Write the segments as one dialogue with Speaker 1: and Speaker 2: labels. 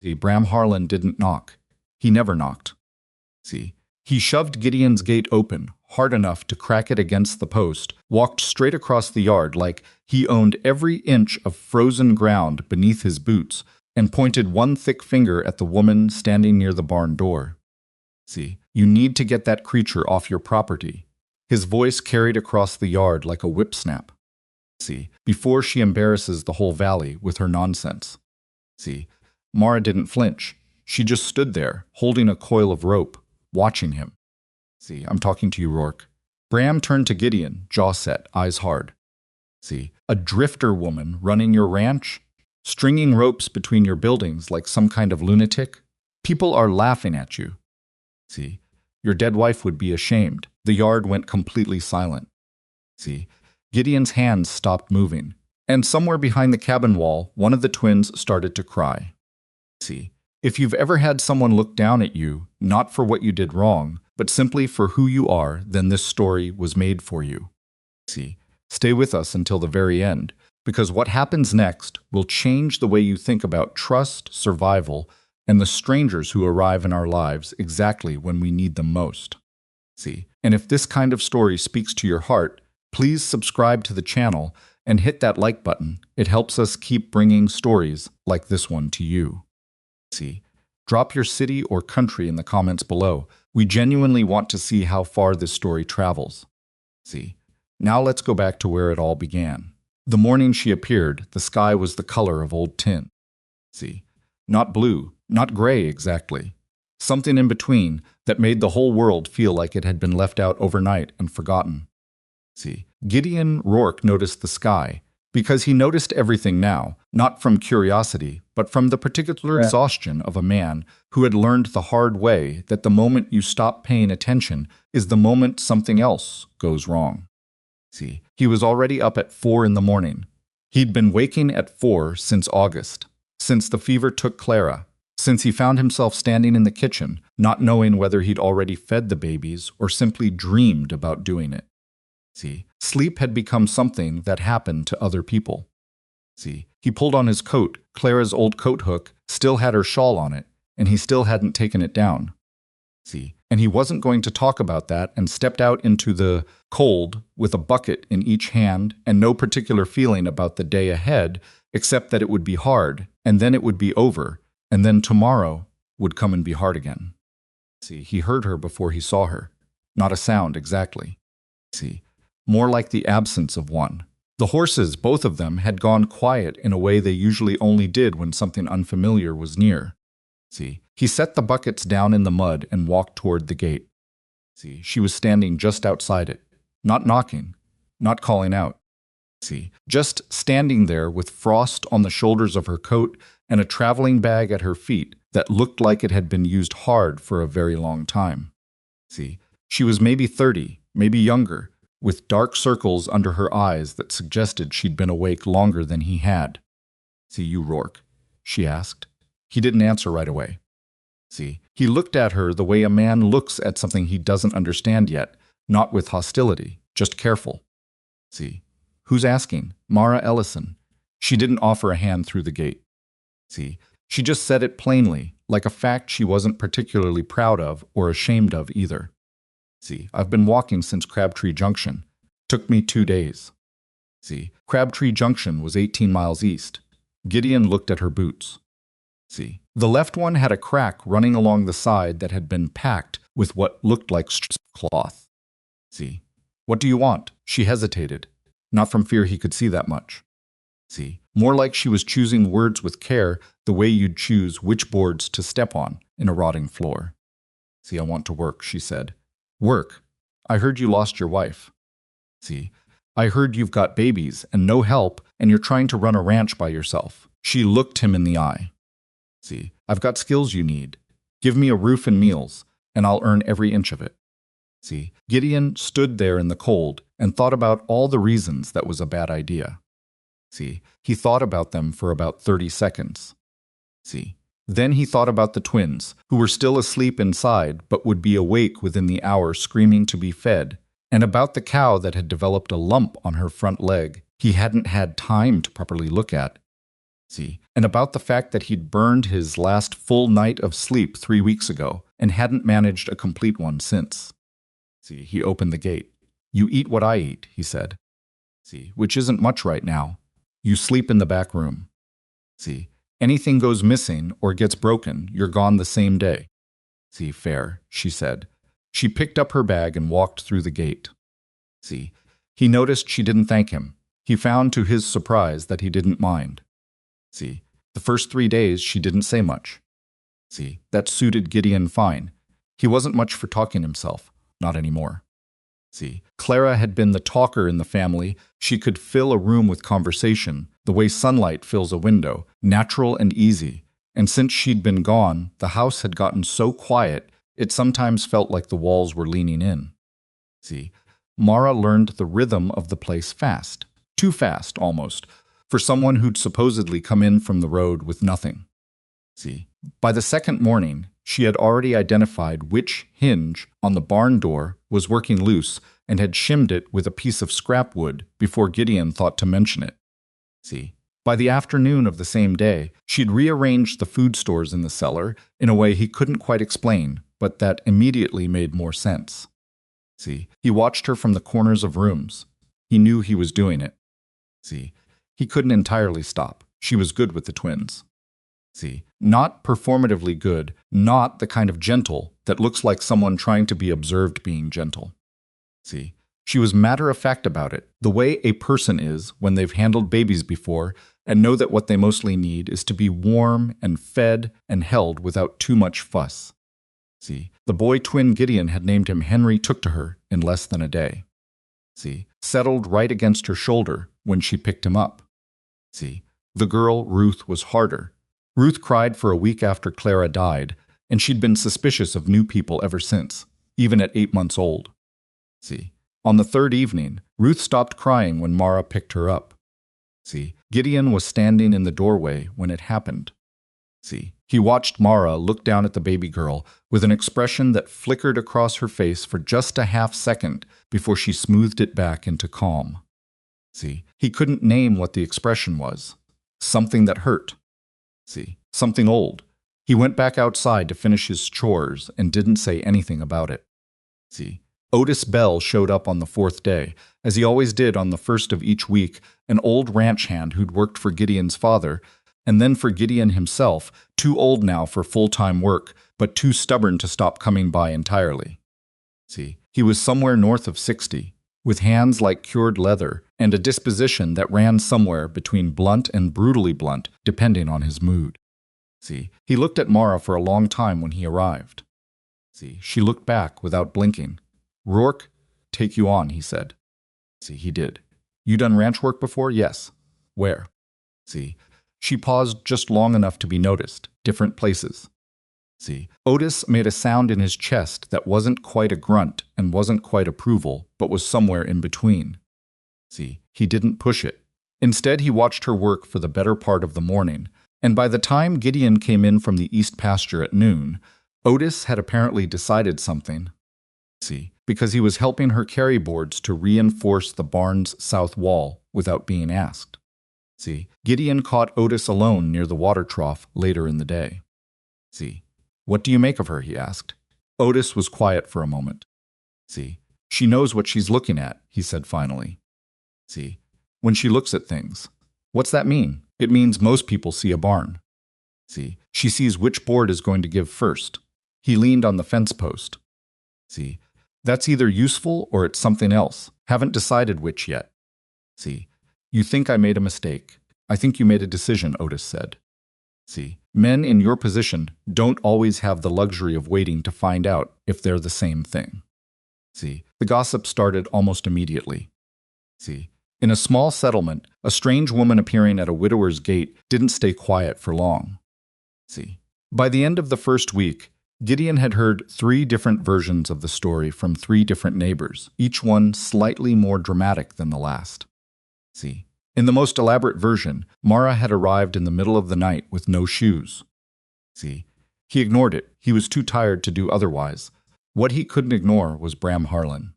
Speaker 1: See, Bram Harlan didn't knock. He never knocked. See, he shoved Gideon's gate open, hard enough to crack it against the post, walked straight across the yard like he owned every inch of frozen ground beneath his boots, and pointed one thick finger at the woman standing near the barn door. See, you need to get that creature off your property. His voice carried across the yard like a whip snap. See, before she embarrasses the whole valley with her nonsense. See, Mara didn't flinch. She just stood there, holding a coil of rope, watching him. See, I'm talking to you, Rourke. Bram turned to Gideon, jaw set, eyes hard. See, a drifter woman running your ranch? Stringing ropes between your buildings like some kind of lunatic? People are laughing at you. See, your dead wife would be ashamed. The yard went completely silent. See, Gideon's hands stopped moving, and somewhere behind the cabin wall, one of the twins started to cry. See, if you've ever had someone look down at you, not for what you did wrong, but simply for who you are, then this story was made for you. See, stay with us until the very end, because what happens next will change the way you think about trust, survival, and the strangers who arrive in our lives exactly when we need them most. See, and if this kind of story speaks to your heart, please subscribe to the channel and hit that like button. It helps us keep bringing stories like this one to you. See, drop your city or country in the comments below. We genuinely want to see how far this story travels. See, now let's go back to where it all began. The morning she appeared, the sky was the color of old tin. See, not blue, not gray exactly. Something in between that made the whole world feel like it had been left out overnight and forgotten. See, Gideon Rourke noticed the sky because he noticed everything now, not from curiosity, but from the particular exhaustion of a man who had learned the hard way that the moment you stop paying attention is the moment something else goes wrong. See, he was already up at 4 in the morning. He'd been waking at 4 since August, since the fever took Clara, since he found himself standing in the kitchen, not knowing whether he'd already fed the babies or simply dreamed about doing it. See, sleep had become something that happened to other people. See, he pulled on his coat. Clara's old coat hook still had her shawl on it, and he still hadn't taken it down. See, and he wasn't going to talk about that and stepped out into the cold with a bucket in each hand and no particular feeling about the day ahead except that it would be hard, and then it would be over, and then tomorrow would come and be hard again. See, he heard her before he saw her. Not a sound exactly. See, more like the absence of one. The horses, both of them, had gone quiet in a way they usually only did when something unfamiliar was near. See, he set the buckets down in the mud and walked toward the gate. See, she was standing just outside it, not knocking, not calling out. See, just standing there with frost on the shoulders of her coat and a traveling bag at her feet that looked like it had been used hard for a very long time. See, she was maybe 30, maybe younger, with dark circles under her eyes that suggested she'd been awake longer than he had. "See you, Rourke?" she asked. He didn't answer right away. See, he looked at her the way a man looks at something he doesn't understand yet, not with hostility, just careful. See, who's asking? Mara Ellison. She didn't offer a hand through the gate. See, she just said it plainly, like a fact she wasn't particularly proud of or ashamed of either. See, I've been walking since Crabtree Junction. Took me 2 days. See, Crabtree Junction was 18 miles east. Gideon looked at her boots. See, the left one had a crack running along the side that had been packed with what looked like cloth. See, what do you want? She hesitated, not from fear he could see that much. See, more like she was choosing words with care the way you'd choose which boards to step on in a rotting floor. See, I want to work, she said. Work? I heard you lost your wife. See, I heard you've got babies and no help and you're trying to run a ranch by yourself. She looked him in the eye. See, I've got skills you need. Give me a roof and meals, and I'll earn every inch of it. See, Gideon stood there in the cold and thought about all the reasons that was a bad idea. See, he thought about them for about 30 seconds. See, then he thought about the twins, who were still asleep inside but would be awake within the hour screaming to be fed, and about the cow that had developed a lump on her front leg he hadn't had time to properly look at. See, and about the fact that he'd burned his last full night of sleep 3 weeks ago and hadn't managed a complete one since. See, he opened the gate. You eat what I eat, he said. See, which isn't much right now. You sleep in the back room. See, anything goes missing or gets broken, you're gone the same day. See, fair, she said. She picked up her bag and walked through the gate. See, he noticed she didn't thank him. He found to his surprise that he didn't mind. See, the first 3 days she didn't say much. See, that suited Gideon fine. He wasn't much for talking himself, not anymore. See, Clara had been the talker in the family. She could fill a room with conversation, the way sunlight fills a window, natural and easy. And since she'd been gone, the house had gotten so quiet, it sometimes felt like the walls were leaning in. See, Mara learned the rhythm of the place fast. Too fast, almost, for someone who'd supposedly come in from the road with nothing. See, by the second morning, she had already identified which hinge on the barn door was working loose and had shimmed it with a piece of scrap wood before Gideon thought to mention it. See, by the afternoon of the same day, she'd rearranged the food stores in the cellar in a way he couldn't quite explain, but that immediately made more sense. See, he watched her from the corners of rooms. He knew he was doing it. See, he couldn't entirely stop. She was good with the twins. See, not performatively good, not the kind of gentle that looks like someone trying to be observed being gentle. See, she was matter-of-fact about it, the way a person is when they've handled babies before and know that what they mostly need is to be warm and fed and held without too much fuss. See, the boy twin Gideon had named him Henry took to her in less than a day. See, settled right against her shoulder when she picked him up. See, the girl, Ruth, was harder. Ruth cried for a week after Clara died, and she'd been suspicious of new people ever since, even at 8 months old. See, on the third evening, Ruth stopped crying when Mara picked her up. See, Gideon was standing in the doorway when it happened. See, he watched Mara look down at the baby girl with an expression that flickered across her face for just a half-second before she smoothed it back into calm. See, he couldn't name what the expression was. Something that hurt. See, something old. He went back outside to finish his chores and didn't say anything about it. See, Otis Bell showed up on the 4th day, as he always did on the first of each week, an old ranch hand who'd worked for Gideon's father, and then for Gideon himself, too old now for full-time work, but too stubborn to stop coming by entirely. See, he was somewhere north of 60, with hands like cured leather, and a disposition that ran somewhere between blunt and brutally blunt, depending on his mood. See, he looked at Mara for a long time when he arrived. See, she looked back without blinking. "Rourke, take you on," he said. See, he did. "You done ranch work before?" "Yes." "Where?" See, she paused just long enough to be noticed. "Different places." See, Otis made a sound in his chest that wasn't quite a grunt and wasn't quite approval, but was somewhere in between. See, he didn't push it. Instead, he watched her work for the better part of the morning, and by the time Gideon came in from the east pasture at noon, Otis had apparently decided something. See, because he was helping her carry boards to reinforce the barn's south wall without being asked. See, Gideon caught Otis alone near the water trough later in the day. See, "What do you make of her?" he asked. Otis was quiet for a moment. See, "She knows what she's looking at," he said finally. See, "When she looks at things." "What's that mean?" "It means most people see a barn." See, "She sees which board is going to give first." He leaned on the fence post. See, "That's either useful or it's something else. Haven't decided which yet." See, "You think I made a mistake. I think you made a decision," Otis said. See, "Men in your position don't always have the luxury of waiting to find out if they're the same thing." See, the gossip started almost immediately. See, in a small settlement, a strange woman appearing at a widower's gate didn't stay quiet for long. See, by the end of the first week, Gideon had heard 3 different versions of the story from 3 different neighbors, each one slightly more dramatic than the last. See, in the most elaborate version, Mara had arrived in the middle of the night with no shoes. See, he ignored it. He was too tired to do otherwise. What he couldn't ignore was Bram Harlan.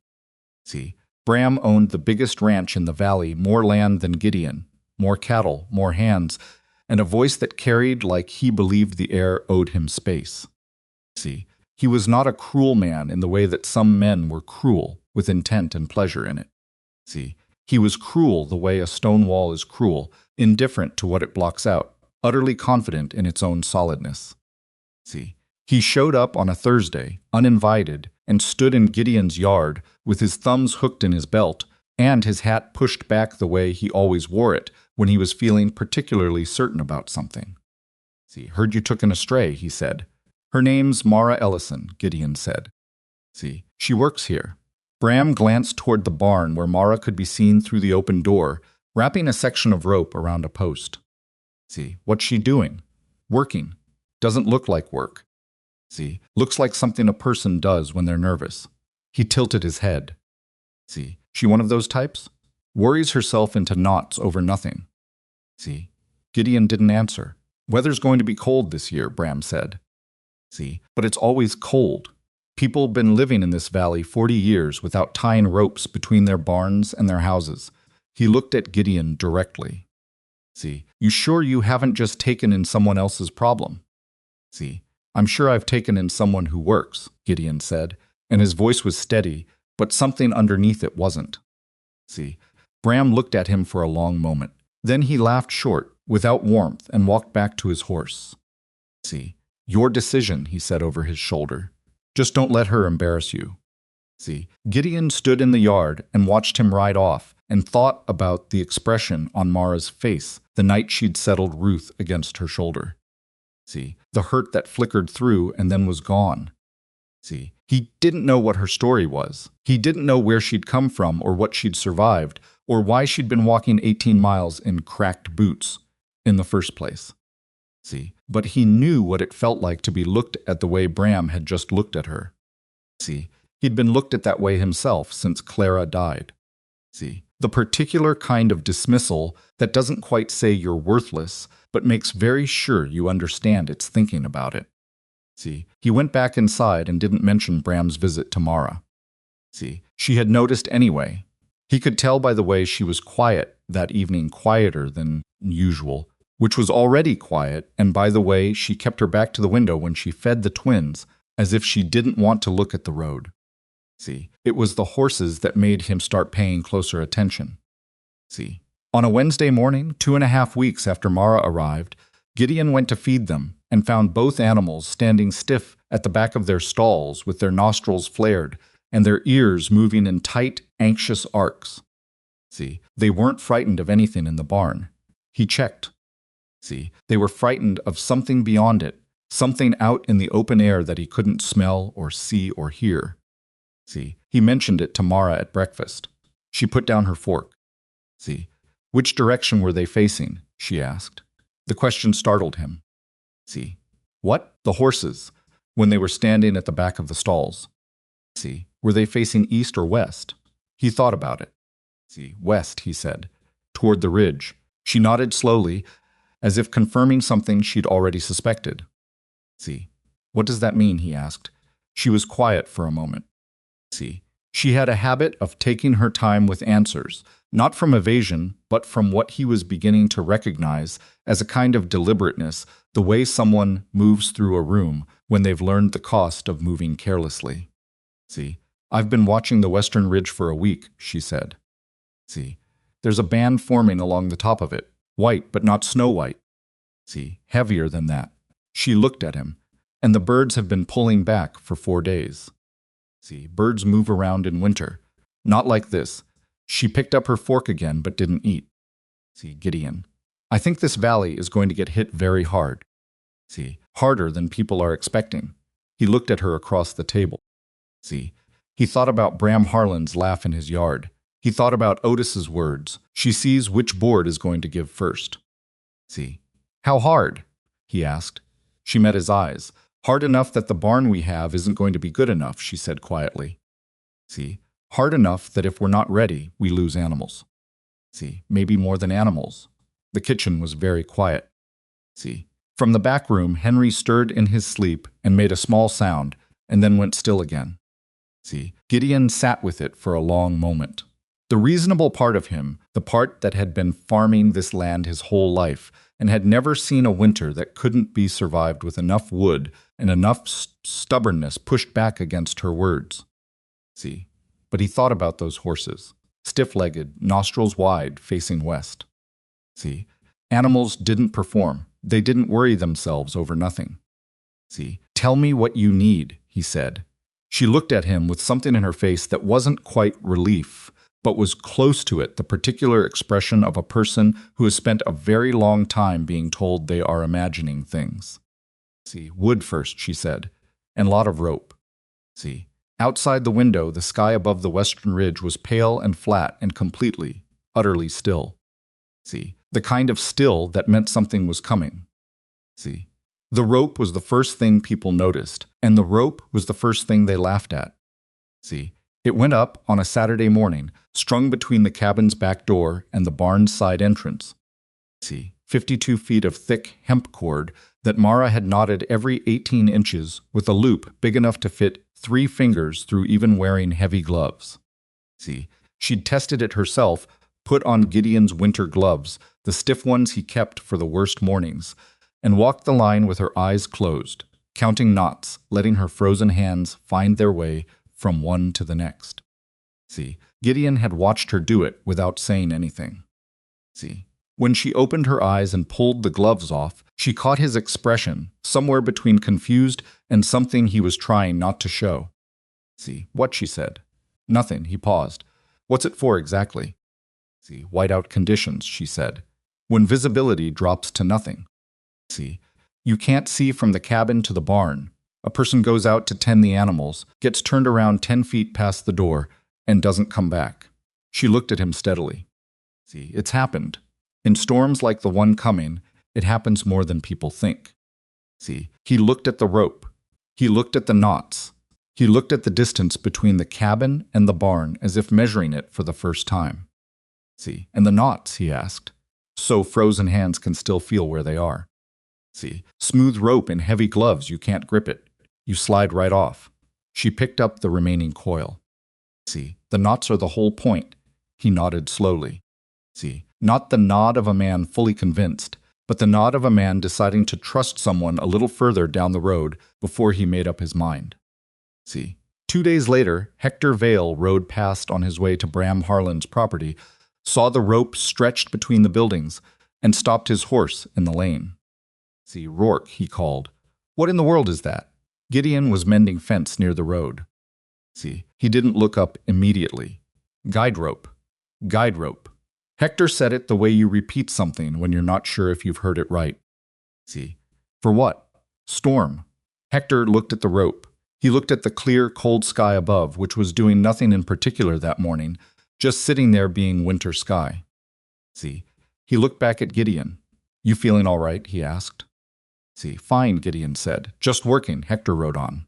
Speaker 1: See, Bram owned the biggest ranch in the valley, more land than Gideon, more cattle, more hands, and a voice that carried like he believed the air owed him space. See, he was not a cruel man in the way that some men were cruel, with intent and pleasure in it. See, he was cruel the way a stone wall is cruel, indifferent to what it blocks out, utterly confident in its own solidness. See, he showed up on a Thursday, uninvited, and stood in Gideon's yard with his thumbs hooked in his belt and his hat pushed back the way he always wore it when he was feeling particularly certain about something. See, heard you took an astray, he said. Her name's Mara Ellison, Gideon said. See, she works here. Bram glanced toward the barn where Mara could be seen through the open door, wrapping a section of rope around a post. See, what's she doing? Working. Doesn't look like work. See, looks like something a person does when they're nervous. He tilted his head. See, she one of those types? Worries herself into knots over nothing. See, Gideon didn't answer. Weather's going to be cold this year, Bram said. See, but it's always cold. People have been living in this valley 40 years without tying ropes between their barns and their houses. He looked at Gideon directly. See, you sure you haven't just taken in someone else's problem? See, I'm sure I've taken in someone who works, Gideon said, and his voice was steady, but something underneath it wasn't. See, Bram looked at him for a long moment. Then he laughed short, without warmth, and walked back to his horse. See, your decision, he said over his shoulder. Just don't let her embarrass you. See, Gideon stood in the yard and watched him ride off and thought about the expression on Mara's face the night she'd settled Ruth against her shoulder. See, the hurt that flickered through and then was gone. See, he didn't know what her story was. He didn't know where she'd come from or what she'd survived or why she'd been walking 18 miles in cracked boots in the first place. See, but he knew what it felt like to be looked at the way Bram had just looked at her. See, he'd been looked at that way himself since Clara died. See, the particular kind of dismissal that doesn't quite say you're worthless, but makes very sure you understand its thinking about it. See, he went back inside and didn't mention Bram's visit to Mara. See, she had noticed anyway. He could tell by the way she was quiet that evening, quieter than usual, which was already quiet, and by the way she kept her back to the window when she fed the twins, as if she didn't want to look at the road. See, it was the horses that made him start paying closer attention. See, on a Wednesday morning, 2.5 weeks after Mara arrived, Gideon went to feed them and found both animals standing stiff at the back of their stalls with their nostrils flared and their ears moving in tight, anxious arcs. See, they weren't frightened of anything in the barn. He checked. See, they were frightened of something beyond it, something out in the open air that he couldn't smell or see or hear. See, he mentioned it to Mara at breakfast. She put down her fork. See, which direction were they facing? She asked. The question startled him. See, what? The horses, when they were standing at the back of the stalls. See, were they facing east or west? He thought about it. See, west, he said, toward the ridge. She nodded slowly, as if confirming something she'd already suspected. See, what does that mean? He asked. She was quiet for a moment. See, she had a habit of taking her time with answers, not from evasion, but from what he was beginning to recognize as a kind of deliberateness, the way someone moves through a room when they've learned the cost of moving carelessly. See, I've been watching the western ridge for a week, she said. See, there's a band forming along the top of it, white but not snow white. See, heavier than that. She looked at him, and the birds have been pulling back for 4 days. See, birds move around in winter. Not like this. She picked up her fork again but didn't eat. See, Gideon, I think this valley is going to get hit very hard. See, harder than people are expecting. He looked at her across the table. See, he thought about Bram Harlan's laugh in his yard. He thought about Otis's words. She sees which board is going to give first. See, how hard? He asked. She met his eyes. Hard enough that the barn we have isn't going to be good enough, she said quietly. See, hard enough that if we're not ready, we lose animals. See, maybe more than animals. The kitchen was very quiet. See, from the back room, Henry stirred in his sleep and made a small sound, and then went still again. See, Gideon sat with it for a long moment. The reasonable part of him, the part that had been farming this land his whole life, and had never seen a winter that couldn't be survived with enough wood and enough stubbornness pushed back against her words. See, but he thought about those horses, stiff-legged, nostrils wide, facing west. See, animals didn't perform. They didn't worry themselves over nothing. See, tell me what you need, he said. She looked at him with something in her face that wasn't quite relief, but was close to it, the particular expression of a person who has spent a very long time being told they are imagining things. See, wood first, she said, and a lot of rope. See, outside the window, the sky above the western ridge was pale and flat and completely, utterly still. See, the kind of still that meant something was coming. See, the rope was the first thing people noticed, and the rope was the first thing they laughed at. See, it went up on a Saturday morning, strung between the cabin's back door and the barn's side entrance. See, 52 feet of thick hemp cord that Mara had knotted every 18 inches with a loop big enough to fit 3 fingers through even wearing heavy gloves. See, she'd tested it herself, put on Gideon's winter gloves, the stiff ones he kept for the worst mornings, and walked the line with her eyes closed, counting knots, letting her frozen hands find their way from one to the next. See, Gideon had watched her do it without saying anything. See, when she opened her eyes and pulled the gloves off, she caught his expression, somewhere between confused and something he was trying not to show. See, what, she said. Nothing, he paused. What's it for exactly? See, whiteout conditions, she said. When visibility drops to nothing. See, you can't see from the cabin to the barn. A person goes out to tend the animals, gets turned around 10 feet past the door, and doesn't come back. She looked at him steadily. See, it's happened. In storms like the one coming, it happens more than people think. See, he looked at the rope. He looked at the knots. He looked at the distance between the cabin and the barn as if measuring it for the first time. See, and the knots, he asked, so frozen hands can still feel where they are. See, smooth rope and heavy gloves, you can't grip it. You slide right off. She picked up the remaining coil. See, the knots are the whole point. He nodded slowly. See, not the nod of a man fully convinced, but the nod of a man deciding to trust someone a little further down the road before he made up his mind. See, 2 days later, Hector Vale rode past on his way to Bram Harlan's property, saw the rope stretched between the buildings, and stopped his horse in the lane. See, Rourke, he called. What in the world is that? Gideon was mending fence near the road. See, he didn't look up immediately. Guide rope. Guide rope. Hector said it the way you repeat something when you're not sure if you've heard it right. See, for what? Storm. Hector looked at the rope. He looked at the clear, cold sky above, which was doing nothing in particular that morning, just sitting there being winter sky. See, he looked back at Gideon. You feeling all right? He asked. See, fine, Gideon said. Just working, Hector rode on.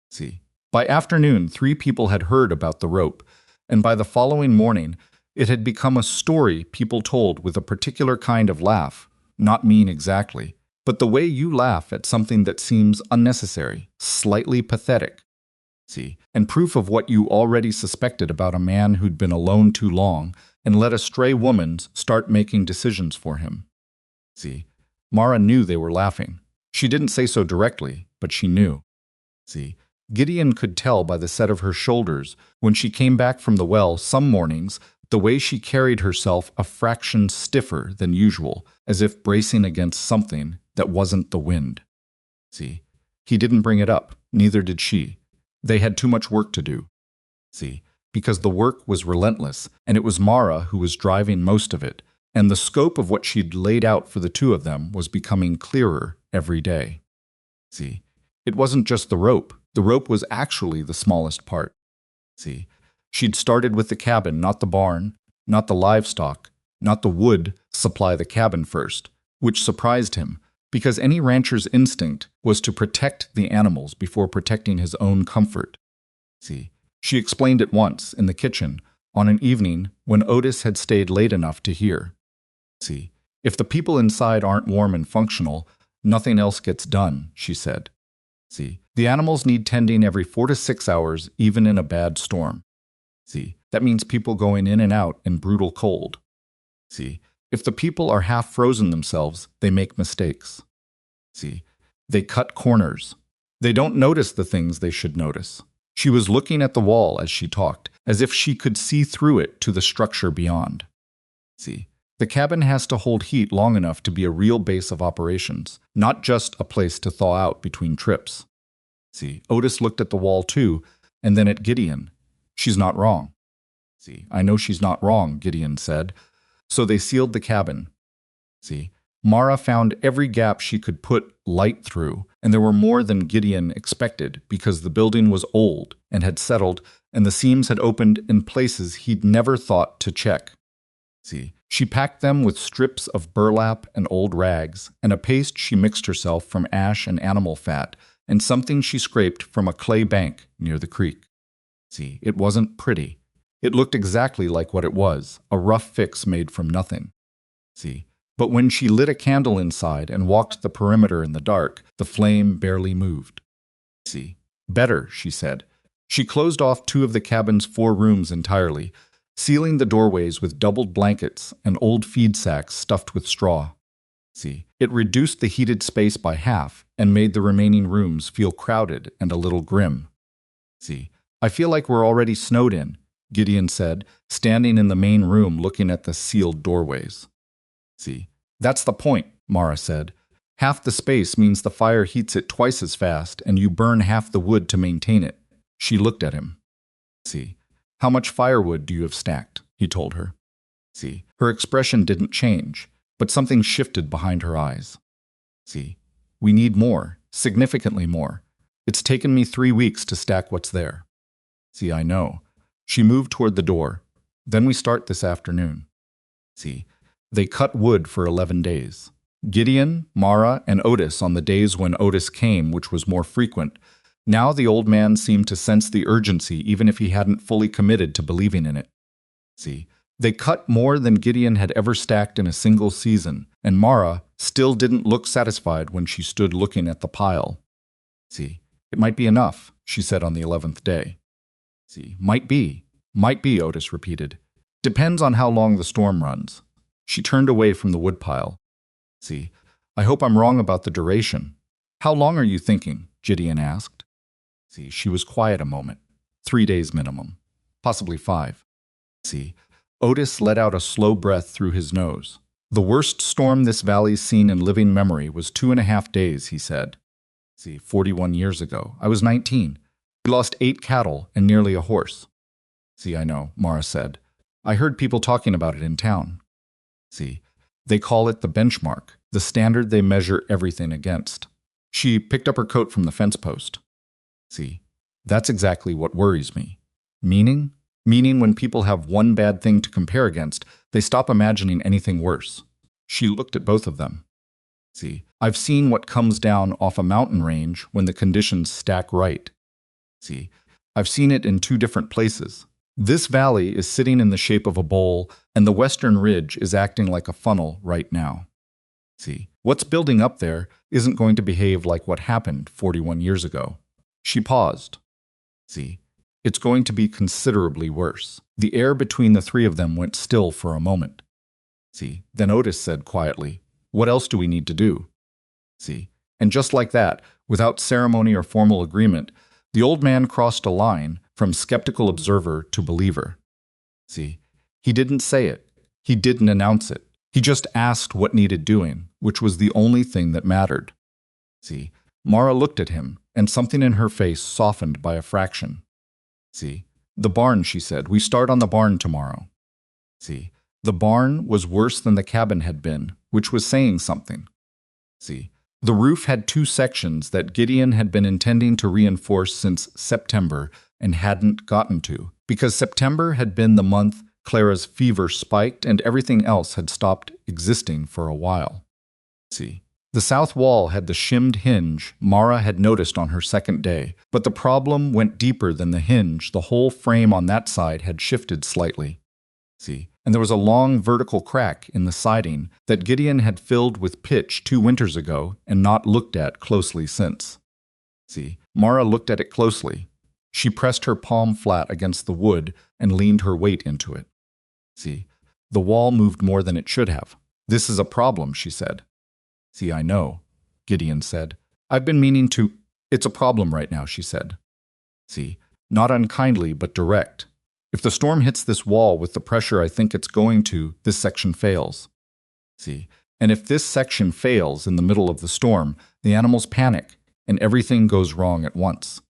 Speaker 1: See, by afternoon, 3 people had heard about the rope, and by the following morning, it had become a story people told with a particular kind of laugh, not mean exactly, but the way you laugh at something that seems unnecessary, slightly pathetic. See, and proof of what you already suspected about a man who'd been alone too long and let a stray woman start making decisions for him. See, Mara knew they were laughing. She didn't say so directly, but she knew. See, Gideon could tell by the set of her shoulders when she came back from the well some mornings, the way she carried herself a fraction stiffer than usual, as if bracing against something that wasn't the wind. See, he didn't bring it up, neither did she. They had too much work to do. See, because the work was relentless, and it was Mara who was driving most of it, and the scope of what she'd laid out for the two of them was becoming clearer every day. See, it wasn't just the rope. The rope was actually the smallest part. See, she'd started with the cabin, not the barn, not the livestock, not the wood, supply the cabin first, which surprised him, because any rancher's instinct was to protect the animals before protecting his own comfort. See, she explained it once in the kitchen on an evening when Otis had stayed late enough to hear. See, if the people inside aren't warm and functional, nothing else gets done, she said. See, the animals need tending every 4 to 6 hours, even in a bad storm. See, that means people going in and out in brutal cold. See, If the people are half frozen themselves, they make mistakes. See, they cut corners. They don't notice the things they should notice. She was looking at the wall as she talked, as if she could see through it to the structure beyond. See, the cabin has to hold heat long enough to be a real base of operations, not just a place to thaw out between trips. See, Otis looked at the wall too, and then at Gideon. She's not wrong. See, I know she's not wrong, Gideon said. So they sealed the cabin. See, Mara found every gap she could put light through, and there were more than Gideon expected because the building was old and had settled, and the seams had opened in places he'd never thought to check. See, she packed them with strips of burlap and old rags, and a paste she mixed herself from ash and animal fat, and something she scraped from a clay bank near the creek. See, it wasn't pretty. It looked exactly like what it was, a rough fix made from nothing. See, but when she lit a candle inside and walked the perimeter in the dark, the flame barely moved. See, better, she said. She closed off 2 of the cabin's 4 rooms entirely, sealing the doorways with doubled blankets and old feed sacks stuffed with straw. See, it reduced the heated space by half and made the remaining rooms feel crowded and a little grim. See, I feel like we're already snowed in, Gideon said, standing in the main room looking at the sealed doorways. See, that's the point, Mara said. Half the space means the fire heats it twice as fast and you burn half the wood to maintain it. She looked at him. See, how much firewood do you have stacked? He told her. See, her expression didn't change, but something shifted behind her eyes. See, we need more, significantly more. It's taken me 3 weeks to stack what's there. See, I know. She moved toward the door. Then we start this afternoon. See, they cut wood for 11 days. Gideon, Mara, and Otis on the days when Otis came, which was more frequent. Now the old man seemed to sense the urgency even if he hadn't fully committed to believing in it. See, they cut more than Gideon had ever stacked in a single season, and Mara still didn't look satisfied when she stood looking at the pile. See, it might be enough, she said on the 11th day. See, might be, Otis repeated. Depends on how long the storm runs. She turned away from the woodpile. See, I hope I'm wrong about the duration. How long are you thinking? Gideon asked. See, she was quiet a moment. 3 days minimum. Possibly 5. See, Otis let out a slow breath through his nose. The worst storm this valley's seen in living memory was 2.5 days, he said. See, 41 years ago. I was 19. We lost 8 cattle and nearly a horse. See, I know, Mara said. I heard people talking about it in town. See, they call it the benchmark, the standard they measure everything against. She picked up her coat from the fence post. See, that's exactly what worries me. Meaning? Meaning when people have one bad thing to compare against, they stop imagining anything worse. She looked at both of them. See, I've seen what comes down off a mountain range when the conditions stack right. See, I've seen it in 2 different places. This valley is sitting in the shape of a bowl, and the western ridge is acting like a funnel right now. See, what's building up there isn't going to behave like what happened 41 years ago. She paused. See, it's going to be considerably worse. The air between the 3 of them went still for a moment. See, then Otis said quietly, "What else do we need to do?" See, and just like that, without ceremony or formal agreement, the old man crossed a line from skeptical observer to believer. See, he didn't say it. He didn't announce it. He just asked what needed doing, which was the only thing that mattered. See, Mara looked at him, and something in her face softened by a fraction. See, the barn, she said. We start on the barn tomorrow. See, the barn was worse than the cabin had been, which was saying something. See, the roof had 2 sections that Gideon had been intending to reinforce since September and hadn't gotten to, because September had been the month Clara's fever spiked and everything else had stopped existing for a while. See, the south wall had the shimmed hinge Mara had noticed on her second day, but the problem went deeper than the hinge. The whole frame on that side had shifted slightly. See, and there was a long vertical crack in the siding that Gideon had filled with pitch 2 winters ago and not looked at closely since. See, Mara looked at it closely. She pressed her palm flat against the wood and leaned her weight into it. See, The wall moved more than it should have. This is a problem, she said. See, I know, Gideon said. I've been meaning to. It's a problem right now, she said. See, not unkindly, but direct. If the storm hits this wall with the pressure I think it's going to, this section fails. See, and if this section fails in the middle of the storm, the animals panic, and everything goes wrong at once.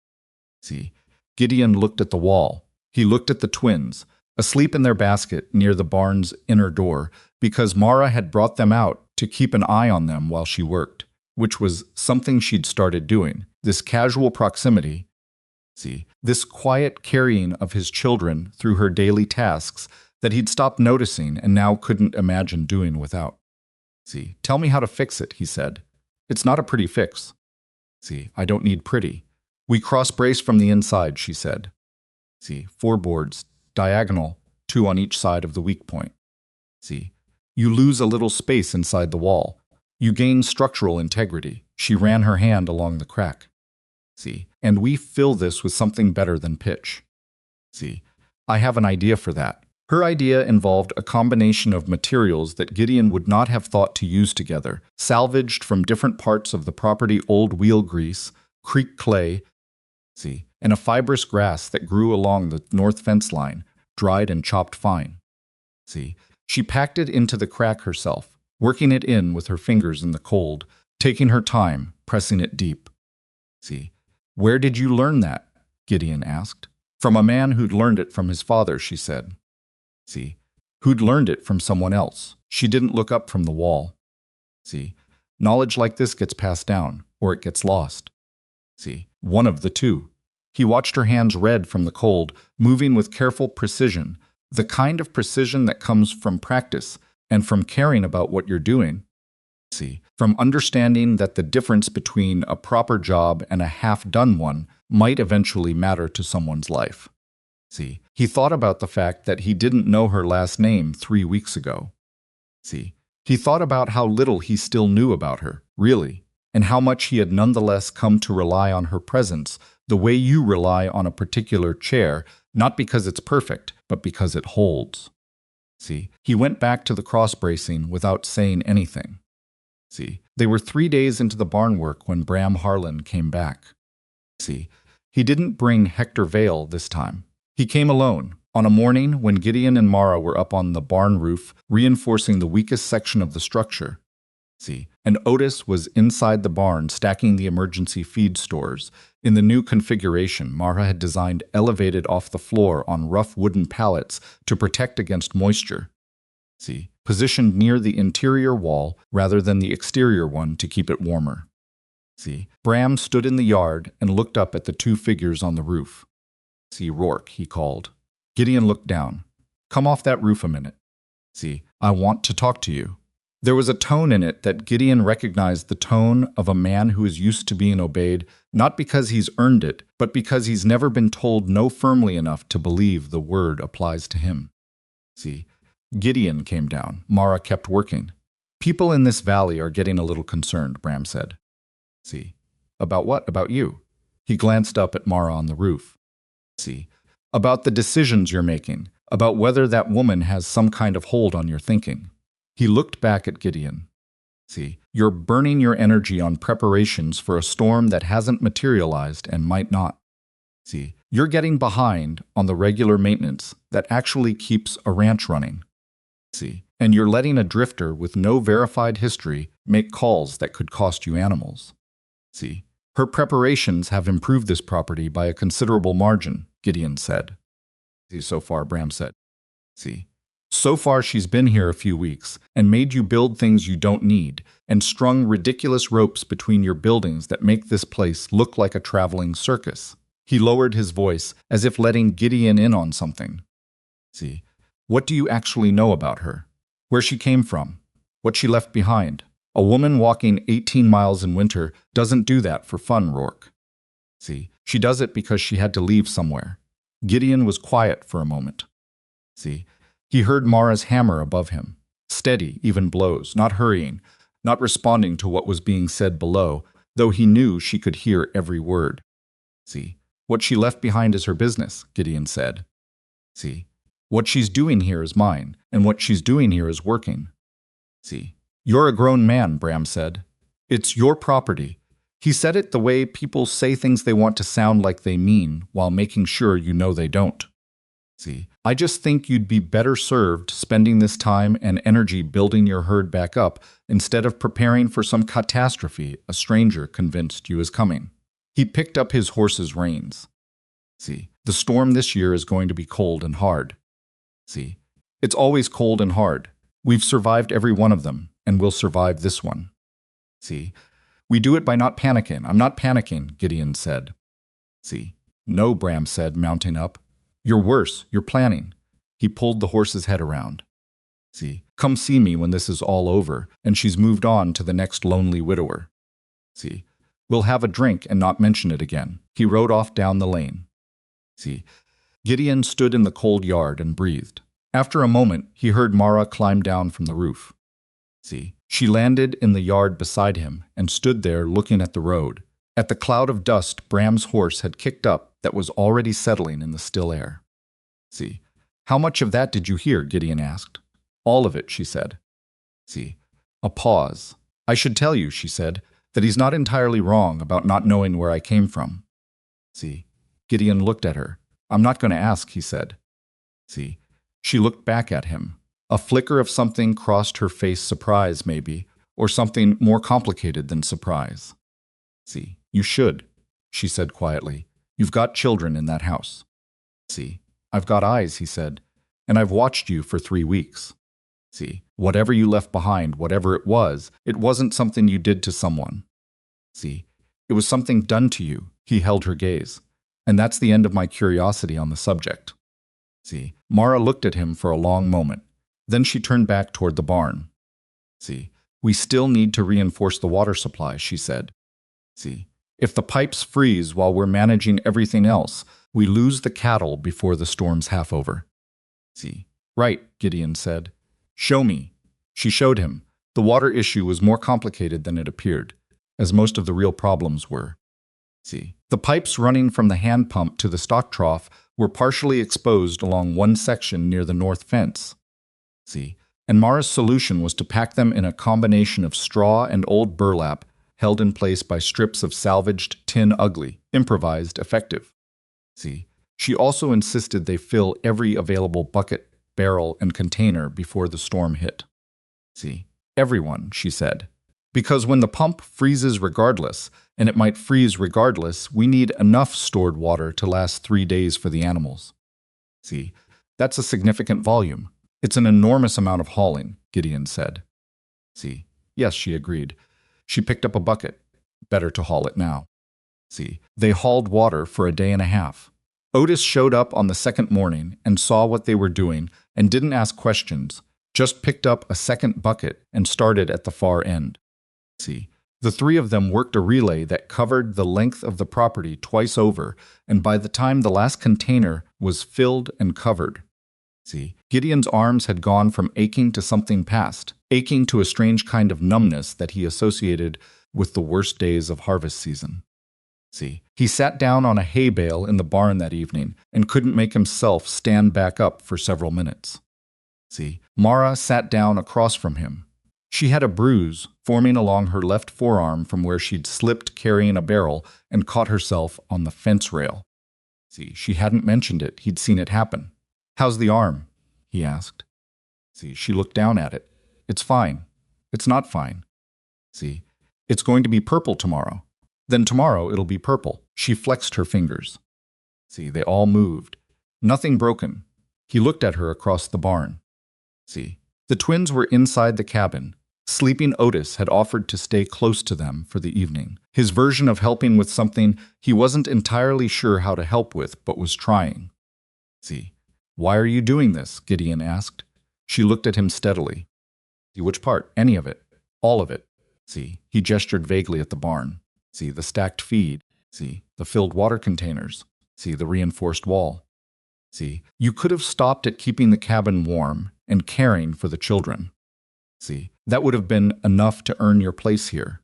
Speaker 1: See, Gideon looked at the wall. He looked at the twins, asleep in their basket near the barn's inner door, because Mara had brought them out to keep an eye on them while she worked, which was something she'd started doing. This casual proximity, see, this quiet carrying of his children through her daily tasks that he'd stopped noticing and now couldn't imagine doing without. See, tell me how to fix it, he said. It's not a pretty fix. See, I don't need pretty. We cross-brace from the inside, she said. See, 4 boards, diagonal, 2 on each side of the weak point. See, you lose a little space inside the wall. You gain structural integrity. She ran her hand along the crack. See, and we fill this with something better than pitch. See, I have an idea for that. Her idea involved a combination of materials that Gideon would not have thought to use together, salvaged from different parts of the property: old wheel grease, creek clay, see, and a fibrous grass that grew along the north fence line, dried and chopped fine. See, she packed it into the crack herself, working it in with her fingers in the cold, taking her time, pressing it deep. See, where did you learn that? Gideon asked. From a man who'd learned it from his father, she said. See, who'd learned it from someone else. She didn't look up from the wall. See, knowledge like this gets passed down, or it gets lost. See, one of the two. He watched her hands red from the cold, moving with careful precision, the kind of precision that comes from practice and from caring about what you're doing. See, from understanding that the difference between a proper job and a half-done one might eventually matter to someone's life. See, he thought about the fact that he didn't know her last name 3 weeks ago. See, he thought about how little he still knew about her, really, and how much he had nonetheless come to rely on her presence, the way you rely on a particular chair, not because it's perfect, but because it holds. See, he went back to the cross-bracing without saying anything. See, they were 3 days into the barn work when Bram Harlan came back. See, he didn't bring Hector Vale this time. He came alone, on a morning when Gideon and Mara were up on the barn roof, reinforcing the weakest section of the structure. See, and Otis was inside the barn stacking the emergency feed stores. In the new configuration, Mara had designed elevated off the floor on rough wooden pallets to protect against moisture. See, positioned near the interior wall rather than the exterior one to keep it warmer. See, Bram stood in the yard and looked up at the 2 figures on the roof. See, Rourke, he called. Gideon looked down. Come off that roof a minute. See, I want to talk to you. There was a tone in it that Gideon recognized, the tone of a man who is used to being obeyed, not because he's earned it, but because he's never been told no firmly enough to believe the word applies to him. See, Gideon came down. Mara kept working. People in this valley are getting a little concerned, Bram said. See, about what? About you? He glanced up at Mara on the roof. See, about the decisions you're making, about whether that woman has some kind of hold on your thinking. He looked back at Gideon. See, you're burning your energy on preparations for a storm that hasn't materialized and might not. See, you're getting behind on the regular maintenance that actually keeps a ranch running. See, and you're letting a drifter with no verified history make calls that could cost you animals. See, her preparations have improved this property by a considerable margin, Gideon said. See, so far, Bram said. See, so far she's been here a few weeks and made you build things you don't need and strung ridiculous ropes between your buildings that make this place look like a traveling circus. He lowered his voice as if letting Gideon in on something. See, what do you actually know about her? Where she came from? What she left behind? A woman walking 18 miles in winter doesn't do that for fun, Rourke. See, she does it because she had to leave somewhere. Gideon was quiet for a moment. See, he heard Mara's hammer above him. Steady, even blows, not hurrying, not responding to what was being said below, though he knew she could hear every word. See, what she left behind is her business, Gideon said. See, What she's doing here is mine, and what she's doing here is working. See, you're a grown man, Bram said. It's your property. He said it the way people say things they want to sound like they mean, while making sure you know they don't. See, I just think you'd be better served spending this time and energy building your herd back up instead of preparing for some catastrophe a stranger convinced you is coming. He picked up his horse's reins. See, the storm this year is going to be cold and hard. See, it's always cold and hard. We've survived every one of them, and we'll survive this one. See, we do it by not panicking. I'm not panicking, Gideon said. See, no, Bram said, mounting up. You're worse. You're planning. He pulled the horse's head around. See, come see me when this is all over, and she's moved on to the next lonely widower. See, we'll have a drink and not mention it again. He rode off down the lane. See, Gideon stood in the cold yard and breathed. After a moment, he heard Mara climb down from the roof. See, she landed in the yard beside him and stood there looking at the road, at the cloud of dust Bram's horse had kicked up that was already settling in the still air. See, how much of that did you hear? Gideon asked. All of it, she said. See, a pause. I should tell you, she said, that he's not entirely wrong about not knowing where I came from. See, Gideon looked at her. I'm not going to ask, he said. See, she looked back at him. A flicker of something crossed her face, surprise maybe, or something more complicated than surprise. See, you should, she said quietly. You've got children in that house. See, I've got eyes, he said, and I've watched you for 3 weeks. See, whatever you left behind, whatever it wasn't something you did to someone. See, it was something done to you. He held her gaze. And that's the end of my curiosity on the subject. See, Mara looked at him for a long moment. Then she turned back toward the barn. See, we still need to reinforce the water supply, she said. See, if the pipes freeze while we're managing everything else, we lose the cattle before the storm's half over. See, right, Gideon said. Show me. She showed him. The water issue was more complicated than it appeared, as most of the real problems were. See, the pipes running from the hand pump to the stock trough were partially exposed along one section near the north fence. See, and Mara's solution was to pack them in a combination of straw and old burlap held in place by strips of salvaged tin ugly, improvised, effective. See, she also insisted they fill every available bucket, barrel, and container before the storm hit. See, everyone, she said. Because when the pump freezes regardless, and it might freeze regardless, we need enough stored water to last 3 days for the animals. See, that's a significant volume. It's an enormous amount of hauling, Gideon said. See, yes, she agreed. She picked up a bucket. Better to haul it now. See, they hauled water for a day and a half. Otis showed up on the second morning and saw what they were doing and didn't ask questions, just picked up a second bucket and started at the far end. See, the three of them worked a relay that covered the length of the property twice over, and by the time the last container was filled and covered, see, Gideon's arms had gone from aching to something past, aching to a strange kind of numbness that he associated with the worst days of harvest season. See, he sat down on a hay bale in the barn that evening and couldn't make himself stand back up for several minutes. See, Mara sat down across from him. She had a bruise forming along her left forearm from where she'd slipped carrying a barrel and caught herself on the fence rail. See, she hadn't mentioned it. He'd seen it happen. How's the arm? He asked. See, she looked down at it. It's fine. It's not fine. See, it's going to be purple tomorrow. Then tomorrow it'll be purple. She flexed her fingers. See, they all moved. Nothing broken. He looked at her across the barn. See, the twins were inside the cabin. Sleeping Otis had offered to stay close to them for the evening. His version of helping with something he wasn't entirely sure how to help with, but was trying. See, why are you doing this? Gideon asked. She looked at him steadily. See, which part? Any of it? All of it. See, he gestured vaguely at the barn. See, the stacked feed. See, the filled water containers. See, the reinforced wall. See, you could have stopped at keeping the cabin warm and caring for the children. See, that would have been enough to earn your place here.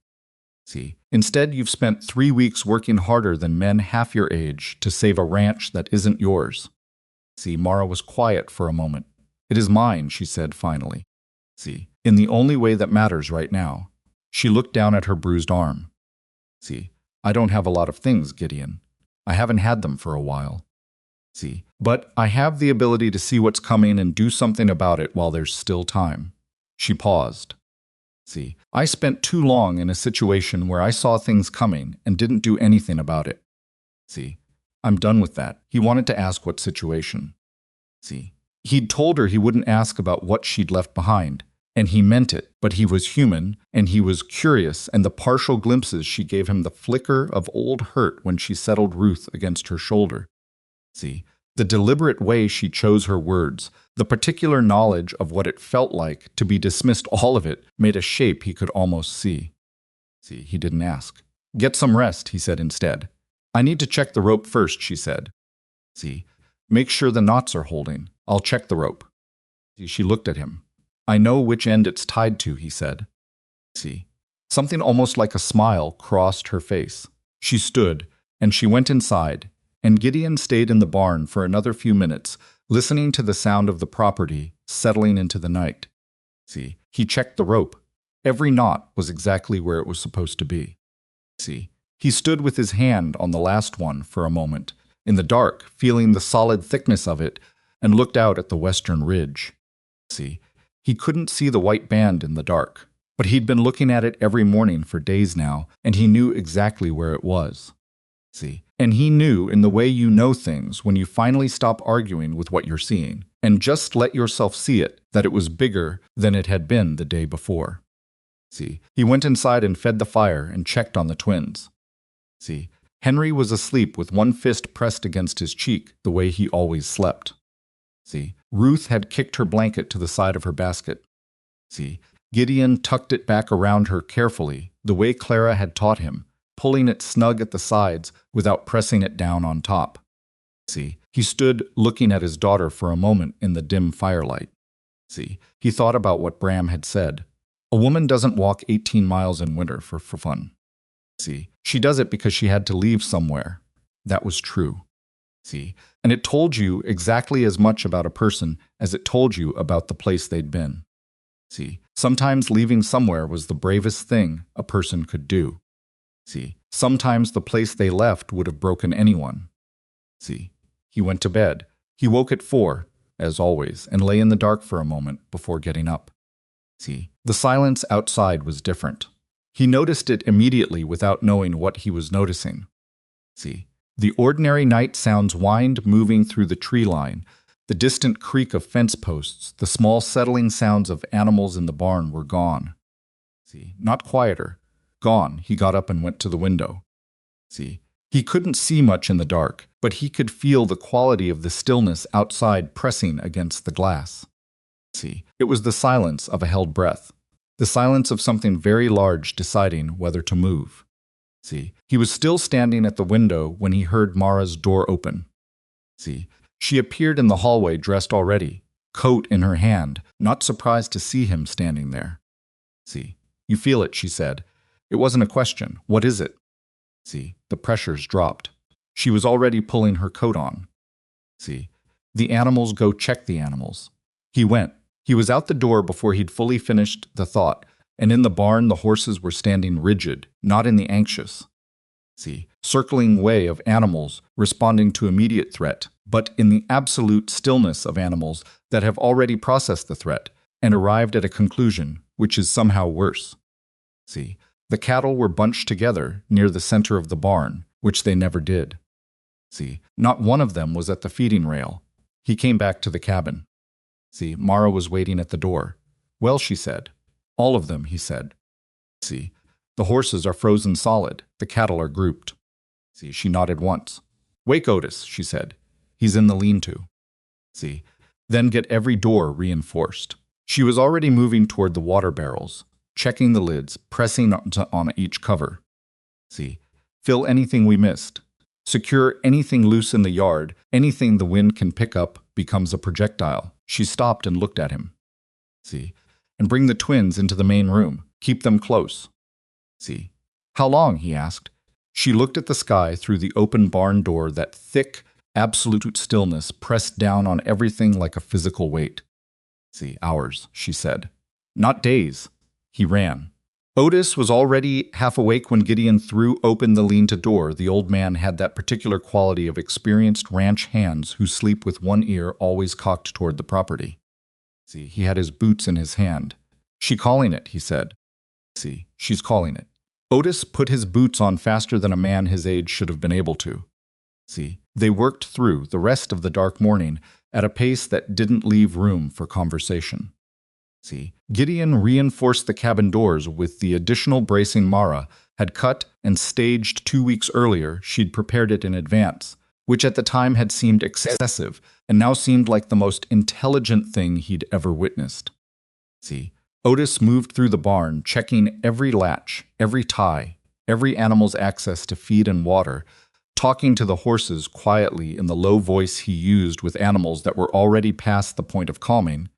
Speaker 1: See, instead you've spent 3 weeks working harder than men half your age to save a ranch that isn't yours. See, Mara was quiet for a moment. It is mine, she said finally. See, in the only way that matters right now. She looked down at her bruised arm. See, I don't have a lot of things, Gideon. I haven't had them for a while. See, but I have the ability to see what's coming and do something about it while there's still time. She paused. See, I spent too long in a situation where I saw things coming and didn't do anything about it. See, I'm done with that. He wanted to ask what situation. See, he'd told her he wouldn't ask about what she'd left behind, and he meant it, but he was human, and he was curious, and the partial glimpses she gave him the flicker of old hurt when she settled Ruth against her shoulder. See, the deliberate way she chose her words, the particular knowledge of what it felt like to be dismissed, all of it made a shape he could almost see. See, he didn't ask. Get some rest, he said instead. I need to check the rope first, she said. See, make sure the knots are holding. I'll check the rope. See, she looked at him. I know which end it's tied to, he said. See, something almost like a smile crossed her face. She stood, and she went inside, and Gideon stayed in the barn for another few minutes, listening to the sound of the property settling into the night. See, he checked the rope. Every knot was exactly where it was supposed to be. See, he stood with his hand on the last one for a moment, in the dark, feeling the solid thickness of it, and looked out at the western ridge. See, he couldn't see the white band in the dark, but he'd been looking at it every morning for days now, and he knew exactly where it was. See, and he knew in the way you know things when you finally stop arguing with what you're seeing, and just let yourself see it, that it was bigger than it had been the day before. See, he went inside and fed the fire and checked on the twins. See, Henry was asleep with one fist pressed against his cheek, the way he always slept. See, Ruth had kicked her blanket to the side of her basket. See, Gideon tucked it back around her carefully, the way Clara had taught him, pulling it snug at the sides without pressing it down on top. See, he stood looking at his daughter for a moment in the dim firelight. See, he thought about what Bram had said. A woman doesn't walk 18 miles in winter for fun. See, she does it because she had to leave somewhere. That was true. See, and it told you exactly as much about a person as it told you about the place they'd been. See, sometimes leaving somewhere was the bravest thing a person could do. See, sometimes the place they left would have broken anyone. See, he went to bed. He woke at 4, as always, and lay in the dark for a moment before getting up. See, the silence outside was different. He noticed it immediately without knowing what he was noticing. See, the ordinary night sounds whined moving through the tree line, the distant creak of fence posts, the small settling sounds of animals in the barn were gone. See, not quieter. Gone, he got up and went to the window. See, he couldn't see much in the dark, but he could feel the quality of the stillness outside pressing against the glass. See, it was the silence of a held breath, the silence of something very large deciding whether to move. See, he was still standing at the window when he heard Mara's door open. See, she appeared in the hallway dressed already, coat in her hand, not surprised to see him standing there. See, you feel it, she said. It wasn't a question. What is it? See, the pressures dropped. She was already pulling her coat on. See, the animals go check the animals. He went. He was out the door before he'd fully finished the thought, and in the barn the horses were standing rigid, not in the anxious. See, circling way of animals responding to immediate threat, but in the absolute stillness of animals that have already processed the threat and arrived at a conclusion, which is somehow worse. See, the cattle were bunched together near the center of the barn, which they never did. See, not one of them was at the feeding rail. He came back to the cabin. See, Mara was waiting at the door. Well, she said. All of them, he said. See, the horses are frozen solid. The cattle are grouped. See, she nodded once. Wake Otis, she said. He's in the lean-to. See, then get every door reinforced. She was already moving toward the water barrels, checking the lids, pressing on each cover. See, fill anything we missed. Secure anything loose in the yard. Anything the wind can pick up becomes a projectile. She stopped and looked at him. See, and bring the twins into the main room. Keep them close. See, how long? He asked. She looked at the sky through the open barn door, that thick, Absolute stillness pressed down on everything like a physical weight. See, hours, she said. Not days. He ran. Otis was already half awake when Gideon threw open the lean-to door. The old man had that particular quality of experienced ranch hands who sleep with one ear always cocked toward the property. See, he had his boots in his hand. She calling it, he said. See, she's calling it. Otis put his boots on faster than a man his age should have been able to. See, they worked through the rest of the dark morning at a pace that didn't leave room for conversation. See, Gideon reinforced the cabin doors with the additional bracing Mara had cut and staged 2 weeks earlier. She'd prepared it in advance, which at the time had seemed excessive and now seemed like the most intelligent thing he'd ever witnessed. See, Otis moved through the barn, checking every latch, every tie, every animal's access to feed and water, talking to the horses quietly in the low voice he used with animals that were already past the point of calming.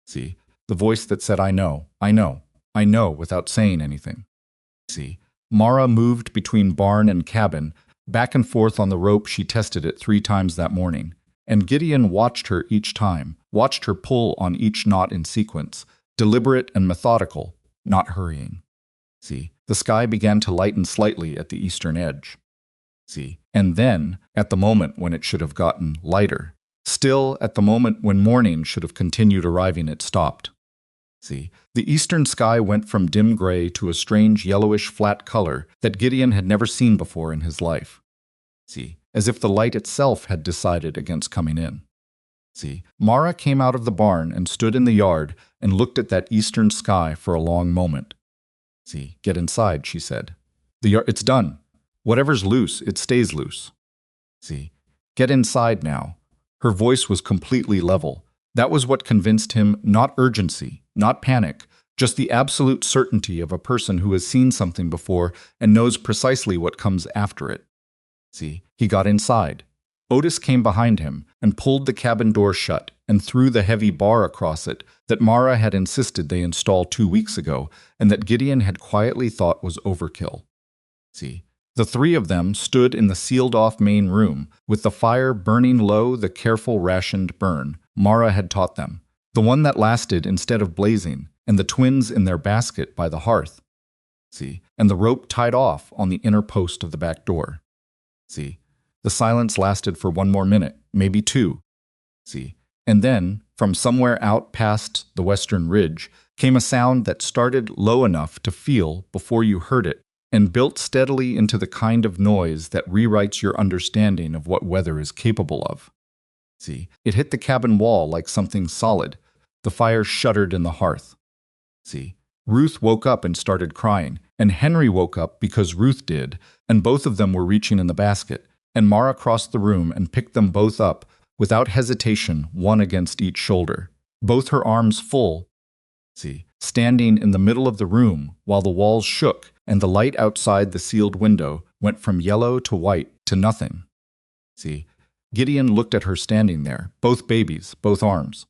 Speaker 1: See, the voice that said, I know, without saying anything. See, Mara moved between barn and cabin, back and forth on the rope. She tested it 3 times that morning, and Gideon watched her each time, watched her pull on each knot in sequence, deliberate and methodical, not hurrying. See, the sky began to lighten slightly at the eastern edge. See, and then, at the moment when it should have gotten lighter, still at the moment when morning should have continued arriving, it stopped. See, the eastern sky went from dim gray to a strange yellowish flat color that Gideon had never seen before in his life. See, as if the light itself had decided against coming in. See, Mara came out of the barn and stood in the yard and looked at that eastern sky for a long moment. See, get inside, she said. It's done. Whatever's loose, it stays loose. See, get inside now. Her voice was completely level. That was what convinced him, not urgency, not panic, just the absolute certainty of a person who has seen something before and knows precisely what comes after it. See, he got inside. Otis came behind him and pulled the cabin door shut and threw the heavy bar across it that Mara had insisted they install 2 weeks ago and that Gideon had quietly thought was overkill. See, the 3 of them stood in the sealed-off main room, with the fire burning low, the careful rationed burn Mara had taught them, the one that lasted instead of blazing, and the twins in their basket by the hearth. See, and the rope tied off on the inner post of the back door. See, the silence lasted for 1 more minute, maybe 2. See, and then, from somewhere out past the western ridge, came a sound that started low enough to feel before you heard it, and built steadily into the kind of noise that rewrites your understanding of what weather is capable of. See, it hit the cabin wall like something solid. The fire shuddered in the hearth. See, Ruth woke up and started crying, and Henry woke up because Ruth did, and both of them were reaching in the basket, and Mara crossed the room and picked them both up, without hesitation, one against each shoulder, both her arms full. See, standing in the middle of the room while the walls shook and the light outside the sealed window went from yellow to white to nothing. See, Gideon looked at her standing there, both babies, both arms.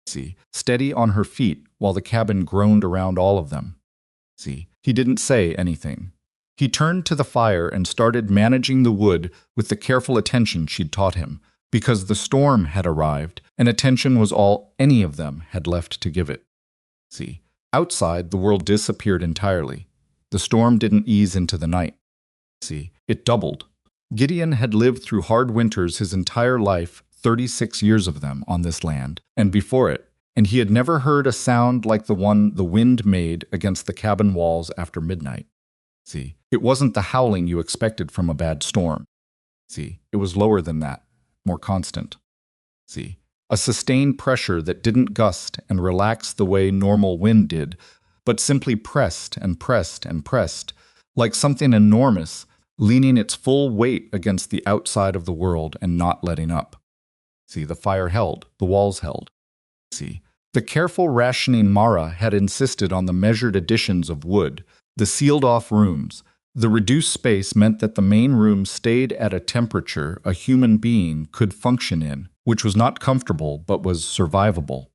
Speaker 1: See, steady on her feet while the cabin groaned around all of them. See, he didn't say anything. He turned to the fire and started managing the wood with the careful attention she'd taught him, because the storm had arrived and attention was all any of them had left to give it. See, outside the world disappeared entirely. The storm didn't ease into the night. See, it doubled. Gideon had lived through hard winters his entire life, 36 years of them on this land, and before it, and he had never heard a sound like the one the wind made against the cabin walls after midnight. See, it wasn't the howling you expected from a bad storm. See, it was lower than that, more constant. See, a sustained pressure that didn't gust and relax the way normal wind did, but simply pressed and pressed and pressed, like something enormous, leaning its full weight against the outside of the world and not letting up. See, the fire held, the walls held. See, the careful rationing Mara had insisted on the measured additions of wood, the sealed-off rooms. The reduced space meant that the main room stayed at a temperature a human being could function in, which was not comfortable but was survivable.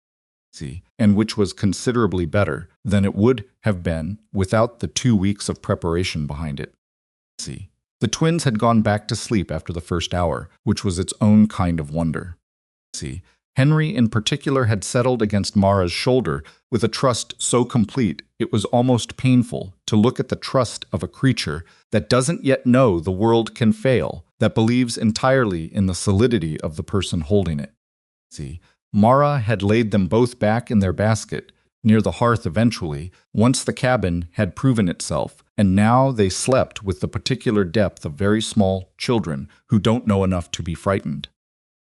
Speaker 1: See, and which was considerably better than it would have been without the 2 weeks of preparation behind it. See, The twins had gone back to sleep after the first hour, which was its own kind of wonder. See, Henry in particular had settled against Mara's shoulder with a trust so complete it was almost painful to look at the trust of a creature that doesn't yet know the world can fail, that believes entirely in the solidity of the person holding it. See, Mara had laid them both back in their basket, near the hearth eventually, once the cabin had proven itself, and now they slept with the particular depth of very small children who don't know enough to be frightened.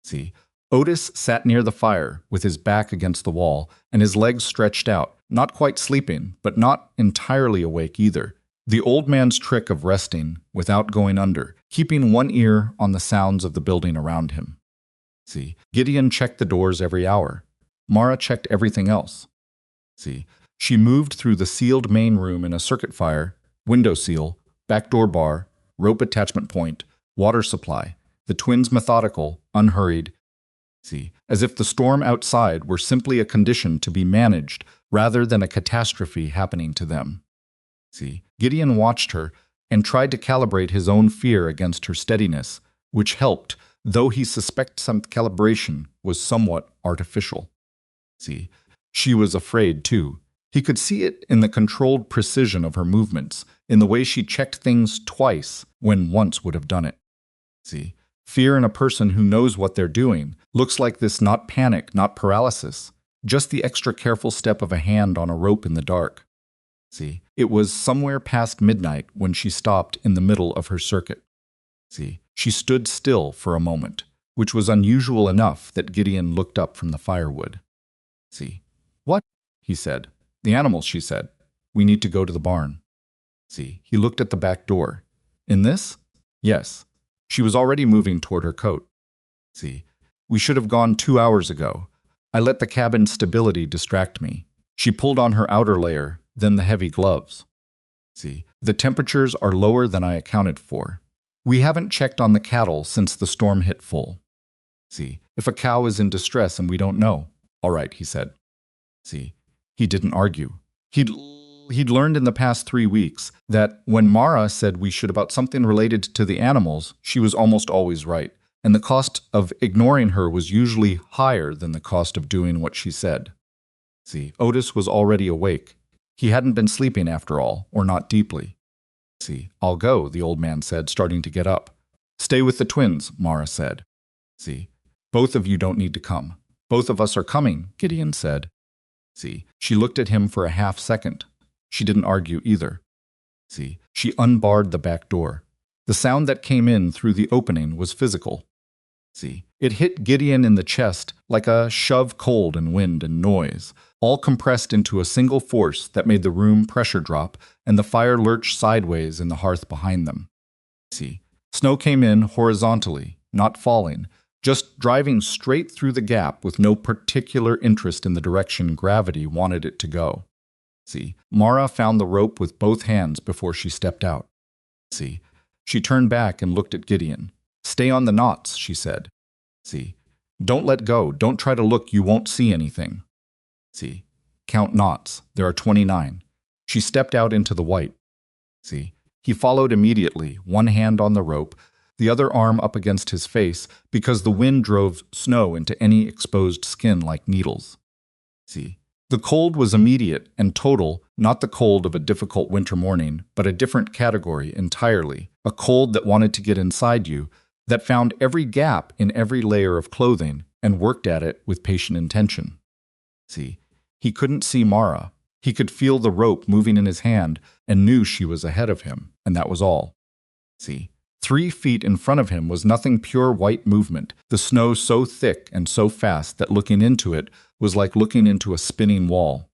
Speaker 1: See, Otis sat near the fire, with his back against the wall, and his legs stretched out, not quite sleeping, but not entirely awake either. The old man's trick of resting, without going under, keeping one ear on the sounds of the building around him. See, Gideon checked the doors every hour. Mara checked everything else. See, she moved through the sealed main room in a circuit fire, window seal, back door bar, rope attachment point, water supply, the twins methodical, unhurried. See, as if the storm outside were simply a condition to be managed rather than a catastrophe happening to them. See, Gideon watched her and tried to calibrate his own fear against her steadiness, which helped, though he suspected some calibration was somewhat artificial. See, she was afraid too. He could see it in the controlled precision of her movements, in the way she checked things twice when once would have done it. See, fear in a person who knows what they're doing looks like this, not panic, not paralysis, just the extra careful step of a hand on a rope in the dark. See, it was somewhere past midnight when she stopped in the middle of her circuit. See, she stood still for a moment, which was unusual enough that Gideon looked up from the firewood. See, what? He said. The animals, she said. We need to go to the barn. See, he looked at the back door. In this? Yes. She was already moving toward her coat. See, we should have gone 2 hours ago. I let the cabin stability distract me. She pulled on her outer layer, then the heavy gloves. See, the temperatures are lower than I accounted for. We haven't checked on the cattle since the storm hit full. See, if a cow is in distress and we don't know. All right, he said. See, he didn't argue. He'd learned in the past 3 weeks that when Mara said we should about something related to the animals, she was almost always right, and the cost of ignoring her was usually higher than the cost of doing what she said. See, Otis was already awake. He hadn't been sleeping after all, or not deeply. See, I'll go, the old man said, starting to get up. Stay with the twins, Mara said. See, both of you don't need to come. Both of us are coming, Gideon said. See, she looked at him for a half second. She didn't argue either. See, she unbarred the back door. The sound that came in through the opening was physical. See, it hit Gideon in the chest like a shove, cold and wind and noise, all compressed into a single force that made the room pressure drop and the fire lurch sideways in the hearth behind them. See, snow came in horizontally, not falling, just driving straight through the gap with no particular interest in the direction gravity wanted it to go. See, Mara found the rope with both hands before she stepped out. See, she turned back and looked at Gideon. Stay on the knots, she said. See, don't let go, don't try to look, you won't see anything. See, count knots, there are 29. She stepped out into the white. See, he followed immediately, one hand on the rope, the other arm up against his face, because the wind drove snow into any exposed skin like needles. See, the cold was immediate and total, not the cold of a difficult winter morning, but a different category entirely, a cold that wanted to get inside you, that found every gap in every layer of clothing and worked at it with patient intention. See, he couldn't see Mara. He could feel the rope moving in his hand and knew she was ahead of him, and that was all. See, 3 feet in front of him was nothing pure white movement, the snow so thick and so fast that looking into it was like looking into a spinning wall.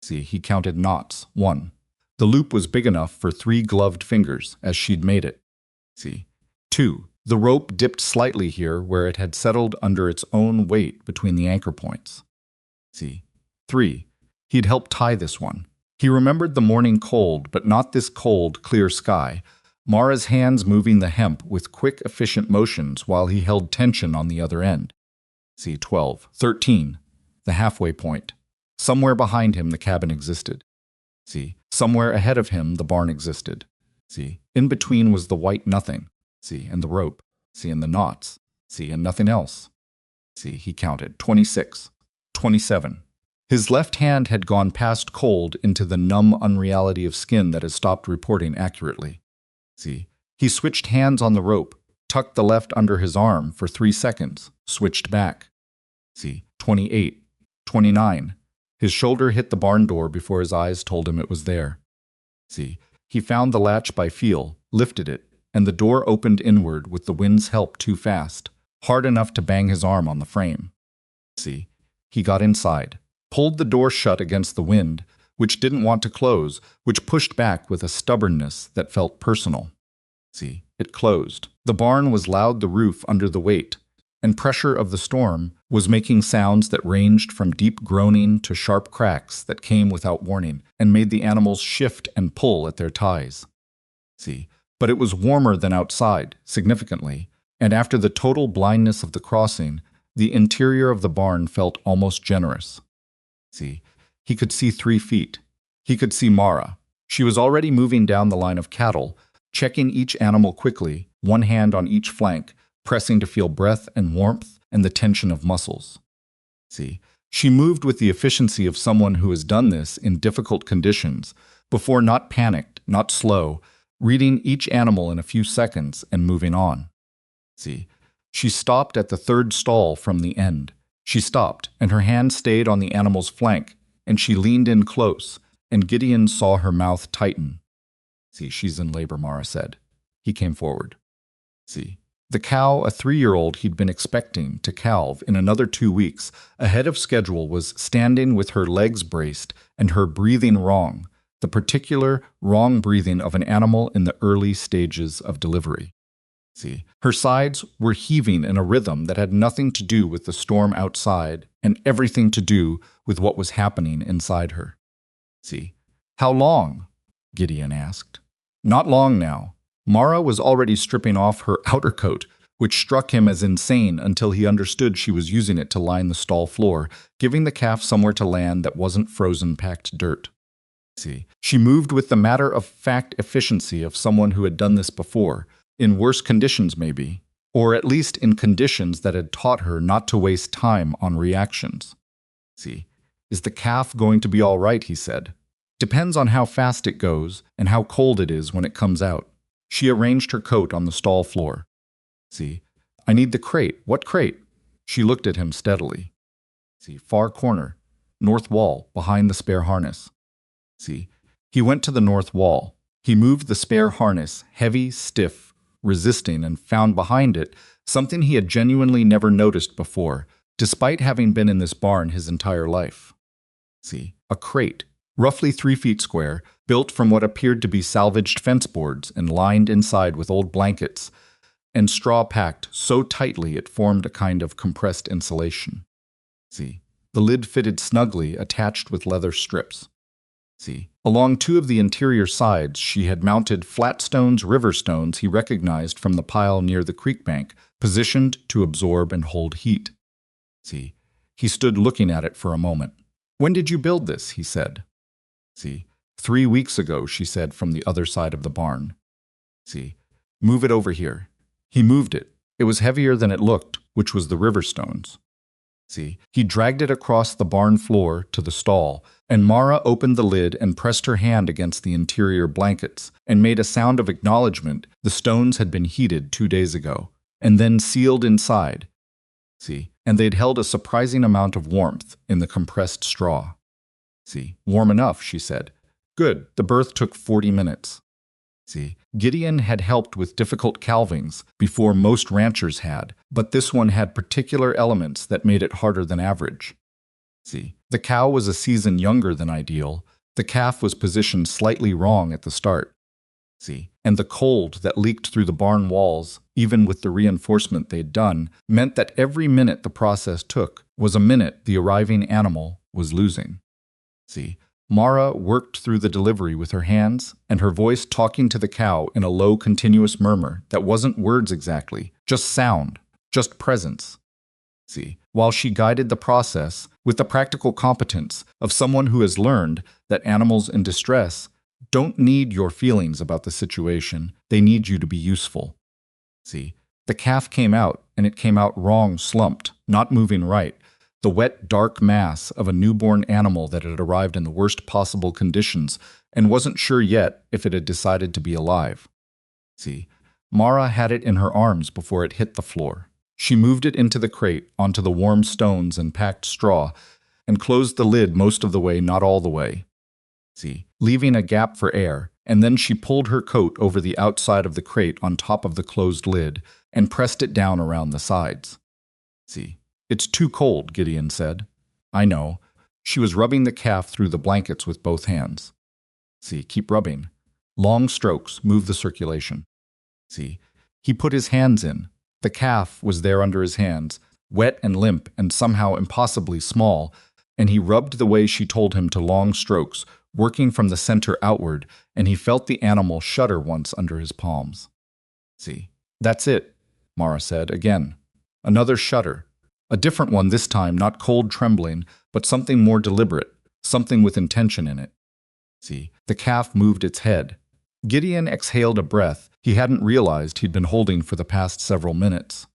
Speaker 1: See, he counted knots, 1. The loop was big enough for 3 gloved fingers, as she'd made it. See, 2. The rope dipped slightly here where it had settled under its own weight between the anchor points. See, 3. He'd helped tie this one. He remembered the morning cold, but not this cold, clear sky. Mara's hands moving the hemp with quick, efficient motions while he held tension on the other end. See, 12. 13. The halfway point. Somewhere behind him the cabin existed. See, somewhere ahead of him the barn existed. See, in between was the white nothing. See, and the rope. See, and the knots. See, and nothing else. See, he counted. 26. 27. His left hand had gone past cold into the numb unreality of skin that had stopped reporting accurately. See, he switched hands on the rope, tucked the left under his arm for 3 seconds, switched back. See, 28. 29. His shoulder hit the barn door before his eyes told him it was there. See, he found the latch by feel, lifted it, and the door opened inward with the wind's help too fast, hard enough to bang his arm on the frame. See, he got inside, pulled the door shut against the wind, which didn't want to close, which pushed back with a stubbornness that felt personal. See, it closed. The barn was loud, the roof under the weight, and pressure of the storm was making sounds that ranged from deep groaning to sharp cracks that came without warning and made the animals shift and pull at their ties. See, but it was warmer than outside, significantly, and after the total blindness of the crossing, the interior of the barn felt almost generous. See, he could see 3 feet. He could see Mara. She was already moving down the line of cattle, checking each animal quickly, one hand on each flank, pressing to feel breath and warmth and the tension of muscles. See, she moved with the efficiency of someone who has done this in difficult conditions, before not panicked, not slow, reading each animal in a few seconds and moving on. See, she stopped at the 3rd stall from the end. She stopped, and her hand stayed on the animal's flank, and she leaned in close, and Gideon saw her mouth tighten. See, she's in labor, Mara said. He came forward. See, the cow, a 3-year-old he'd been expecting to calve in another 2 weeks, ahead of schedule, was standing with her legs braced and her breathing wrong, the particular wrong breathing of an animal in the early stages of delivery. See, her sides were heaving in a rhythm that had nothing to do with the storm outside and everything to do with what was happening inside her. See, how long? Gideon asked. Not long now. Mara was already stripping off her outer coat, which struck him as insane until he understood she was using it to line the stall floor, giving the calf somewhere to land that wasn't frozen packed dirt. See, she moved with the matter-of-fact efficiency of someone who had done this before, in worse conditions maybe, or at least in conditions that had taught her not to waste time on reactions. See, is the calf going to be all right, he said. Depends on how fast it goes and how cold it is when it comes out. She arranged her coat on the stall floor. See, I need the crate. What crate? She looked at him steadily. See, far corner, north wall, behind the spare harness. See, he went to the north wall. He moved the spare harness, heavy, stiff, resisting, and found behind it something he had genuinely never noticed before, despite having been in this barn his entire life. See, a crate, roughly 3 feet square, built from what appeared to be salvaged fence boards and lined inside with old blankets, and straw packed so tightly it formed a kind of compressed insulation. See, the lid fitted snugly, attached with leather strips. See, along 2 of the interior sides she had mounted flat stones, river stones he recognized from the pile near the creek bank, positioned to absorb and hold heat. See, he stood looking at it for a moment. When did you build this? He said. See, 3 weeks ago, she said from the other side of the barn. See, move it over here. He moved it. It was heavier than it looked, which was the river stones. See, he dragged it across the barn floor to the stall, and Mara opened the lid and pressed her hand against the interior blankets and made a sound of acknowledgement the stones had been heated 2 days ago, and then sealed inside. See, and they'd held a surprising amount of warmth in the compressed straw. See, warm enough, she said. Good, the birth took 40 minutes. See, Gideon had helped with difficult calvings before most ranchers had, but this one had particular elements that made it harder than average. See, the cow was a season younger than ideal, the calf was positioned slightly wrong at the start. See, and the cold that leaked through the barn walls, even with the reinforcement they'd done, meant that every minute the process took was a minute the arriving animal was losing. See, Mara worked through the delivery with her hands and her voice talking to the cow in a low, continuous murmur that wasn't words exactly, just sound, just presence. See, while she guided the process with the practical competence of someone who has learned that animals in distress don't need your feelings about the situation. They need you to be useful. See, the calf came out, and it came out wrong, slumped, not moving right. The wet, dark mass of a newborn animal that had arrived in the worst possible conditions and wasn't sure yet if it had decided to be alive. See, Mara had it in her arms before it hit the floor. She moved it into the crate, onto the warm stones and packed straw, and closed the lid most of the way, not all the way. See, leaving a gap for air, and then she pulled her coat over the outside of the crate on top of the closed lid and pressed it down around the sides. See, it's too cold, Gideon said. I know. She was rubbing the calf through the blankets with both hands. See, keep rubbing. Long strokes, move the circulation. See, he put his hands in. The calf was there under his hands, wet and limp and somehow impossibly small, and he rubbed the way she told him to long strokes, working from the center outward, and he felt the animal shudder once under his palms. See, that's it, Mara said again. Another shudder. A different one this time, not cold trembling, but something more deliberate, something with intention in it. See, the calf moved its head. Gideon exhaled a breath he hadn't realized he'd been holding for the past several minutes.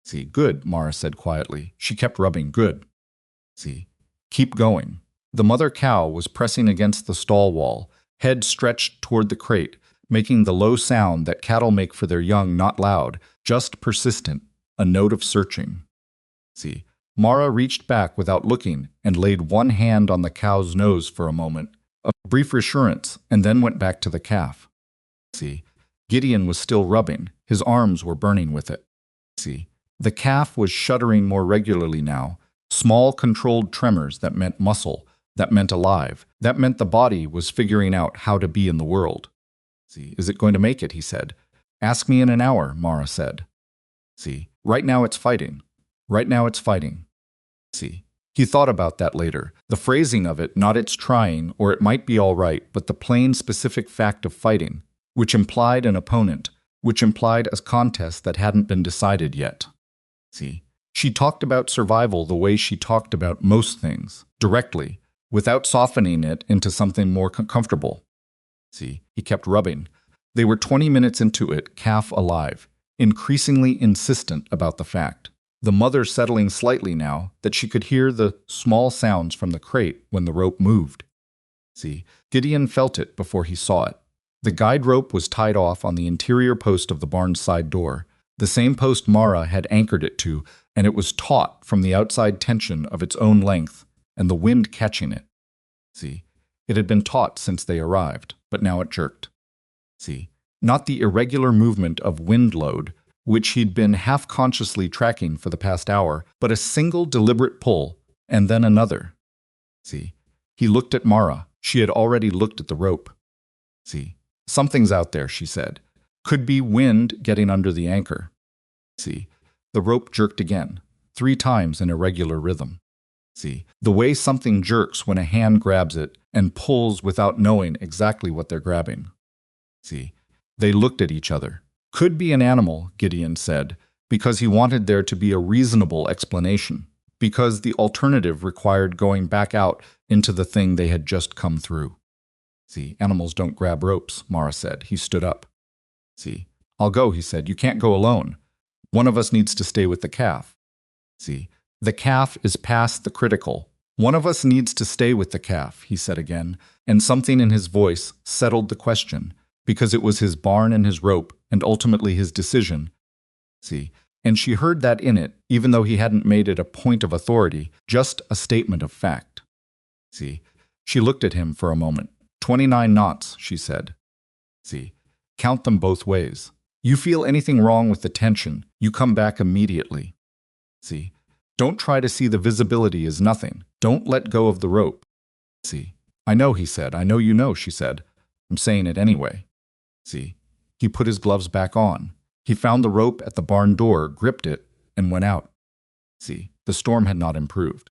Speaker 1: See, good, Mara said quietly. She kept rubbing, good. See, keep going. The mother cow was pressing against the stall wall, head stretched toward the crate, making the low sound that cattle make for their young, not loud, just persistent, a note of searching. See, Mara reached back without looking and laid one hand on the cow's nose for a moment, a brief reassurance, and then went back to the calf. See, Gideon was still rubbing. His arms were burning with it. See, the calf was shuddering more regularly now, small controlled tremors that meant muscle, that meant alive, that meant the body was figuring out how to be in the world. See, is it going to make it, he said. Ask me in an hour, Mara said. See, right now it's fighting. Right now it's fighting. See, he thought about that later. The phrasing of it, not it's trying, or it might be all right, but the plain specific fact of fighting, which implied an opponent, which implied a contest that hadn't been decided yet. See, she talked about survival the way she talked about most things, directly, without softening it into something more comfortable. See, he kept rubbing. They were 20 minutes into it, calf alive, increasingly insistent about the fact. The mother settling slightly now that she could hear the small sounds from the crate when the rope moved. See, Gideon felt it before he saw it. The guide rope was tied off on the interior post of the barn's side door, the same post Mara had anchored it to, and it was taut from the outside tension of its own length and the wind catching it. See, it had been taut since they arrived, but now it jerked. See, not the irregular movement of wind load, which he'd been half-consciously tracking for the past hour, but a single deliberate pull, and then another. See, he looked at Mara. She had already looked at the rope. See, something's out there, she said. Could be wind getting under the anchor. See, the rope jerked again, 3 times in irregular rhythm. See, the way something jerks when a hand grabs it and pulls without knowing exactly what they're grabbing. See, they looked at each other. Could be an animal, Gideon said, because he wanted there to be a reasonable explanation, because the alternative required going back out into the thing they had just come through. See, animals don't grab ropes, Mara said. He stood up. See, I'll go, he said. You can't go alone. One of us needs to stay with the calf. See, the calf is past the critical. One of us needs to stay with the calf, he said again, and something in his voice settled the question, because it was his barn and his rope, and ultimately his decision. See, and she heard that in it, even though he hadn't made it a point of authority, just a statement of fact. See, she looked at him for a moment. 29 knots, she said. See, count them both ways. You feel anything wrong with the tension, you come back immediately. See, don't try to see the visibility as nothing. Don't let go of the rope. See, I know, he said. I know you know, she said. I'm saying it anyway. See, he put his gloves back on. He found the rope at the barn door, gripped it, and went out. See, the storm had not improved.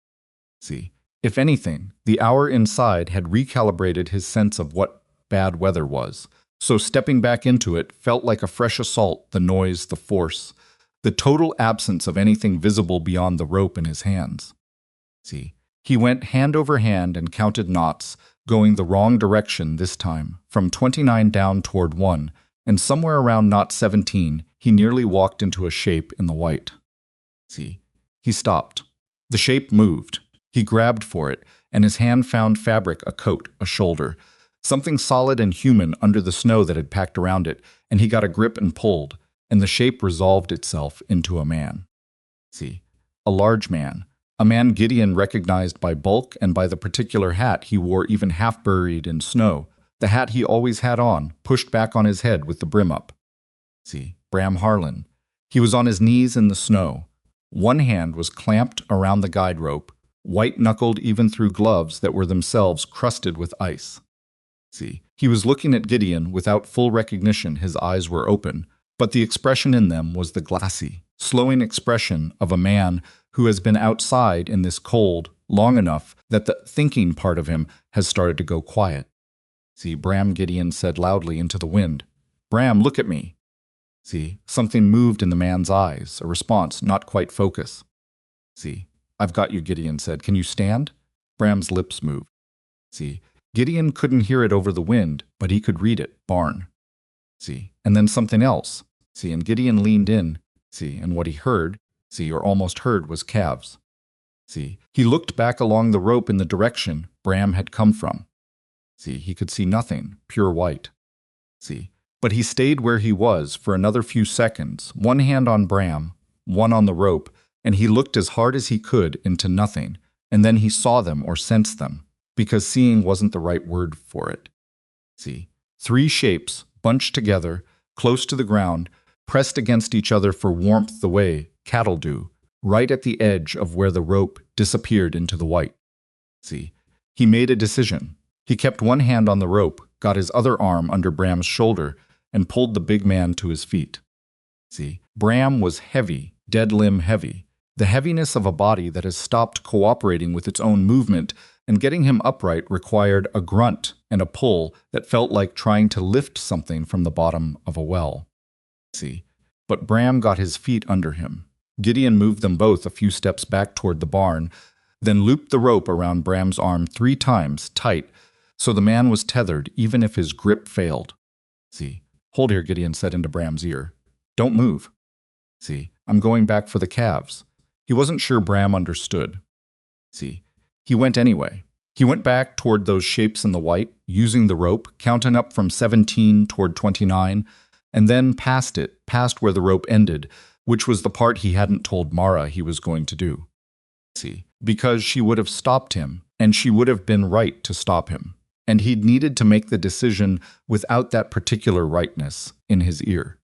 Speaker 1: See, if anything, the hour inside had recalibrated his sense of what bad weather was. So stepping back into it felt like a fresh assault, the noise, the force, the total absence of anything visible beyond the rope in his hands. See, he went hand over hand and counted knots, going the wrong direction this time, from 29 down toward 1, and somewhere around knot 17, he nearly walked into a shape in the white. See, he stopped. The shape moved. He grabbed for it, and his hand found fabric, a coat, a shoulder, something solid and human under the snow that had packed around it, and he got a grip and pulled, and the shape resolved itself into a man. See, a large man. A man Gideon recognized by bulk and by the particular hat he wore, even half buried in snow, the hat he always had on, pushed back on his head with the brim up. See, Bram Harlan. He was on his knees in the snow. One hand was clamped around the guide rope, white-knuckled even through gloves that were themselves crusted with ice. See, he was looking at Gideon without full recognition. His eyes were open, but the expression in them was the glassy, slowing expression of a man who has been outside in this cold long enough that the thinking part of him has started to go quiet. See, Bram, Gideon said loudly into the wind, "Bram, look at me." See, something moved in the man's eyes, a response, not quite focus. See, "I've got you," Gideon said. "Can you stand?" Bram's lips moved. See, Gideon couldn't hear it over the wind, but he could read it, barn. See, and then something else. See, and Gideon leaned in. See, and what he heard, see, or almost heard, was calves. See, he looked back along the rope in the direction Bram had come from. See, he could see nothing, pure white. See, but he stayed where he was for another few seconds, one hand on Bram, one on the rope, and he looked as hard as he could into nothing, and then he saw them or sensed them, because seeing wasn't the right word for it. See, 3 shapes, bunched together, close to the ground, pressed against each other for warmth the way cattle do, right at the edge of where the rope disappeared into the white. See, he made a decision. He kept one hand on the rope, got his other arm under Bram's shoulder, and pulled the big man to his feet. See, Bram was heavy, dead limb heavy, the heaviness of a body that has stopped cooperating with its own movement, and getting him upright required a grunt and a pull that felt like trying to lift something from the bottom of a well. See, but Bram got his feet under him. Gideon moved them both a few steps back toward the barn, then looped the rope around Bram's arm 3 times, tight, so the man was tethered even if his grip failed. See, "Hold here," Gideon said into Bram's ear. "Don't move." See, "I'm going back for the calves." He wasn't sure Bram understood. See, he went anyway. He went back toward those shapes in the white, using the rope, counting up from 17 toward 29, and then past it, past where the rope ended, which was the part he hadn't told Mara he was going to do. See, because she would have stopped him, and she would have been right to stop him, and he'd needed to make the decision without that particular rightness in his ear.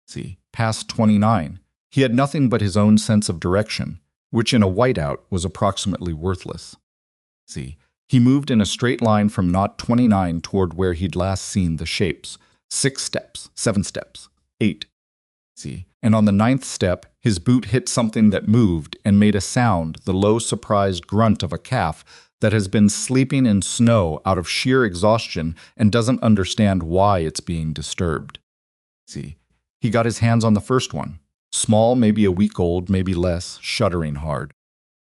Speaker 1: See, past 29, he had nothing but his own sense of direction, which in a whiteout was approximately worthless. See, he moved in a straight line from knot 29 toward where he'd last seen the shapes. 6 steps, 7 steps, 8. See, and on the 9th step, his boot hit something that moved and made a sound, the low, surprised grunt of a calf that has been sleeping in snow out of sheer exhaustion and doesn't understand why it's being disturbed. See, he got his hands on the first one. Small, maybe a week old, maybe less, shuddering hard.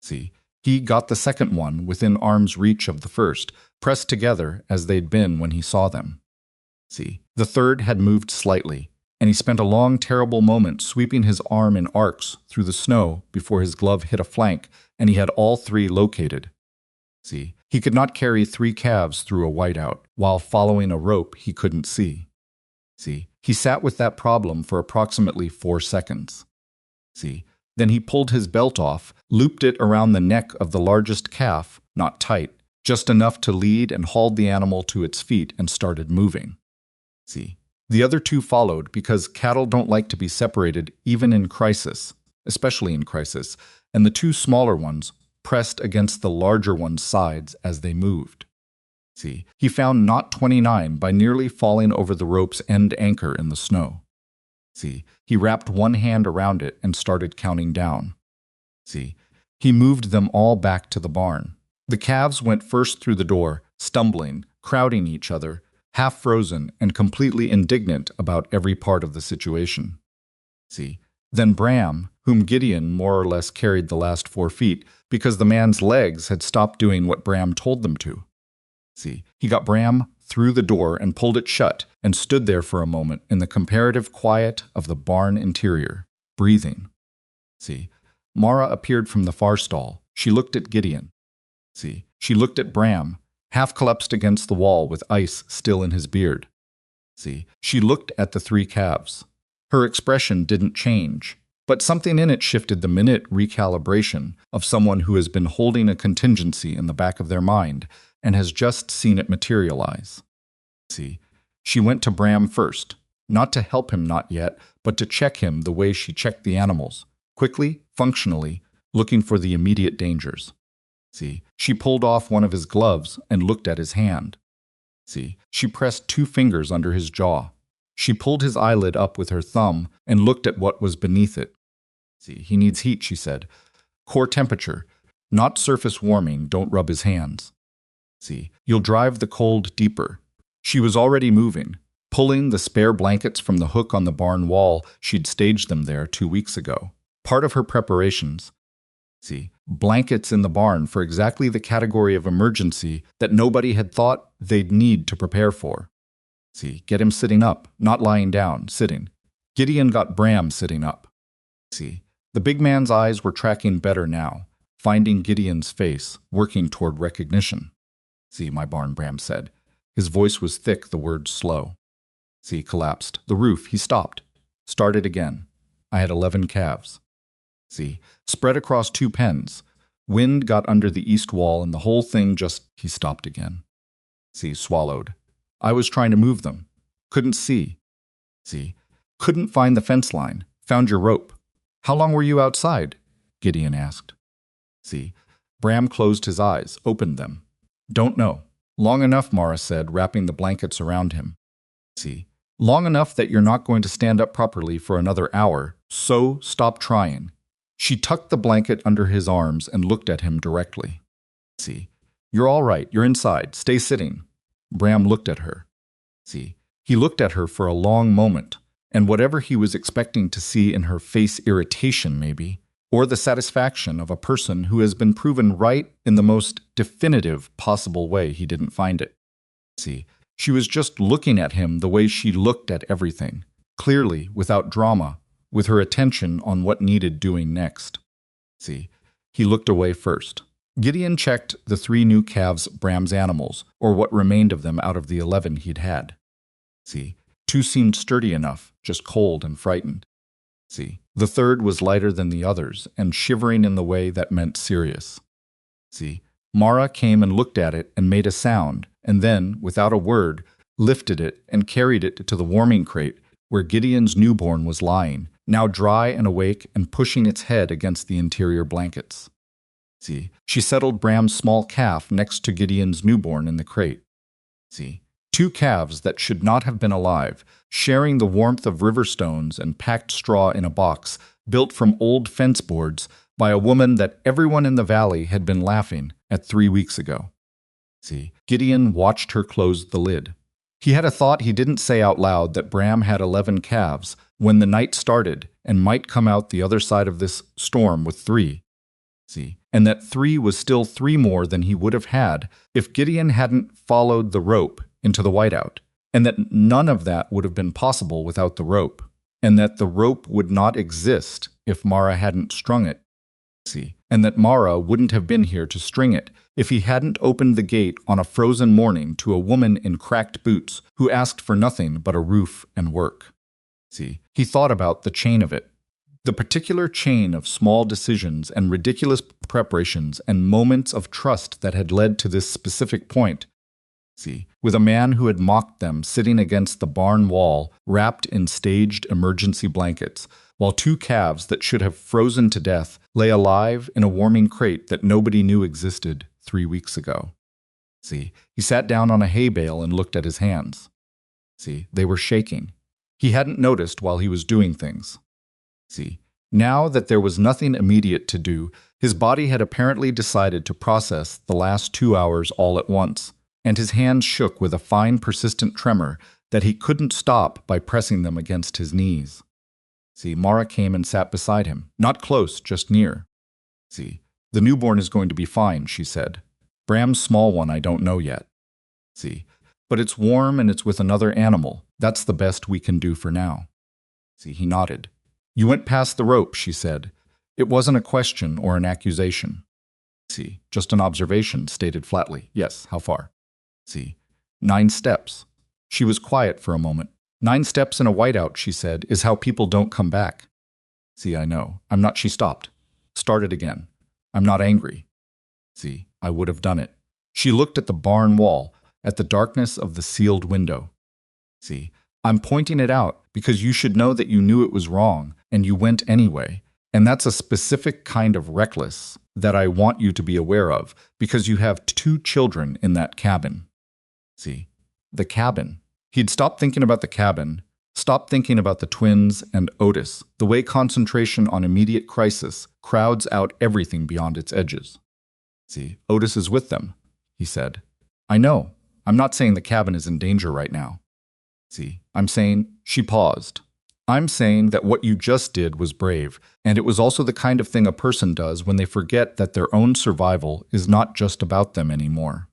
Speaker 1: See, he got the second one within arm's reach of the first, pressed together as they'd been when he saw them. See, the third had moved slightly, and he spent a long, terrible moment sweeping his arm in arcs through the snow before his glove hit a flank, and he had all 3 located. See, he could not carry 3 calves through a whiteout while following a rope he couldn't see. See, he sat with that problem for approximately 4 seconds. See, then he pulled his belt off, looped it around the neck of the largest calf, not tight, just enough to lead, and hauled the animal to its feet and started moving. See, the other 2 followed because cattle don't like to be separated even in crisis, especially in crisis, and the 2 smaller ones pressed against the larger one's sides as they moved. See, he found knot 29 by nearly falling over the rope's end anchor in the snow. See, he wrapped one hand around it and started counting down. See, he moved them all back to the barn. The calves went first through the door, stumbling, crowding each other, half frozen and completely indignant about every part of the situation. See, then Bram, whom Gideon more or less carried the last 4 feet because the man's legs had stopped doing what Bram told them to. See, he got Bram through the door and pulled it shut and stood there for a moment in the comparative quiet of the barn interior, breathing. See, Mara appeared from the far stall. She looked at Gideon. See, she looked at Bram, half collapsed against the wall with ice still in his beard. See, she looked at the three calves. Her expression didn't change, but something in it shifted the minute recalibration of someone who has been holding a contingency in the back of their mind and has just seen it materialize. See, she went to Bram first, not to help him not yet, but to check him the way she checked the animals, quickly, functionally, looking for the immediate dangers. See, she pulled off one of his gloves and looked at his hand. See, she pressed 2 fingers under his jaw. She pulled his eyelid up with her thumb and looked at what was beneath it. See, he needs heat, she said. Core temperature, not surface warming, don't rub his hands. See, you'll drive the cold deeper. She was already moving, pulling the spare blankets from the hook on the barn wall. She'd staged them there 2 weeks ago. Part of her preparations. See, blankets in the barn for exactly the category of emergency that nobody had thought they'd need to prepare for. See, get him sitting up, not lying down, sitting. Gideon got Bram sitting up. See, the big man's eyes were tracking better now, finding Gideon's face, working toward recognition. See, my barn, Bram said. His voice was thick, the words slow. See, collapsed. The roof, he stopped. Started again. I had 11 calves. See, spread across 2 pens. Wind got under the east wall and the whole thing just, he stopped again. See, swallowed. I was trying to move them. Couldn't see. See, couldn't find the fence line. Found your rope. How long were you outside? Gideon asked. See, Bram closed his eyes, opened them. Don't know. Long enough, Mara said, wrapping the blankets around him. See, long enough that you're not going to stand up properly for another hour, so stop trying. She tucked the blanket under his arms and looked at him directly. See, you're all right, you're inside, stay sitting. Bram looked at her. See, he looked at her for a long moment, and whatever he was expecting to see in her face, irritation maybe, or the satisfaction of a person who has been proven right in the most definitive possible way, he didn't find it. See, she was just looking at him the way she looked at everything, clearly, without drama, with her attention on what needed doing next. See, he looked away first. Gideon checked the 3 new calves, Bram's animals, or what remained of them out of the 11 he'd had. See, 2 seemed sturdy enough, just cold and frightened. See, the 3rd was lighter than the others and shivering in the way that meant serious. See, Mara came and looked at it and made a sound, and then, without a word, lifted it and carried it to the warming crate where Gideon's newborn was lying, now dry and awake and pushing its head against the interior blankets. See, she settled Bram's small calf next to Gideon's newborn in the crate. See, 2 calves that should not have been alive, sharing the warmth of river stones and packed straw in a box built from old fence boards by a woman that everyone in the valley had been laughing at 3 weeks ago. See, Gideon watched her close the lid. He had a thought he didn't say out loud that Bram had 11 calves when the night started and might come out the other side of this storm with 3. See, and that 3 was still 3 more than he would have had if Gideon hadn't followed the rope into the whiteout, and that none of that would have been possible without the rope, and that the rope would not exist if Mara hadn't strung it. See, and that Mara wouldn't have been here to string it if he hadn't opened the gate on a frozen morning to a woman in cracked boots who asked for nothing but a roof and work. See, he thought about the chain of it. The particular chain of small decisions and ridiculous preparations and moments of trust that had led to this specific point. See, with a man who had mocked them sitting against the barn wall, wrapped in staged emergency blankets, while 2 calves that should have frozen to death lay alive in a warming crate that nobody knew existed 3 weeks ago. See, he sat down on a hay bale and looked at his hands. See, they were shaking. He hadn't noticed while he was doing things. See, now that there was nothing immediate to do, his body had apparently decided to process the last 2 hours all at once, and his hands shook with a fine, persistent tremor that he couldn't stop by pressing them against his knees. See, Mara came and sat beside him, not close, just near. See, the newborn is going to be fine, she said. Bram's small one I don't know yet. See, but it's warm and it's with another animal. That's the best we can do for now. See, he nodded. You went past the rope, she said. It wasn't a question or an accusation. See, just an observation, stated flatly. Yes, how far? See, 9 steps. She was quiet for a moment. 9 steps in a whiteout, she said, is how people don't come back. See, I know. I'm not, she stopped. Started again. I'm not angry. See, I would have done it. She looked at the barn wall, at the darkness of the sealed window. See, I'm pointing it out because you should know that you knew it was wrong and you went anyway. And that's a specific kind of reckless that I want you to be aware of because you have 2 children in that cabin. See, the cabin. He'd stopped thinking about the cabin, stopped thinking about the twins and Otis, the way concentration on immediate crisis crowds out everything beyond its edges. See, Otis is with them, he said. I know. I'm not saying the cabin is in danger right now. See, I'm saying, she paused. I'm saying that what you just did was brave, and it was also the kind of thing a person does when they forget that their own survival is not just about them anymore.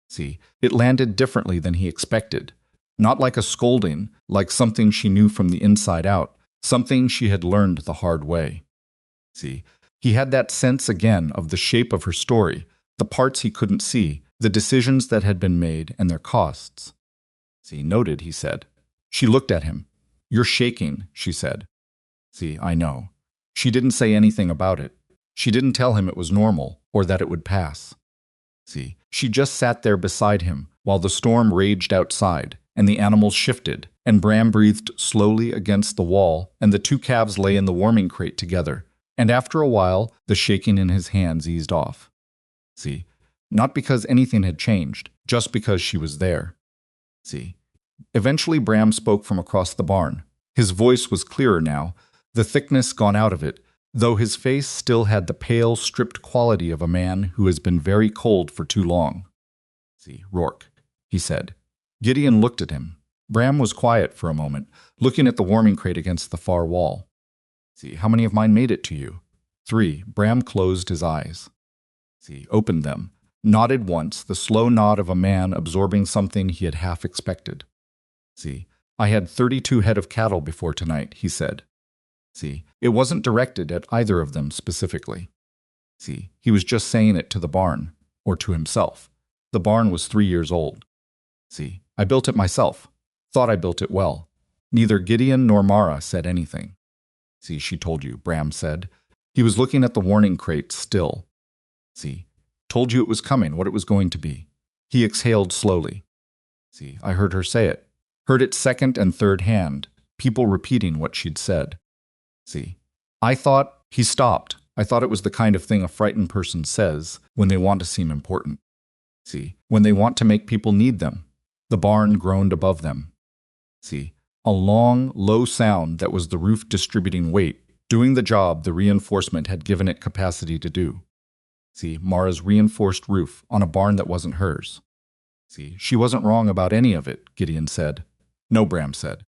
Speaker 1: See, it landed differently than he expected. Not like a scolding, like something she knew from the inside out, something she had learned the hard way. See, he had that sense again of the shape of her story, the parts he couldn't see, the decisions that had been made and their costs. See, noted, he said. She looked at him. You're shaking, she said. See, I know. She didn't say anything about it. She didn't tell him it was normal or that it would pass. See, she just sat there beside him while the storm raged outside and the animals shifted and Bram breathed slowly against the wall and the 2 calves lay in the warming crate together. And after a while, the shaking in his hands eased off. See, not because anything had changed, just because she was there. See, eventually Bram spoke from across the barn. His voice was clearer now, the thickness gone out of it, though his face still had the pale, stripped quality of a man who has been very cold for too long. See, Rourke, he said. Gideon looked at him. Bram was quiet for a moment, looking at the warming crate against the far wall. See, how many of mine made it to you? 3. Bram closed his eyes. See, opened them, nodded once, the slow nod of a man absorbing something he had half expected. See, I had 32 head of cattle before tonight, he said. See, it wasn't directed at either of them specifically. See, he was just saying it to the barn, or to himself. The barn was 3 years old. See, I built it myself. Thought I built it well. Neither Gideon nor Mara said anything. See, she told you, Bram said. He was looking at the warning crate still. See, told you it was coming, what it was going to be. He exhaled slowly. See, I heard her say it. Heard it second and third hand, people repeating what she'd said. See, I thought, he stopped. I thought it was the kind of thing a frightened person says when they want to seem important. See, when they want to make people need them. The barn groaned above them. See, a long, low sound that was the roof distributing weight, doing the job the reinforcement had given it capacity to do. See, Mara's reinforced roof on a barn that wasn't hers. See, she wasn't wrong about any of it, Gideon said. No, Bram said.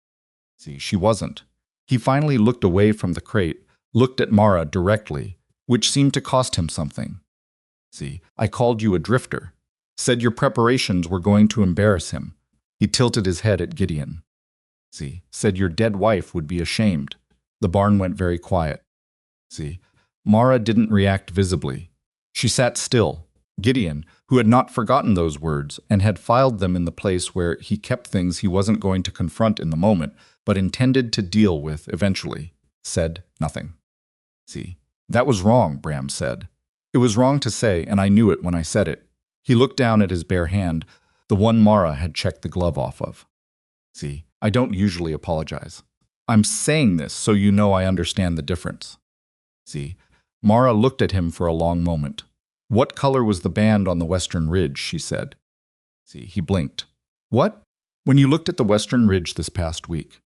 Speaker 1: See, she wasn't. He finally looked away from the crate, looked at Mara directly, which seemed to cost him something. See, I called you a drifter. Said your preparations were going to embarrass him. He tilted his head at Gideon. See, said your dead wife would be ashamed. The barn went very quiet. See, Mara didn't react visibly. She sat still. Gideon, who had not forgotten those words and had filed them in the place where he kept things he wasn't going to confront in the moment, but intended to deal with eventually, said nothing. See, that was wrong, Bram said. It was wrong to say, and I knew it when I said it. He looked down at his bare hand, the one Mara had checked the glove off of. See, I don't usually apologize. I'm saying this so you know I understand the difference. See, Mara looked at him for a long moment. What color was the band on the western ridge, she said. See, he blinked. What? When you looked at the western ridge this past week.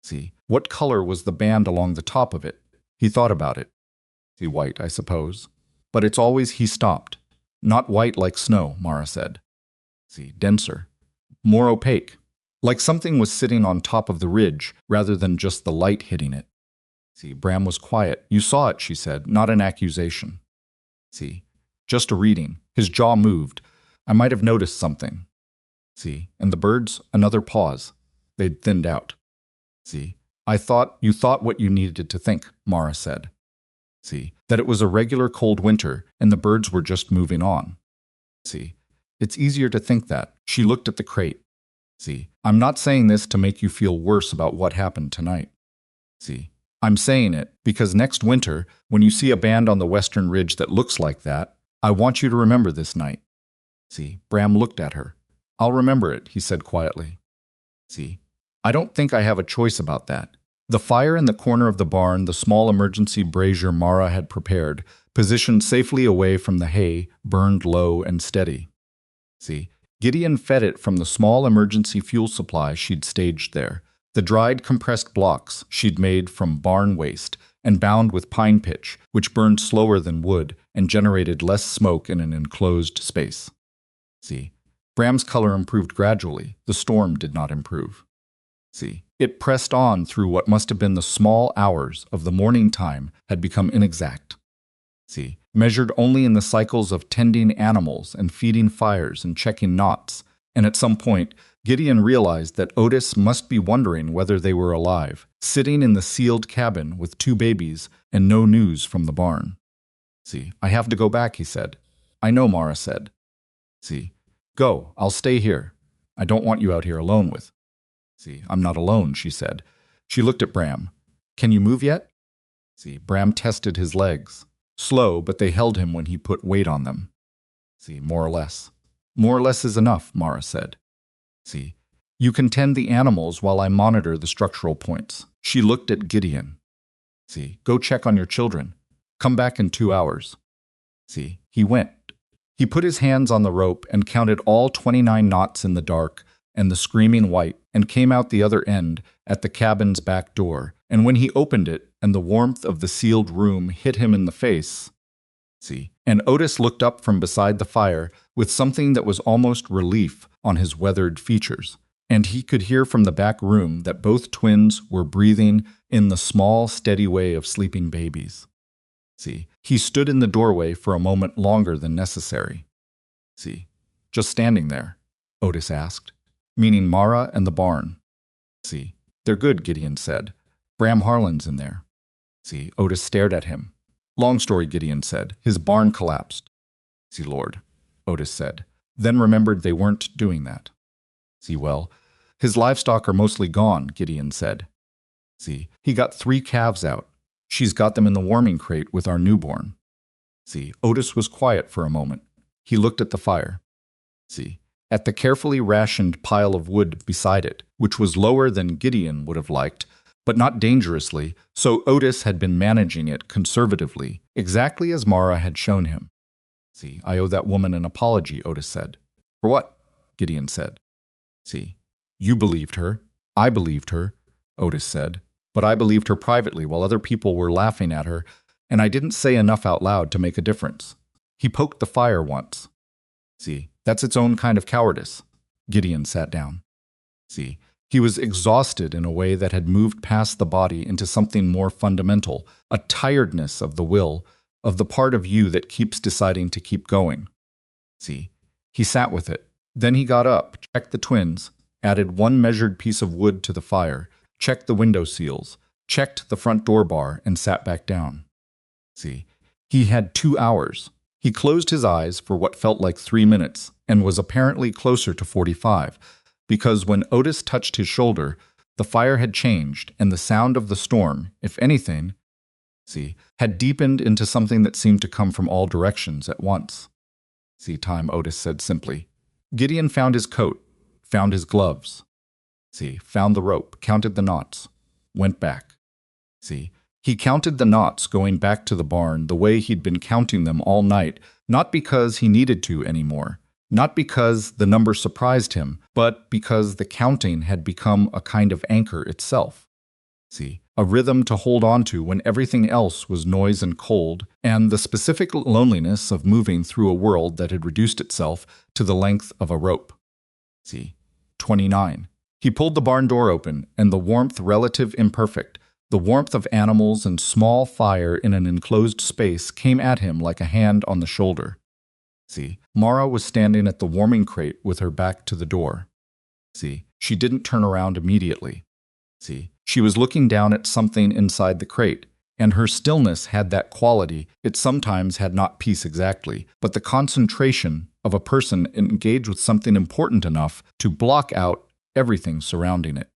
Speaker 1: See, what color was the band along the top of it? He thought about it. See, white, I suppose. But it's always he stopped. Not white like snow, Mara said. See, denser. More opaque. Like something was sitting on top of the ridge rather than just the light hitting it. See, Bram was quiet. You saw it, she said, not an accusation. See, just a reading. His jaw moved. I might have noticed something. See, and the birds, another pause. They'd thinned out. See, I thought you thought what you needed to think, Mara said. See, that it was a regular cold winter and the birds were just moving on. See, it's easier to think that. She looked at the crate. See, I'm not saying this to make you feel worse about what happened tonight. See, I'm saying it because next winter, when you see a band on the western ridge that looks like that, I want you to remember this night. See, Bram looked at her. I'll remember it, he said quietly. See, I don't think I have a choice about that. The fire in the corner of the barn, the small emergency brazier Mara had prepared, positioned safely away from the hay, burned low and steady. See, Gideon fed it from the small emergency fuel supply she'd staged there, the dried compressed blocks she'd made from barn waste and bound with pine pitch, which burned slower than wood and generated less smoke in an enclosed space. See, Bram's color improved gradually. The storm did not improve. See, it pressed on through what must have been the small hours of the morning time had become inexact. See, measured only in the cycles of tending animals and feeding fires and checking knots, and at some point, Gideon realized that Otis must be wondering whether they were alive, sitting in the sealed cabin with 2 babies and no news from the barn. See, I have to go back, he said. I know, Mara said. See, go, I'll stay here. I don't want you out here alone with. See, I'm not alone, she said. She looked at Bram. Can you move yet? See, Bram tested his legs. Slow, but they held him when he put weight on them. See, more or less. More or less is enough, Mara said. See, you can tend the animals while I monitor the structural points. She looked at Gideon. See, go check on your children. Come back in 2 hours. See, he went. He put his hands on the rope and counted all 29 knots in the dark and the screaming white and came out the other end at the cabin's back door. And when he opened it and the warmth of the sealed room hit him in the face, see, and Otis looked up from beside the fire with something that was almost relief on his weathered features, and he could hear from the back room that both twins were breathing in the small, steady way of sleeping babies. See, he stood in the doorway for a moment longer than necessary. See, just standing there, Otis asked, meaning Mara and the barn. See, they're good, Gideon said. Bram Harlan's in there. See, Otis stared at him. Long story, Gideon said. His barn collapsed. See, Lord, Otis said, then remembered they weren't doing that. See, well, his livestock are mostly gone, Gideon said. See, he got 3 calves out. She's got them in the warming crate with our newborn. See, Otis was quiet for a moment. He looked at the fire. See, at the carefully rationed pile of wood beside it, which was lower than Gideon would have liked, but not dangerously, so Otis had been managing it conservatively, exactly as Mara had shown him. See, I owe that woman an apology, Otis said. For what? Gideon said. See, you believed her. I believed her, Otis said. But I believed her privately while other people were laughing at her, and I didn't say enough out loud to make a difference. He poked the fire once. See, that's its own kind of cowardice. Gideon sat down. See, he was exhausted in a way that had moved past the body into something more fundamental, a tiredness of the will, of the part of you that keeps deciding to keep going. See, he sat with it. Then he got up, checked the twins, added 1 measured piece of wood to the fire, checked the window seals, checked the front door bar, and sat back down. See, he had 2 hours. He closed his eyes for what felt like 3 minutes and was apparently closer to 45, because when Otis touched his shoulder, the fire had changed and the sound of the storm, if anything, see, had deepened into something that seemed to come from all directions at once. See, time, Otis said simply. Gideon found his coat, found his gloves. See, found the rope, counted the knots, went back. See, he counted the knots going back to the barn the way he'd been counting them all night, not because he needed to anymore, not because the number surprised him, but because the counting had become a kind of anchor itself. See, a rhythm to hold on to when everything else was noise and cold, and the specific loneliness of moving through a world that had reduced itself to the length of a rope. See, 29. He pulled the barn door open, and the warmth relative imperfect, the warmth of animals and small fire in an enclosed space came at him like a hand on the shoulder. See, Mara was standing at the warming crate with her back to the door. See, she didn't turn around immediately. See, she was looking down at something inside the crate, and her stillness had that quality. It sometimes had not peace exactly, but the concentration of a person engaged with something important enough to block out everything surrounding it.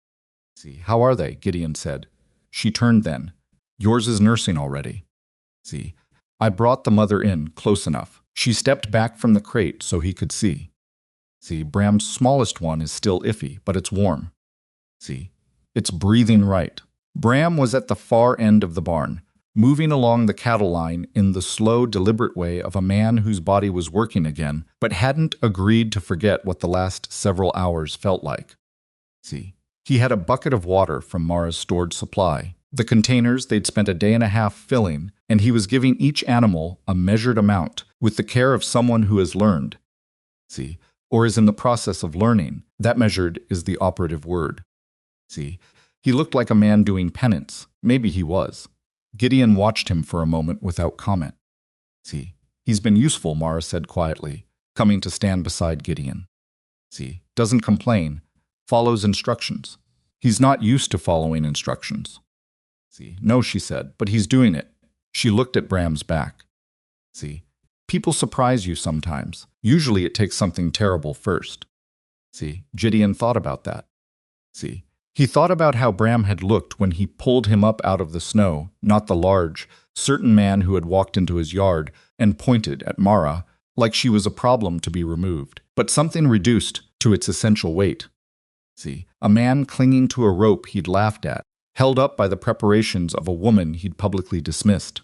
Speaker 1: See, how are they? Gideon said. She turned then. Yours is nursing already. See, I brought the mother in close enough. She stepped back from the crate so he could see. See, Bram's smallest one is still iffy, but it's warm. See, it's breathing right. Bram was at the far end of the barn, moving along the cattle line in the slow, deliberate way of a man whose body was working again, but hadn't agreed to forget what the last several hours felt like. See, he had a bucket of water from Mara's stored supply. The containers they'd spent a day and a half filling, and he was giving each animal a measured amount with the care of someone who has learned. See, or is in the process of learning. That measured is the operative word. See, he looked like a man doing penance. Maybe he was. Gideon watched him for a moment without comment. See, he's been useful, Mara said quietly, coming to stand beside Gideon. See, doesn't complain, follows instructions. He's not used to following instructions. See, no, she said, but he's doing it. She looked at Bram's back. See, people surprise you sometimes. Usually it takes something terrible first. See, Gideon thought about that. See, he thought about how Bram had looked when he pulled him up out of the snow, not the large, certain man who had walked into his yard and pointed at Mara like she was a problem to be removed, but something reduced to its essential weight. See, a man clinging to a rope he'd laughed at, held up by the preparations of a woman he'd publicly dismissed.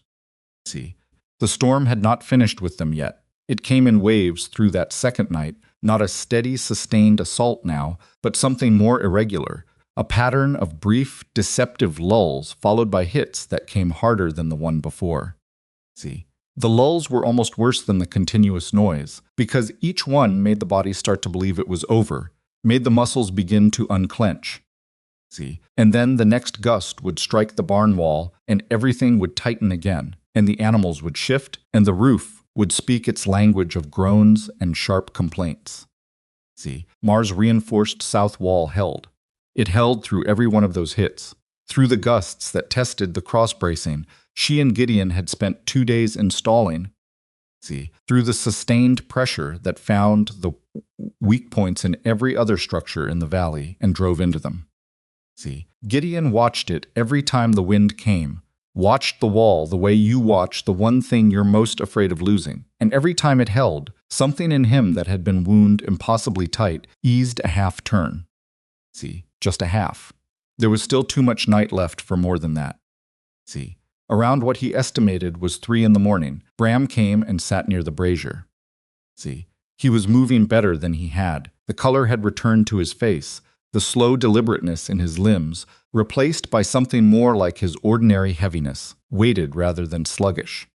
Speaker 1: See, the storm had not finished with them yet. It came in waves through that second night, not a steady, sustained assault now, but something more irregular, a pattern of brief, deceptive lulls followed by hits that came harder than the one before. See, the lulls were almost worse than the continuous noise, because each one made the body start to believe it was over, made the muscles begin to unclench. See, and then the next gust would strike the barn wall, and everything would tighten again, and the animals would shift, and the roof would speak its language of groans and sharp complaints. See, Mars' reinforced south wall held. It held through every one of those hits. Through the gusts that tested the cross-bracing she and Gideon had spent 2 days installing. See, through the sustained pressure that found the weak points in every other structure in the valley and drove into them. See, Gideon watched it every time the wind came, watched the wall the way you watch the one thing you're most afraid of losing, and every time it held, something in him that had been wound impossibly tight eased a half turn. See, just a half. There was still too much night left for more than that. See, around what he estimated was 3 a.m, Bram came and sat near the brazier. See, he was moving better than he had. The color had returned to his face, the slow deliberateness in his limbs, replaced by something more like his ordinary heaviness, weighted rather than sluggish.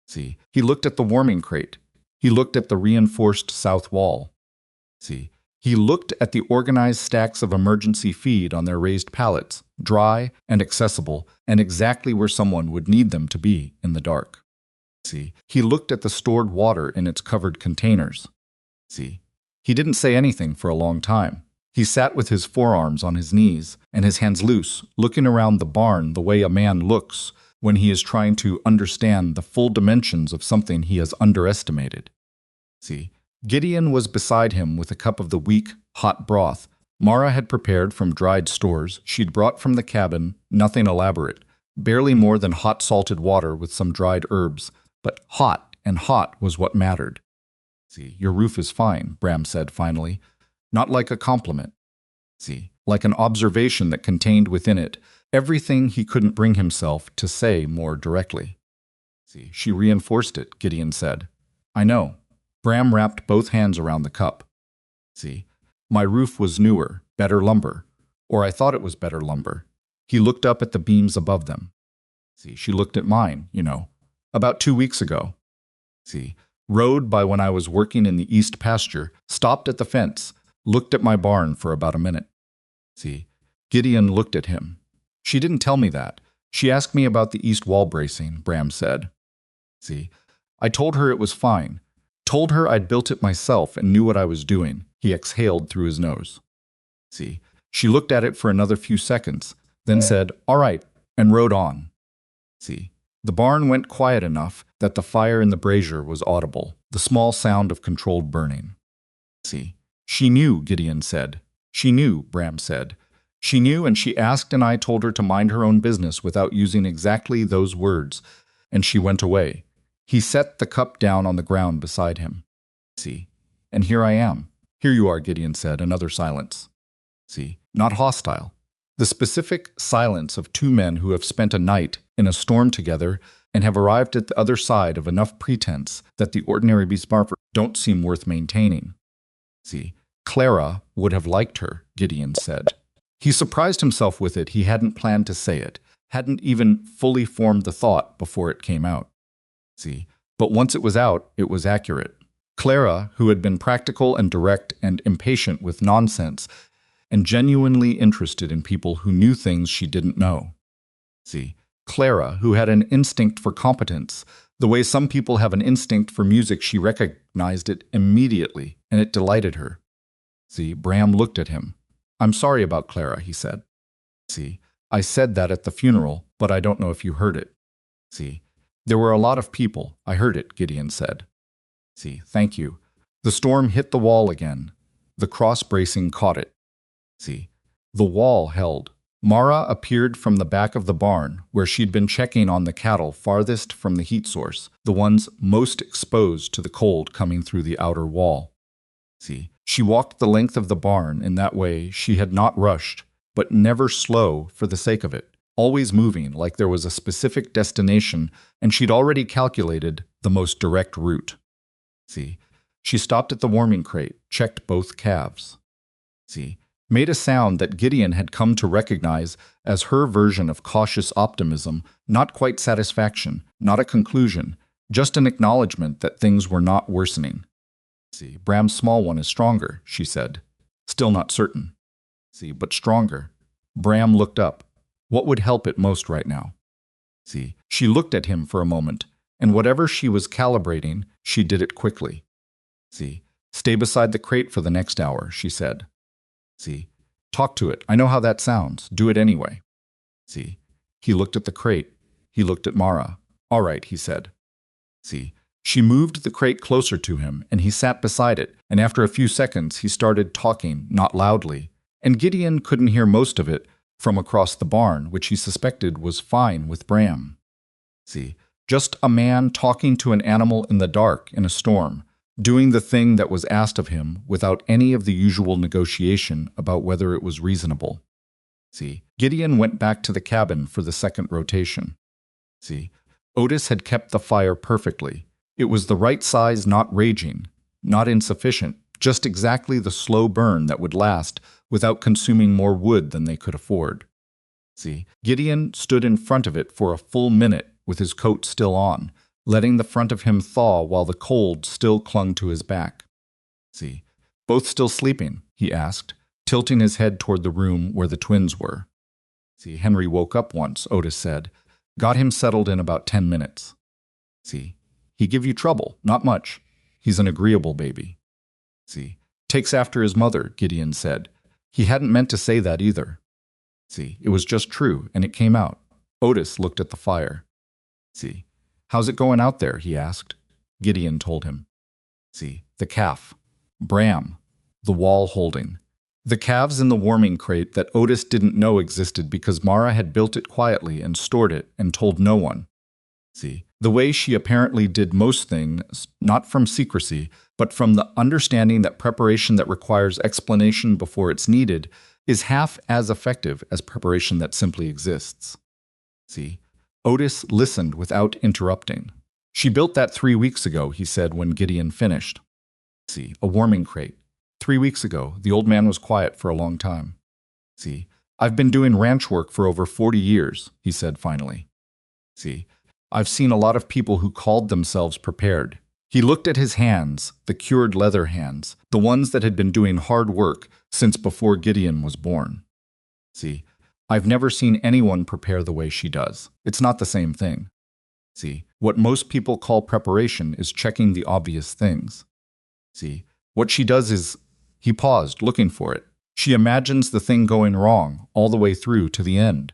Speaker 1: See, he looked at the warming crate. He looked at the reinforced south wall. See, he looked at the organized stacks of emergency feed on their raised pallets, dry and accessible, and exactly where someone would need them to be in the dark. See, he looked at the stored water in its covered containers. See, he didn't say anything for a long time. He sat with his forearms on his knees and his hands loose, looking around the barn the way a man looks when he is trying to understand the full dimensions of something he has underestimated. See, Gideon was beside him with a cup of the weak, hot broth Mara had prepared from dried stores she'd brought from the cabin, nothing elaborate, barely more than hot salted water with some dried herbs, but hot, and hot was what mattered. See, your roof is fine, Bram said finally, not like a compliment. See, like an observation that contained within it everything he couldn't bring himself to say more directly. See, she reinforced it, Gideon said. I know. Bram wrapped both hands around the cup. See, my roof was newer, better lumber. Or I thought it was better lumber. He looked up at the beams above them. See, she looked at mine, about 2 weeks ago. See, rode by when I was working in the east pasture, stopped at the fence, looked at my barn for about a minute. See, Gideon looked at him. She didn't tell me that. She asked me about the east wall bracing, Bram said. See, I told her it was fine. Told her I'd built it myself and knew what I was doing. He exhaled through his nose. See, she looked at it for another few seconds, then said, "All right," and rode on. See, the barn went quiet enough that the fire in the brazier was audible, the small sound of controlled burning. See, she knew, Gideon said. She knew, Bram said. She knew, and she asked, and I told her to mind her own business without using exactly those words, and she went away. He set the cup down on the ground beside him. See, and here I am. Here you are, Gideon said, another silence. See, not hostile. The specific silence of two men who have spent a night in a storm together and have arrived at the other side of enough pretense that the ordinary Bismarck don't seem worth maintaining. See, Clara would have liked her, Gideon said. He surprised himself with it. He hadn't planned to say it, hadn't even fully formed the thought before it came out. See, but once it was out, it was accurate. Clara, who had been practical and direct and impatient with nonsense, and genuinely interested in people who knew things she didn't know. See, Clara, who had an instinct for competence, the way some people have an instinct for music, she recognized it immediately, and it delighted her. See, Bram looked at him. "I'm sorry about Clara," he said. See, I said that at the funeral, but I don't know if you heard it. See, there were a lot of people. I heard it, Gideon said. See, thank you. The storm hit the wall again. The cross bracing caught it. See, the wall held. Mara appeared from the back of the barn, where she'd been checking on the cattle farthest from the heat source, the ones most exposed to the cold coming through the outer wall. See, she walked the length of the barn in that way. She had not rushed, but never slow for the sake of it, always moving like there was a specific destination, and she'd already calculated the most direct route. See, she stopped at the warming crate, checked both calves. See, made a sound that Gideon had come to recognize as her version of cautious optimism, not quite satisfaction, not a conclusion, just an acknowledgement that things were not worsening. See, Bram's small one is stronger, she said. Still not certain. See, but stronger. Bram looked up. What would help it most right now? See, she looked at him for a moment, and whatever she was calibrating, she did it quickly. See, stay beside the crate for the next hour, she said. See, talk to it. I know how that sounds. Do it anyway. See, he looked at the crate. He looked at Mara. All right, he said. See, she moved the crate closer to him, and he sat beside it, and after a few seconds he started talking, not loudly, and Gideon couldn't hear most of it from across the barn, which he suspected was fine with Bram. See, just a man talking to an animal in the dark in a storm, doing the thing that was asked of him without any of the usual negotiation about whether it was reasonable. See, Gideon went back to the cabin for the second rotation. See, Otis had kept the fire perfectly. It was the right size, not raging, not insufficient, just exactly the slow burn that would last without consuming more wood than they could afford. See, Gideon stood in front of it for a full minute with his coat still on, letting the front of him thaw while the cold still clung to his back. See, both still sleeping? He asked, tilting his head toward the room where the twins were. See, Henry woke up once, Otis said. Got him settled in about 10 minutes. See, he give you trouble, not much. He's an agreeable baby. See, takes after his mother, Gideon said. He hadn't meant to say that either. See, it was just true, and it came out. Otis looked at the fire. See, how's it going out there? He asked. Gideon told him. See, the calf. Bram. The wall holding. The calves in the warming crate that Otis didn't know existed because Mara had built it quietly and stored it and told no one. See, the way she apparently did most things, not from secrecy, but from the understanding that preparation that requires explanation before it's needed is half as effective as preparation that simply exists. See, Otis listened without interrupting. She built that 3 weeks ago, he said when Gideon finished. See, a warming crate. 3 weeks ago, the old man was quiet for a long time. See, I've been doing ranch work for over 40 years, he said finally. See, I've seen a lot of people who called themselves prepared. He looked at his hands, the cured leather hands, the ones that had been doing hard work since before Gideon was born. See, I've never seen anyone prepare the way she does. It's not the same thing. See, what most people call preparation is checking the obvious things. See, what she does is... He paused, looking for it. She imagines the thing going wrong all the way through to the end.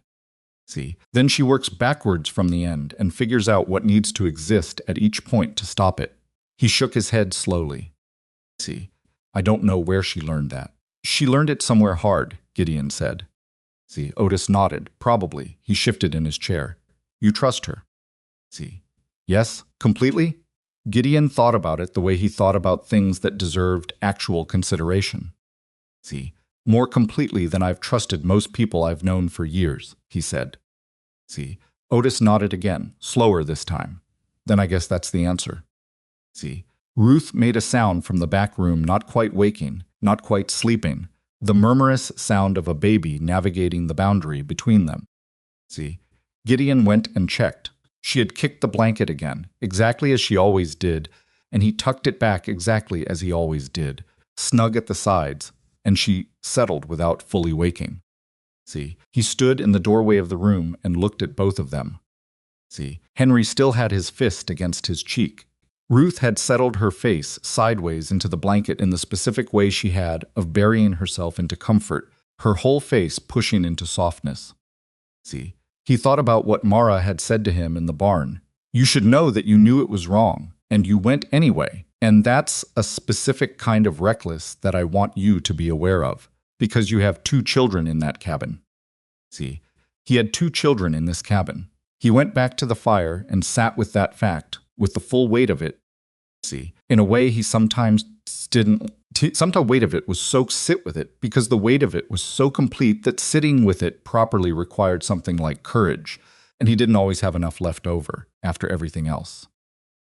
Speaker 1: See, then she works backwards from the end and figures out what needs to exist at each point to stop it. He shook his head slowly. See, I don't know where she learned that. She learned it somewhere hard, Gideon said. See, Otis nodded. Probably. He shifted in his chair. You trust her? See, yes, completely? Gideon thought about it the way he thought about things that deserved actual consideration. See, more completely than I've trusted most people I've known for years, he said. See, Otis nodded again, slower this time. Then I guess that's the answer. See, Ruth made a sound from the back room, not quite waking, not quite sleeping, the murmurous sound of a baby navigating the boundary between them. See, Gideon went and checked. She had kicked the blanket again, exactly as she always did, and he tucked it back exactly as he always did, snug at the sides, and she settled without fully waking. See, he stood in the doorway of the room and looked at both of them. See, Henry still had his fist against his cheek. Ruth had settled her face sideways into the blanket in the specific way she had of burying herself into comfort, her whole face pushing into softness. See, he thought about what Mara had said to him in the barn. You should know that you knew it was wrong, and you went anyway, and that's a specific kind of reckless that I want you to be aware of, because you have 2 children in that cabin. See, he had 2 children in this cabin. He went back to the fire and sat with that fact, with the full weight of it. See, in a way he sometimes didn't. Sometimes weight of it was so sit with it because the weight of it was so complete that sitting with it properly required something like courage, and he didn't always have enough left over after everything else.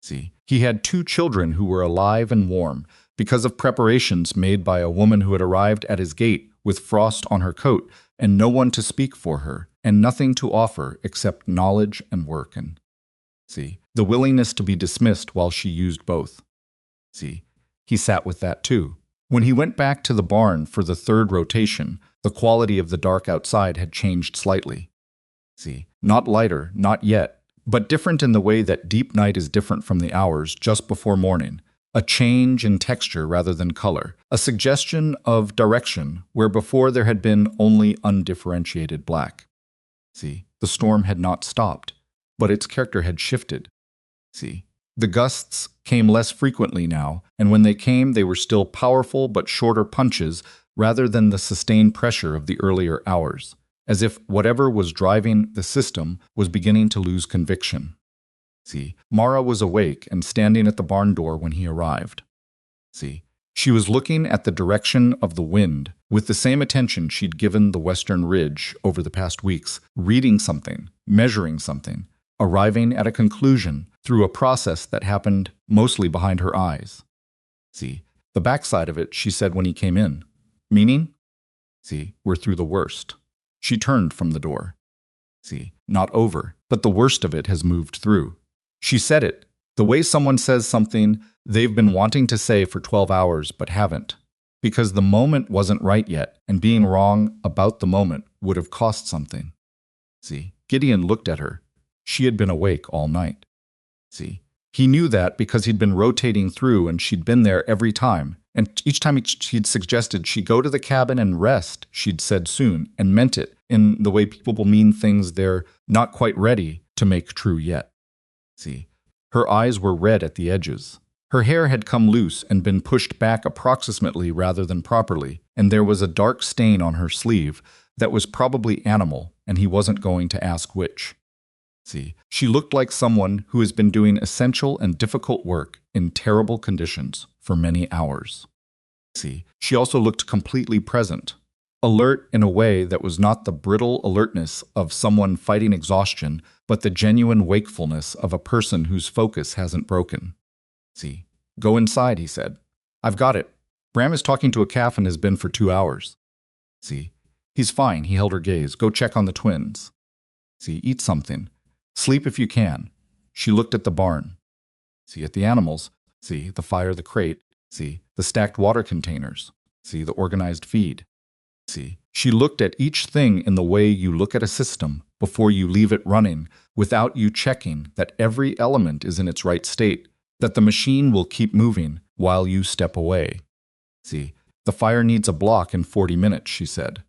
Speaker 1: See, he had 2 children who were alive and warm because of preparations made by a woman who had arrived at his gate with frost on her coat and no one to speak for her and nothing to offer except knowledge and work and, see, the willingness to be dismissed while she used both. See, he sat with that too. When he went back to the barn for the 3rd rotation, the quality of the dark outside had changed slightly. See, not lighter, not yet, but different in the way that deep night is different from the hours just before morning. A change in texture rather than color, a suggestion of direction where before there had been only undifferentiated black. See, the storm had not stopped, but its character had shifted. See, the gusts came less frequently now, and when they came, they were still powerful but shorter punches rather than the sustained pressure of the earlier hours, as if whatever was driving the system was beginning to lose conviction. See, Mara was awake and standing at the barn door when he arrived. See, she was looking at the direction of the wind with the same attention she'd given the western ridge over the past weeks, reading something, measuring something, arriving at a conclusion through a process that happened mostly behind her eyes. See, the backside of it, she said when he came in. Meaning? See, we're through the worst. She turned from the door. See, not over, but the worst of it has moved through. She said it, the way someone says something they've been wanting to say for 12 hours but haven't, because the moment wasn't right yet, and being wrong about the moment would have cost something. See, Gideon looked at her. She had been awake all night. See, he knew that because he'd been rotating through and she'd been there every time, and each time he'd suggested she go to the cabin and rest, she'd said soon, and meant it in the way people mean things they're not quite ready to make true yet. See, her eyes were red at the edges. Her hair had come loose and been pushed back approximately rather than properly, and there was a dark stain on her sleeve that was probably animal, and he wasn't going to ask which. See, she looked like someone who has been doing essential and difficult work in terrible conditions for many hours. See, she also looked completely present, alert in a way that was not the brittle alertness of someone fighting exhaustion, but the genuine wakefulness of a person whose focus hasn't broken. See, go inside, he said. I've got it. Bram is talking to a calf and has been for 2 hours. See, he's fine, he held her gaze. Go check on the twins. See, eat something. Sleep if you can. She looked at the barn. See, at the animals. See, the fire, the crate. See, the stacked water containers. See, the organized feed. See, she looked at each thing in the way you look at a system before you leave it running without you checking that every element is in its right state, that the machine will keep moving while you step away. See, The fire needs a block in 40 minutes, she said.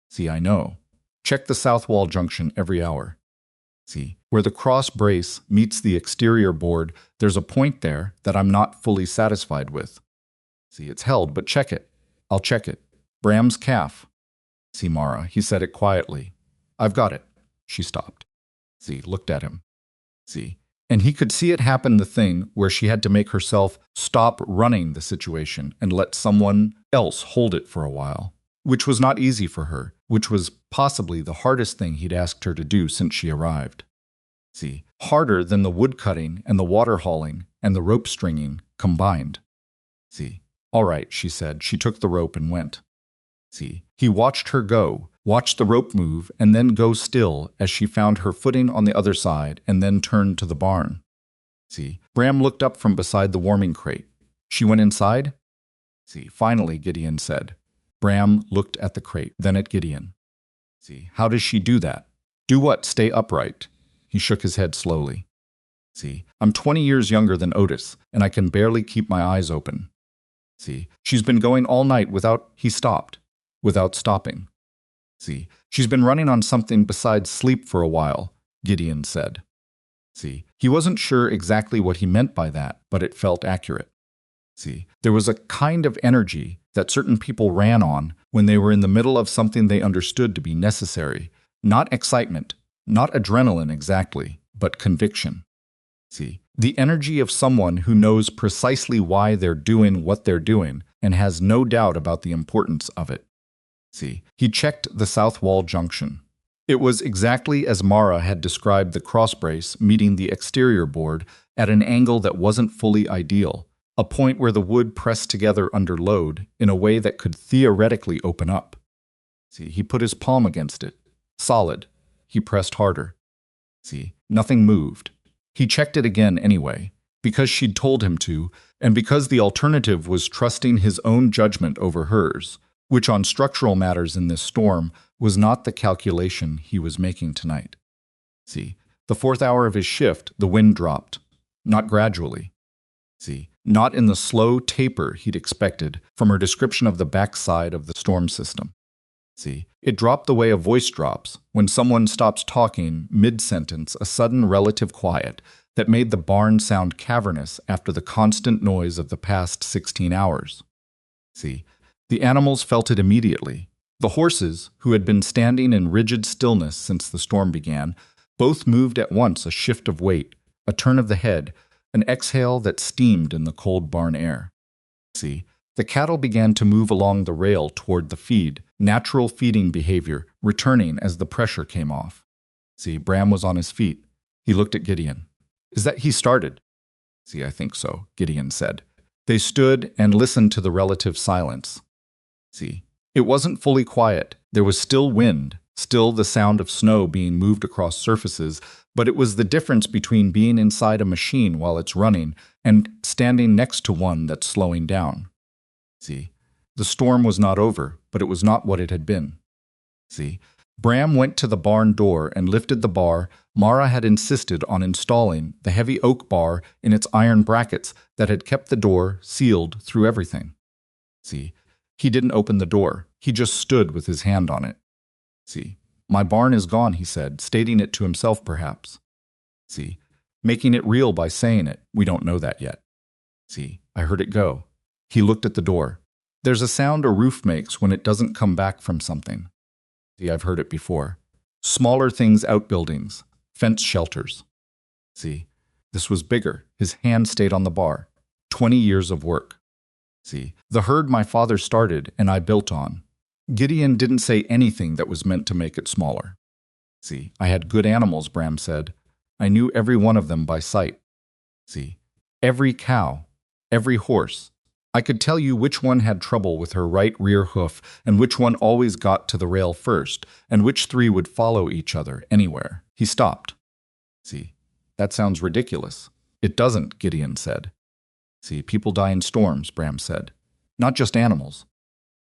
Speaker 1: See, I know. Check the south wall junction every hour. See, where the cross brace meets the exterior board, there's a point there that I'm not fully satisfied with. See, it's held, but check it. I'll check it. Bram's calf. See, Mara, he said it quietly. I've got it. She stopped. See, looked at him. See, and he could see it happen, the thing where she had to make herself stop running the situation and let someone else hold it for a while, which was not easy for her, which was possibly the hardest thing he'd asked her to do since she arrived. See, harder than the wood cutting and the water hauling and the rope stringing combined. See, all right, she said. She took the rope and went. See, he watched her go, watched the rope move, and then go still as she found her footing on the other side and then turned to the barn. See, Bram looked up from beside the warming crate. She went inside? See, finally, Gideon said. Bram looked at the crate, then at Gideon. See, how does she do that? Do what? Stay upright. He shook his head slowly. See, I'm 20 years younger than Otis, and I can barely keep my eyes open. See, she's been going all night without stopping. See, she's been running on something besides sleep for a while, Gideon said. See, he wasn't sure exactly what he meant by that, but it felt accurate. See, there was a kind of energy that certain people ran on when they were in the middle of something they understood to be necessary. Not excitement, not adrenaline exactly, but conviction. See, the energy of someone who knows precisely why they're doing what they're doing and has no doubt about the importance of it. See, he checked the south wall junction. It was exactly as Mara had described the crossbrace meeting the exterior board at an angle that wasn't fully ideal, a point where the wood pressed together under load in a way that could theoretically open up. See, he put his palm against it. Solid. He pressed harder. See, nothing moved. He checked it again anyway, because she'd told him to, and because the alternative was trusting his own judgment over hers, which on structural matters in this storm was not the calculation he was making tonight. See, the fourth hour of his shift, the wind dropped. Not gradually. See, not in the slow taper he'd expected from her description of the backside of the storm system. See, it dropped the way a voice drops when someone stops talking mid-sentence, a sudden relative quiet that made the barn sound cavernous after the constant noise of the past 16 hours. See, the animals felt it immediately. The horses, who had been standing in rigid stillness since the storm began, both moved at once, a shift of weight, a turn of the head, an exhale that steamed in the cold barn air. See, the cattle began to move along the rail toward the feed, natural feeding behavior returning as the pressure came off. See, Bram was on his feet. He looked at Gideon. Is that he started? See, I think so, Gideon said. They stood and listened to the relative silence. See, it wasn't fully quiet. There was still wind, still the sound of snow being moved across surfaces, but it was the difference between being inside a machine while it's running and standing next to one that's slowing down. See, the storm was not over, but it was not what it had been. See, Bram went to the barn door and lifted the bar Mara had insisted on installing, the heavy oak bar in its iron brackets that had kept the door sealed through everything. See, he didn't open the door. He just stood with his hand on it. See, my barn is gone, he said, stating it to himself perhaps. See, making it real by saying it. We don't know that yet. See, I heard it go. He looked at the door. There's a sound a roof makes when it doesn't come back from something. See, I've heard it before. Smaller things, outbuildings, fence shelters. See, this was bigger. His hand stayed on the bar. 20 years of work. See, the herd my father started and I built on. Gideon didn't say anything that was meant to make it smaller. See, I had good animals, Bram said. I knew every one of them by sight. See, every cow, every horse. I could tell you which one had trouble with her right rear hoof and which one always got to the rail first and which three would follow each other anywhere. He stopped. See, that sounds ridiculous. It doesn't, Gideon said. See, people die in storms, Bram said. Not just animals.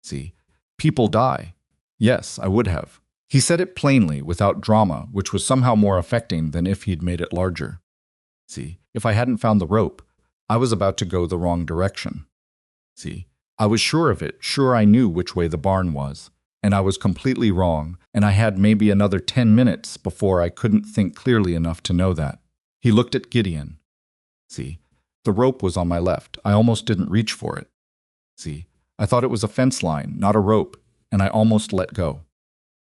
Speaker 1: See, people die. Yes, I would have. He said it plainly, without drama, which was somehow more affecting than if he'd made it larger. See, if I hadn't found the rope, I was about to go the wrong direction. See, I was sure of it, sure I knew which way the barn was. And I was completely wrong, and I had maybe another 10 minutes before I couldn't think clearly enough to know that. He looked at Gideon. See, the rope was on my left. I almost didn't reach for it. See, I thought it was a fence line, not a rope, and I almost let go.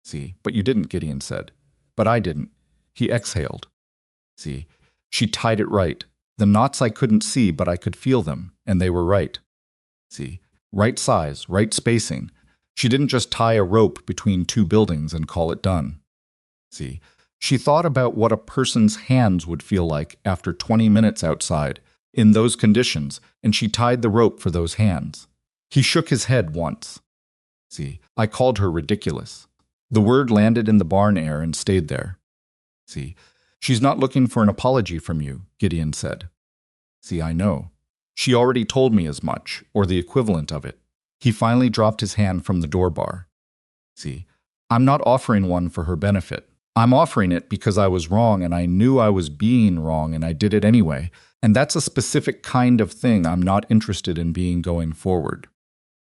Speaker 1: See, but you didn't, Gideon said. But I didn't. He exhaled. See, she tied it right. The knots I couldn't see, but I could feel them, and they were right. See, right size, right spacing. She didn't just tie a rope between two buildings and call it done. See, she thought about what a person's hands would feel like after 20 minutes outside, in those conditions, and she tied the rope for those hands. He shook his head once. See, I called her ridiculous. The word landed in the barn air and stayed there. See, she's not looking for an apology from you, Gideon said. See, I know. She already told me as much, or the equivalent of it. He finally dropped his hand from the door bar. See, I'm not offering one for her benefit. I'm offering it because I was wrong and I knew I was being wrong and I did it anyway. And that's a specific kind of thing I'm not interested in being going forward.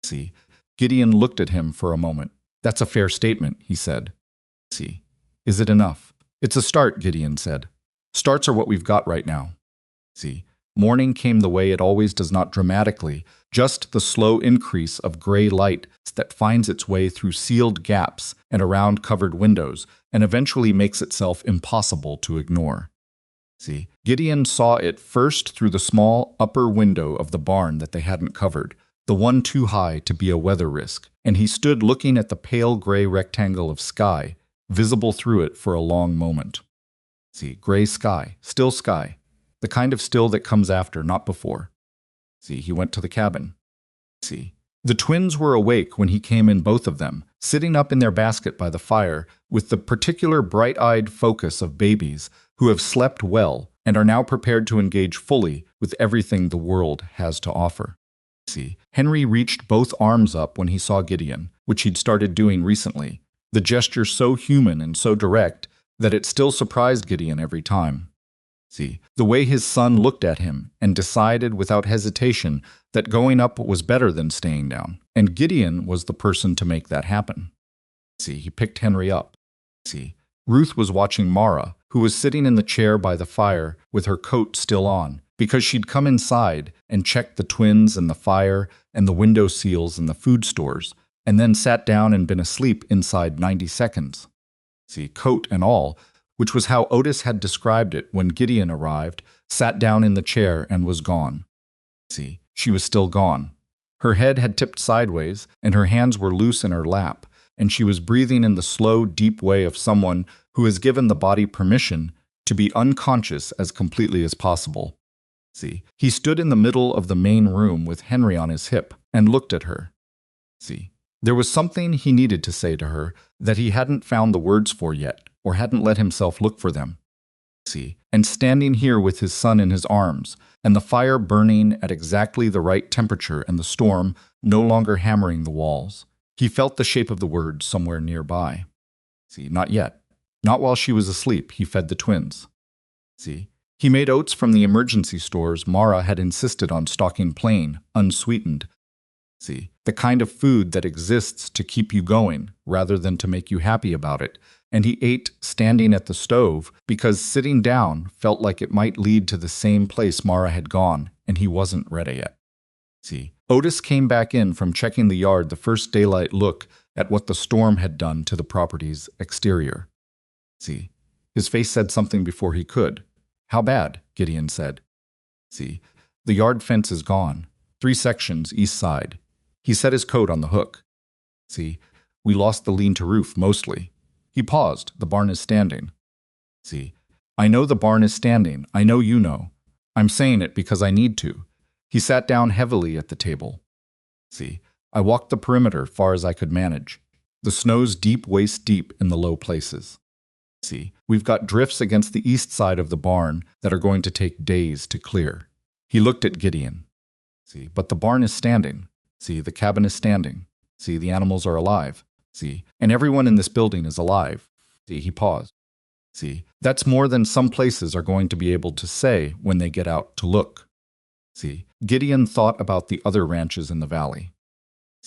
Speaker 1: See, Gideon looked at him for a moment. That's a fair statement, he said. See, is it enough? It's a start, Gideon said. Starts are what we've got right now. See, morning came the way it always does, not dramatically, just the slow increase of gray light that finds its way through sealed gaps and around covered windows and eventually makes itself impossible to ignore. See, Gideon saw it first through the small upper window of the barn that they hadn't covered, the one too high to be a weather risk, and he stood looking at the pale gray rectangle of sky, visible through it for a long moment. See, gray sky, the kind of still that comes after, not before. See, he went to the cabin. See, the twins were awake when he came in, both of them, sitting up in their basket by the fire, with the particular bright-eyed focus of babies who have slept well and are now prepared to engage fully with everything the world has to offer. See, Henry reached both arms up when he saw Gideon, which he'd started doing recently, the gesture so human and so direct that it still surprised Gideon every time. See, the way his son looked at him and decided without hesitation that going up was better than staying down, and Gideon was the person to make that happen. See, he picked Henry up. See, Ruth was watching Mara, who was sitting in the chair by the fire with her coat still on, because she'd come inside and checked the twins and the fire and the window seals and the food stores, and then sat down and been asleep inside 90 seconds. See, coat and all, which was how Otis had described it when Gideon arrived, sat down in the chair and was gone. See, she was still gone. Her head had tipped sideways, and her hands were loose in her lap, and she was breathing in the slow, deep way of someone who has given the body permission to be unconscious as completely as possible. See, he stood in the middle of the main room with Henry on his hip and looked at her. See, there was something he needed to say to her that he hadn't found the words for yet, or hadn't let himself look for them. See, and standing here with his son in his arms, and the fire burning at exactly the right temperature and the storm no longer hammering the walls, he felt the shape of the words somewhere nearby. See, not yet. Not while she was asleep, he fed the twins. See, he made oats from the emergency stores Mara had insisted on stocking plain, unsweetened. See, the kind of food that exists to keep you going rather than to make you happy about it, and he ate standing at the stove because sitting down felt like it might lead to the same place Mara had gone, and he wasn't ready yet. See, Otis came back in from checking the yard the first daylight look at what the storm had done to the property's exterior. See, his face said something before he could. How bad? Gideon said. See, the yard fence is gone. 3 sections east side. He set his coat on the hook. See, we lost the lean-to roof mostly. He paused. The barn is standing. See, I know the barn is standing. I know you know. I'm saying it because I need to. He sat down heavily at the table. See, I walked the perimeter far as I could manage. The snow's deep waist deep in the low places. See, we've got drifts against the east side of the barn that are going to take days to clear. He looked at Gideon. See, but the barn is standing. See, the cabin is standing. See, the animals are alive. See, and everyone in this building is alive. See, he paused. See, that's more than some places are going to be able to say when they get out to look. See, Gideon thought about the other ranches in the valley.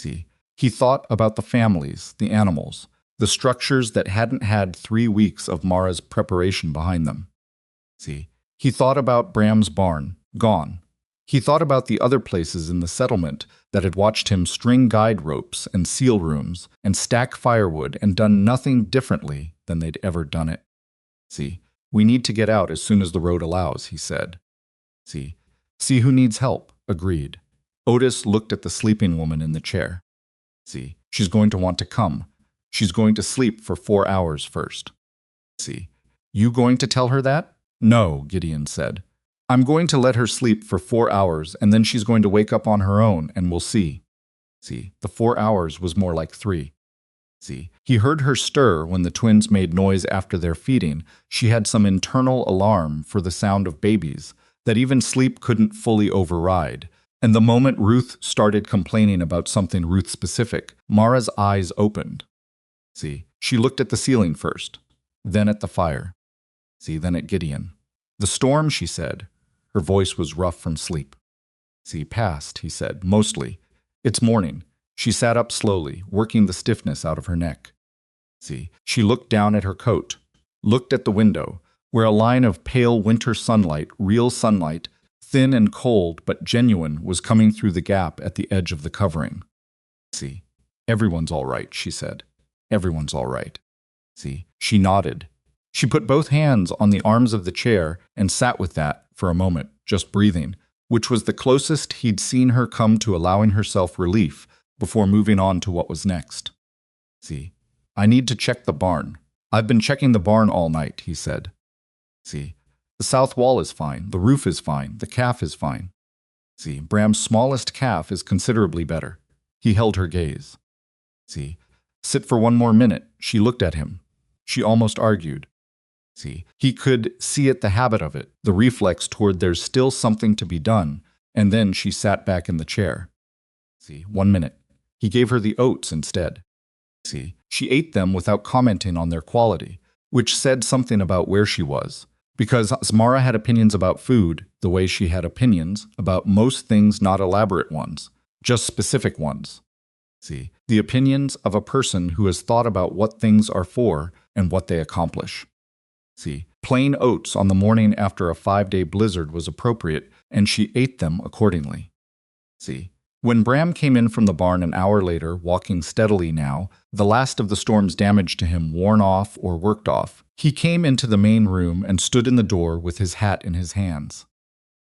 Speaker 1: See, he thought about the families, the animals, the structures that hadn't had 3 weeks of Mara's preparation behind them. See, he thought about Bram's barn, gone. He thought about the other places in the settlement that had watched him string guide ropes and seal rooms and stack firewood and done nothing differently than they'd ever done it. See, we need to get out as soon as the road allows, he said. See who needs help, agreed. Otis looked at the sleeping woman in the chair. See, she's going to want to come. She's going to sleep for 4 hours first. See, you going to tell her that? No, Gideon said. I'm going to let her sleep for 4 hours, and then she's going to wake up on her own, and we'll see. See, the 4 hours was more like 3. See, he heard her stir when the twins made noise after their feeding. She had some internal alarm for the sound of babies that even sleep couldn't fully override. And the moment Ruth started complaining about something Ruth-specific, Mara's eyes opened. See, she looked at the ceiling first, then at the fire. See, then at Gideon. The storm, she said. Her voice was rough from sleep. See, passed, he said, mostly. It's morning. She sat up slowly, working the stiffness out of her neck. See, she looked down at her coat, looked at the window, where a line of pale winter sunlight, real sunlight, thin and cold but genuine, was coming through the gap at the edge of the covering. See, everyone's all right, she said. Everyone's all right. See, she nodded. She put both hands on the arms of the chair and sat with that for a moment, just breathing, which was the closest he'd seen her come to allowing herself relief before moving on to what was next. See, I need to check the barn. I've been checking the barn all night, he said. See, the south wall is fine, the roof is fine, the calf is fine. See, Bram's smallest calf is considerably better. He held her gaze. See, sit for 1 more minute. She looked at him. She almost argued. See, he could see it, the habit of it, the reflex toward there's still something to be done, and then she sat back in the chair. See, 1 minute. He gave her the oats instead. See, she ate them without commenting on their quality, which said something about where she was. Because Mara had opinions about food the way she had opinions about most things, not elaborate ones, just specific ones. See, the opinions of a person who has thought about what things are for and what they accomplish. See, plain oats on the morning after a 5-day blizzard was appropriate, and she ate them accordingly. See, when Bram came in from the barn an hour later, walking steadily now, the last of the storm's damage to him worn off or worked off, he came into the main room and stood in the door with his hat in his hands.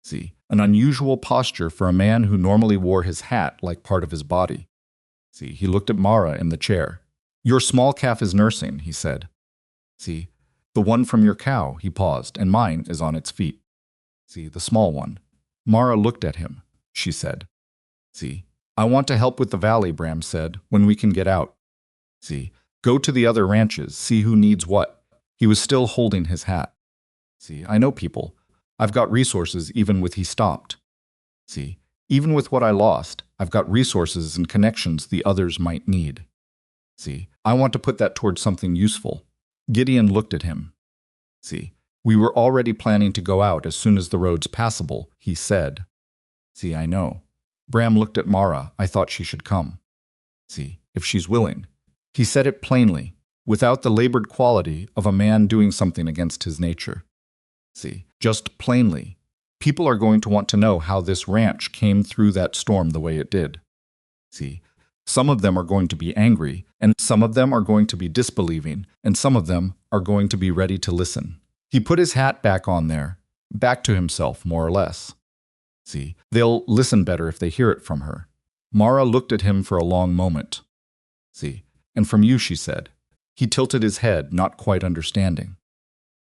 Speaker 1: See, an unusual posture for a man who normally wore his hat like part of his body. See, he looked at Mara in the chair. Your small calf is nursing, he said. See, the one from your cow, he paused, and mine is on its feet. See, the small one. Mara looked at him. She said. See, I want to help with the valley, Bram said, when we can get out. See, go to the other ranches, see who needs what. He was still holding his hat. See, I know people. I've got resources even with he stopped. See, even with what I lost, I've got resources and connections the others might need. See, I want to put that towards something useful. Gideon looked at him. See, we were already planning to go out as soon as the road's passable, he said. See, I know. Bram looked at Mara. I thought she should come. See, if she's willing. He said it plainly, without the labored quality of a man doing something against his nature. See, just plainly. People are going to want to know how this ranch came through that storm the way it did. See, some of them are going to be angry, and some of them are going to be disbelieving, and some of them are going to be ready to listen. He put his hat back on there, back to himself, more or less. See, they'll listen better if they hear it from her. Mara looked at him for a long moment. See, and from you, she said. He tilted his head, not quite understanding.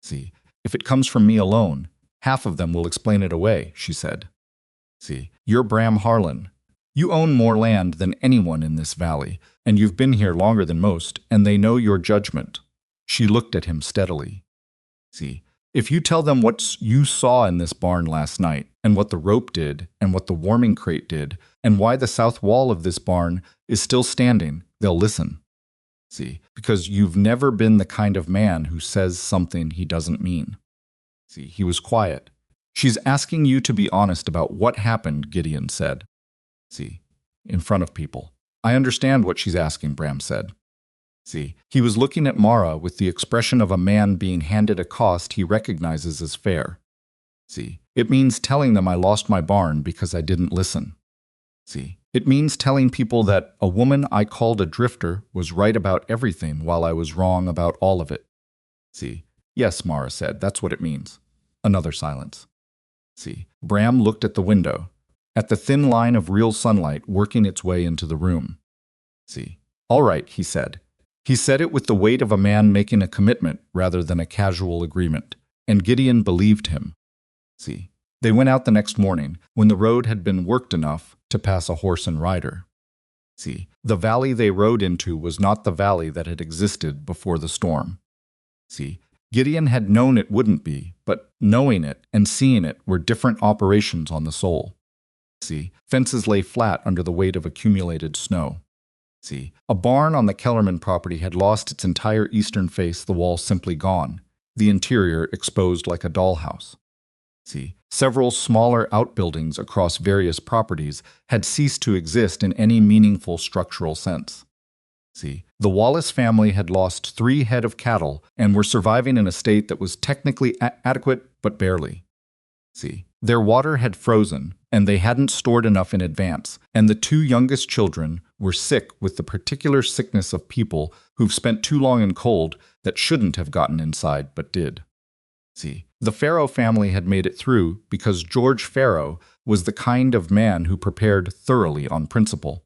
Speaker 1: See, if it comes from me alone, half of them will explain it away, she said. See, you're Bram Harlan. You own more land than anyone in this valley, and you've been here longer than most, and they know your judgment. She looked at him steadily. See, if you tell them what you saw in this barn last night, and what the rope did, and what the warming crate did, and why the south wall of this barn is still standing, they'll listen. See, because you've never been the kind of man who says something he doesn't mean. See, he was quiet. She's asking you to be honest about what happened, Gideon said. See, in front of people. I understand what she's asking, Bram said. See, he was looking at Mara with the expression of a man being handed a cost he recognizes as fair. See, it means telling them I lost my barn because I didn't listen. See, it means telling people that a woman I called a drifter was right about everything while I was wrong about all of it. See, yes, Mara said, that's what it means. Another silence. See, Bram looked at the window, at the thin line of real sunlight working its way into the room. See, all right, he said. He said it with the weight of a man making a commitment rather than a casual agreement, and Gideon believed him. See, they went out the next morning when the road had been worked enough to pass a horse and rider. See, the valley they rode into was not the valley that had existed before the storm. See, Gideon had known it wouldn't be, but knowing it and seeing it were different operations on the soul. See, fences lay flat under the weight of accumulated snow. See, a barn on the Kellerman property had lost its entire eastern face, the wall simply gone, the interior exposed like a dollhouse. See, several smaller outbuildings across various properties had ceased to exist in any meaningful structural sense. See, the Wallace family had lost 3 head of cattle and were surviving in a state that was technically adequate, but barely. See, their water had frozen, and they hadn't stored enough in advance, and the 2 youngest children were sick with the particular sickness of people who've spent too long in cold that shouldn't have gotten inside but did. See, the Farrow family had made it through because George Farrow was the kind of man who prepared thoroughly on principle.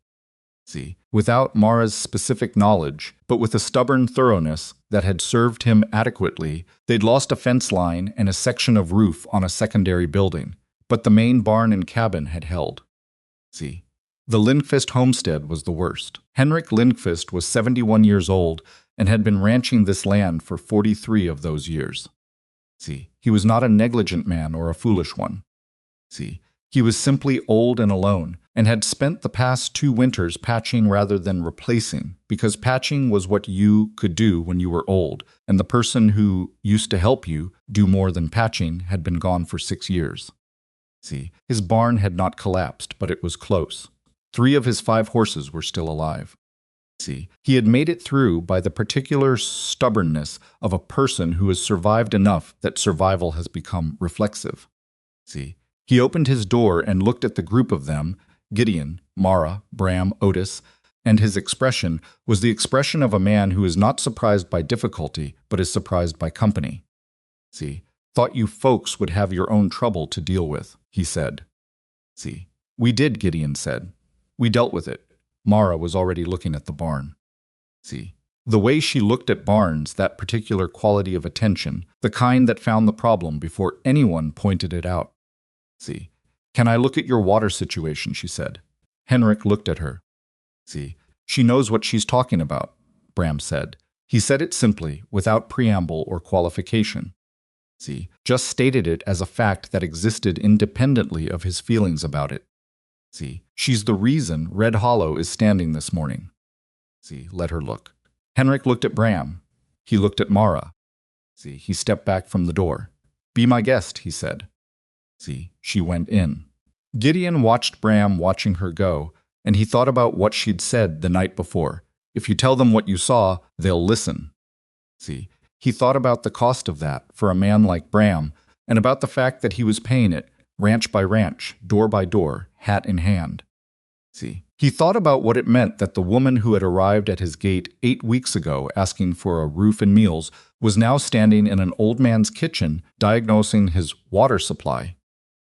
Speaker 1: See, without Mara's specific knowledge, but with a stubborn thoroughness that had served him adequately, they'd lost a fence line and a section of roof on a secondary building, but the main barn and cabin had held. See, the Lindqvist homestead was the worst. Henrik Lindqvist was 71 years old and had been ranching this land for 43 of those years. See, he was not a negligent man or a foolish one. See, he was simply old and alone, and had spent the past 2 winters patching rather than replacing, because patching was what you could do when you were old, and the person who used to help you do more than patching had been gone for 6 years. See, his barn had not collapsed, but it was close. 3 of his 5 horses were still alive. See, he had made it through by the particular stubbornness of a person who has survived enough that survival has become reflexive. See, he opened his door and looked at the group of them, Gideon, Mara, Bram, Otis, and his expression was the expression of a man who is not surprised by difficulty, but is surprised by company. See, thought you folks would have your own trouble to deal with, he said. See, we did, Gideon said. We dealt with it. Mara was already looking at the barn. See, the way she looked at Barnes, that particular quality of attention, the kind that found the problem before anyone pointed it out. See, can I look at your water situation, she said. Henrik looked at her. See, she knows what she's talking about, Bram said. He said it simply, without preamble or qualification. See, just stated it as a fact that existed independently of his feelings about it. See, she's the reason Red Hollow is standing this morning. See, let her look. Henrik looked at Bram. He looked at Mara. See, he stepped back from the door. Be my guest, he said. See, she went in. Gideon watched Bram watching her go, and he thought about what she'd said the night before. If you tell them what you saw, they'll listen. See, he thought about the cost of that for a man like Bram, and about the fact that he was paying it, ranch by ranch, door by door, hat in hand. See, he thought about what it meant that the woman who had arrived at his gate 8 weeks ago asking for a roof and meals was now standing in an old man's kitchen diagnosing his water supply.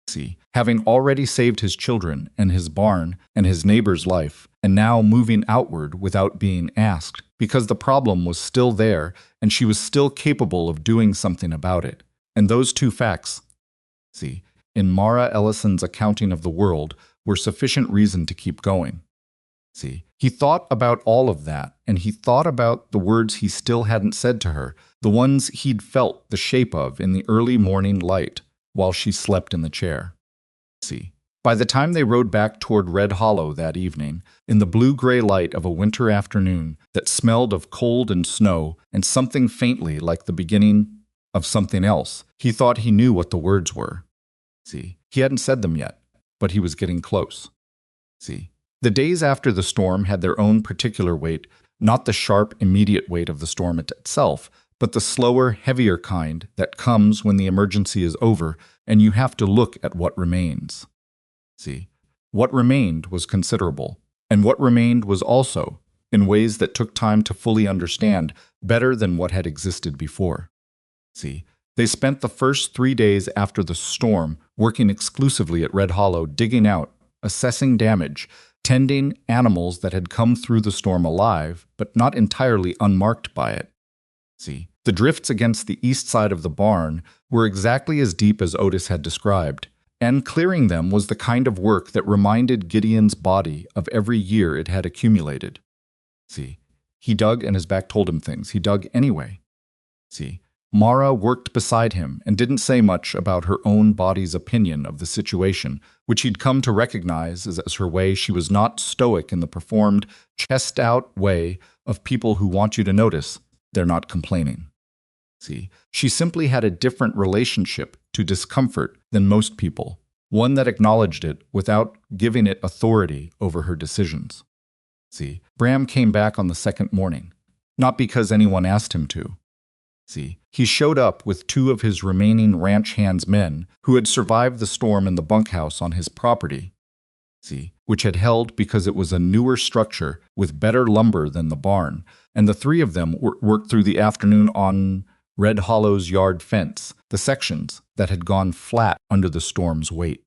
Speaker 1: See, having already saved his children and his barn and his neighbor's life, and now moving outward without being asked, because the problem was still there and she was still capable of doing something about it. And those 2 facts, see, in Mara Ellison's accounting of the world, were sufficient reason to keep going. See, he thought about all of that, and he thought about the words he still hadn't said to her, the ones he'd felt the shape of in the early morning light while she slept in the chair. See, by the time they rode back toward Red Hollow that evening, in the blue-gray light of a winter afternoon that smelled of cold and snow and something faintly like the beginning of something else, he thought he knew what the words were. See, he hadn't said them yet, but he was getting close. See, The days after the storm had their own particular weight, not the sharp, immediate weight of the storm itself, but the slower, heavier kind that comes when the emergency is over and you have to look at what remains. See, what remained was considerable, and what remained was also, in ways that took time to fully understand, better than what had existed before. See, they spent the first 3 days after the storm working exclusively at Red Hollow, digging out, assessing damage, tending animals that had come through the storm alive, but not entirely unmarked by it. See, the drifts against the east side of the barn were exactly as deep as Otis had described, and clearing them was the kind of work that reminded Gideon's body of every year it had accumulated. See, he dug and his back told him things. He dug anyway. See, Mara worked beside him and didn't say much about her own body's opinion of the situation, which he'd come to recognize as her way. She was not stoic in the performed, chest-out way of people who want you to notice they're not complaining. See, she simply had a different relationship to discomfort than most people, one that acknowledged it without giving it authority over her decisions. See, Bram came back on the second morning, not because anyone asked him to. See, he showed up with 2 of his remaining ranch hands men who had survived the storm in the bunkhouse on his property. See, which had held because it was a newer structure with better lumber than the barn, and the 3 of them worked through the afternoon on Red Hollow's yard fence, the sections that had gone flat under the storm's weight.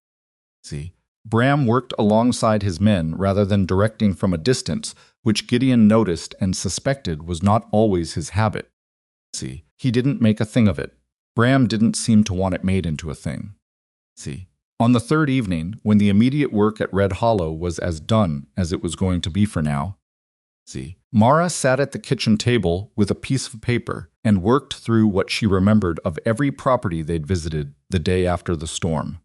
Speaker 1: See, Bram worked alongside his men rather than directing from a distance, which Gideon noticed and suspected was not always his habit. See, he didn't make a thing of it. Bram didn't seem to want it made into a thing. See, on the 3rd evening, when the immediate work at Red Hollow was as done as it was going to be for now, see, Mara sat at the kitchen table with a piece of paper and worked through what she remembered of every property they'd visited the day after the storm.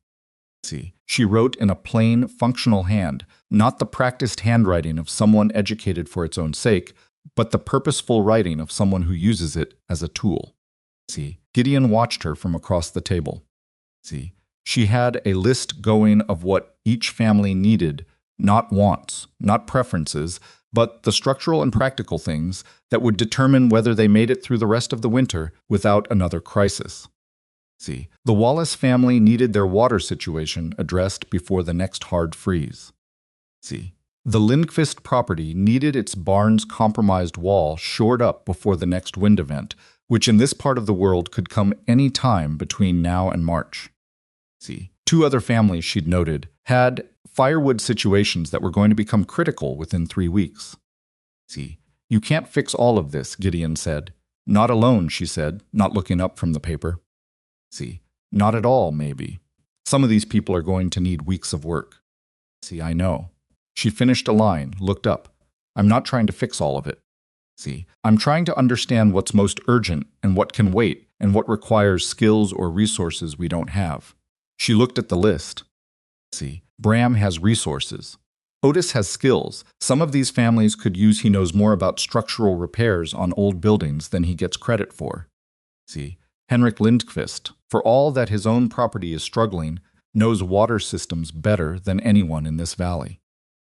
Speaker 1: See, she wrote in a plain, functional hand, not the practiced handwriting of someone educated for its own sake, but the purposeful writing of someone who uses it as a tool. See, Gideon watched her from across the table. See, she had a list going of what each family needed, not wants, not preferences, but the structural and practical things that would determine whether they made it through the rest of the winter without another crisis. See, the Wallace family needed their water situation addressed before the next hard freeze. See, the Lindqvist property needed its barn's compromised wall shored up before the next wind event, which in this part of the world could come any time between now and March. See, 2 other families she'd noted had firewood situations that were going to become critical within 3 weeks. See, you can't fix all of this, Gideon said. Not alone, she said, not looking up from the paper. See, not at all, maybe. Some of these people are going to need weeks of work. See, I know. She finished a line, looked up. I'm not trying to fix all of it. See, I'm trying to understand what's most urgent and what can wait and what requires skills or resources we don't have. She looked at the list. See, Bram has resources. Otis has skills. Some of these families could use he knows more about structural repairs on old buildings than he gets credit for. See, Henrik Lindqvist, for all that his own property is struggling, knows water systems better than anyone in this valley.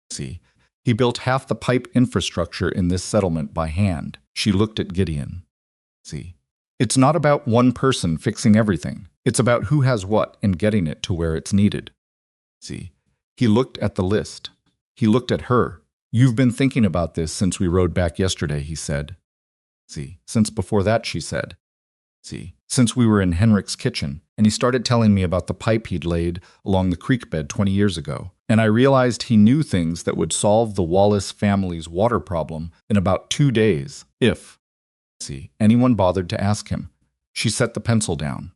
Speaker 1: See, he built half the pipe infrastructure in this settlement by hand. She looked at Gideon. See, it's not about one person fixing everything. It's about who has what and getting it to where it's needed. See, he looked at the list. He looked at her. You've been thinking about this since we rode back yesterday, he said. See, since before that, she said. See, since we were in Henrik's kitchen, and he started telling me about the pipe he'd laid along the creek bed 20 years ago, and I realized he knew things that would solve the Wallace family's water problem in about 2 days, if, see, anyone bothered to ask him. She set the pencil down.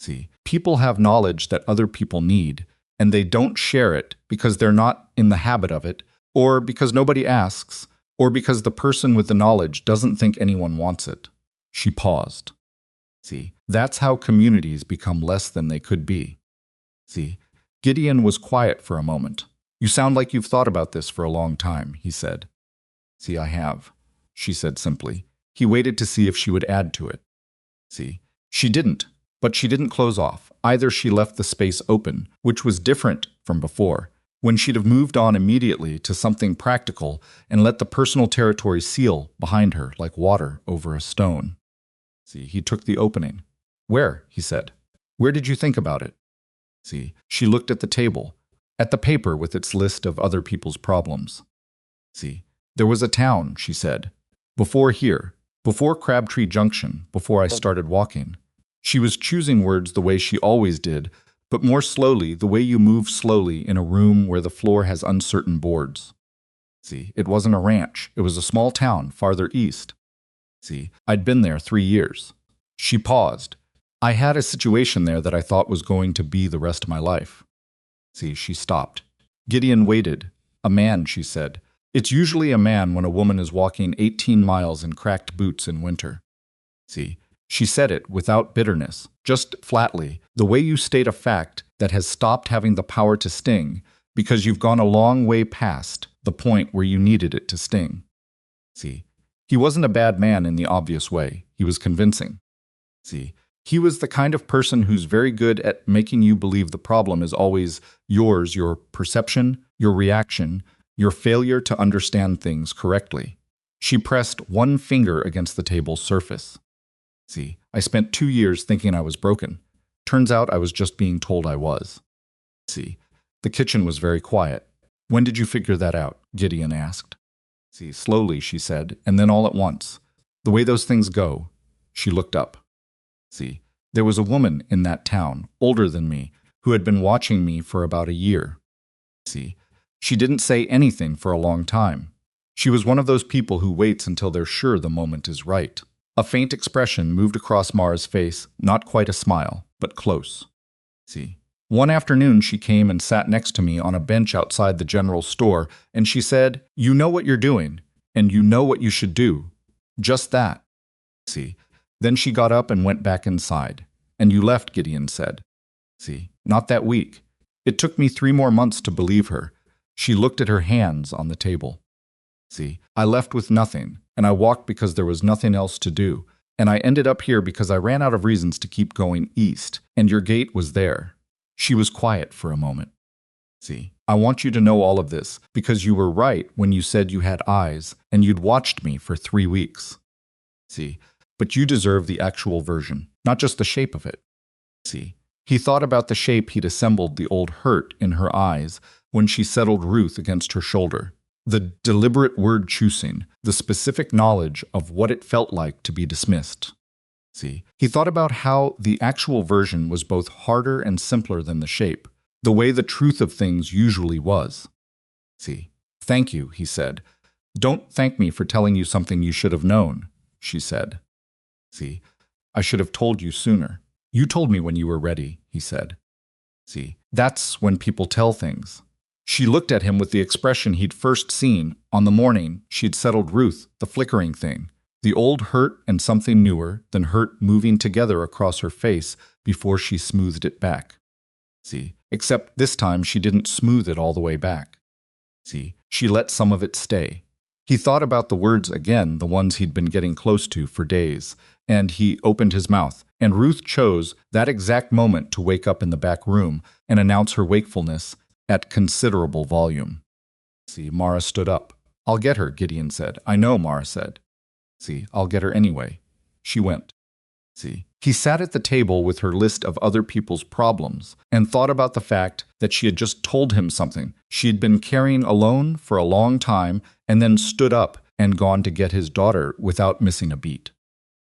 Speaker 1: See, people have knowledge that other people need, and they don't share it because they're not in the habit of it, or because nobody asks, or because the person with the knowledge doesn't think anyone wants it. She paused. See, that's how communities become less than they could be. See, Gideon was quiet for a moment. You sound like you've thought about this for a long time, he said. See, I have, she said simply. He waited to see if she would add to it. See, she didn't, but she didn't close off. Either she left the space open, which was different from before. when she'd have moved on immediately to something practical and let the personal territory seal behind her like water over a stone. See, he took the opening. Where? He said. Where did you think about it? See, she looked at the table, at the paper with its list of other people's problems. See, there was a town, she said. Before here, before Crabtree Junction, before I started walking. She was choosing words the way she always did, but more slowly, the way you move slowly in a room where the floor has uncertain boards. See, it wasn't a ranch. It was a small town farther east. See, I'd been there 3 years. She paused. I had a situation there that I thought was going to be the rest of my life. See, she stopped. Gideon waited. A man, she said. It's usually a man when a woman is walking 18 miles in cracked boots in winter. See, she said it without bitterness, just flatly, the way you state a fact that has stopped having the power to sting because you've gone a long way past the point where you needed it to sting. See, he wasn't a bad man in the obvious way. He was convincing. See, he was the kind of person who's very good at making you believe the problem is always yours, your perception, your reaction, your failure to understand things correctly. She pressed one finger against the table's surface. See, I spent 2 years thinking I was broken. Turns out I was just being told I was. See, the kitchen was very quiet. When did you figure that out? Gideon asked. See, slowly, she said, and then all at once. The way those things go. She looked up. See, there was a woman in that town, older than me, who had been watching me for about a year. See, she didn't say anything for a long time. She was one of those people who waits until they're sure the moment is right. A faint expression moved across Mara's face, not quite a smile, but close. See, one afternoon she came and sat next to me on a bench outside the general store, and she said, "You know what you're doing, and you know what you should do. Just that." See, then she got up and went back inside. "And you left," Gideon said. See, not that week. It took me 3 more months to believe her. She looked at her hands on the table. See, I left with nothing, and I walked because there was nothing else to do, and I ended up here because I ran out of reasons to keep going east, and your gate was there. She was quiet for a moment. See, I want you to know all of this, because you were right when you said you had eyes, and you'd watched me for 3 weeks. See, but you deserve the actual version, not just the shape of it. See, he thought about the shape he'd assembled the old hurt in her eyes when she settled Ruth against her shoulder. The deliberate word choosing, the specific knowledge of what it felt like to be dismissed. See, he thought about how the actual version was both harder and simpler than the shape, the way the truth of things usually was. See, "Thank you," he said. "Don't thank me for telling you something you should have known," she said. See, "I should have told you sooner. You told me when you were ready," he said. See, that's when people tell things. She looked at him with the expression he'd first seen on the morning she'd settled Ruth, the flickering thing, the old hurt and something newer than hurt moving together across her face before she smoothed it back. See, except this time she didn't smooth it all the way back. See, she let some of it stay. He thought about the words again, the ones he'd been getting close to for days, and he opened his mouth, and Ruth chose that exact moment to wake up in the back room and announce her wakefulness at considerable volume. See, Mara stood up. "I'll get her," Gideon said. "I know," Mara said. See, "I'll get her anyway." She went. See, he sat at the table with her list of other people's problems and thought about the fact that she had just told him something she'd been carrying alone for a long time and then stood up and gone to get his daughter without missing a beat.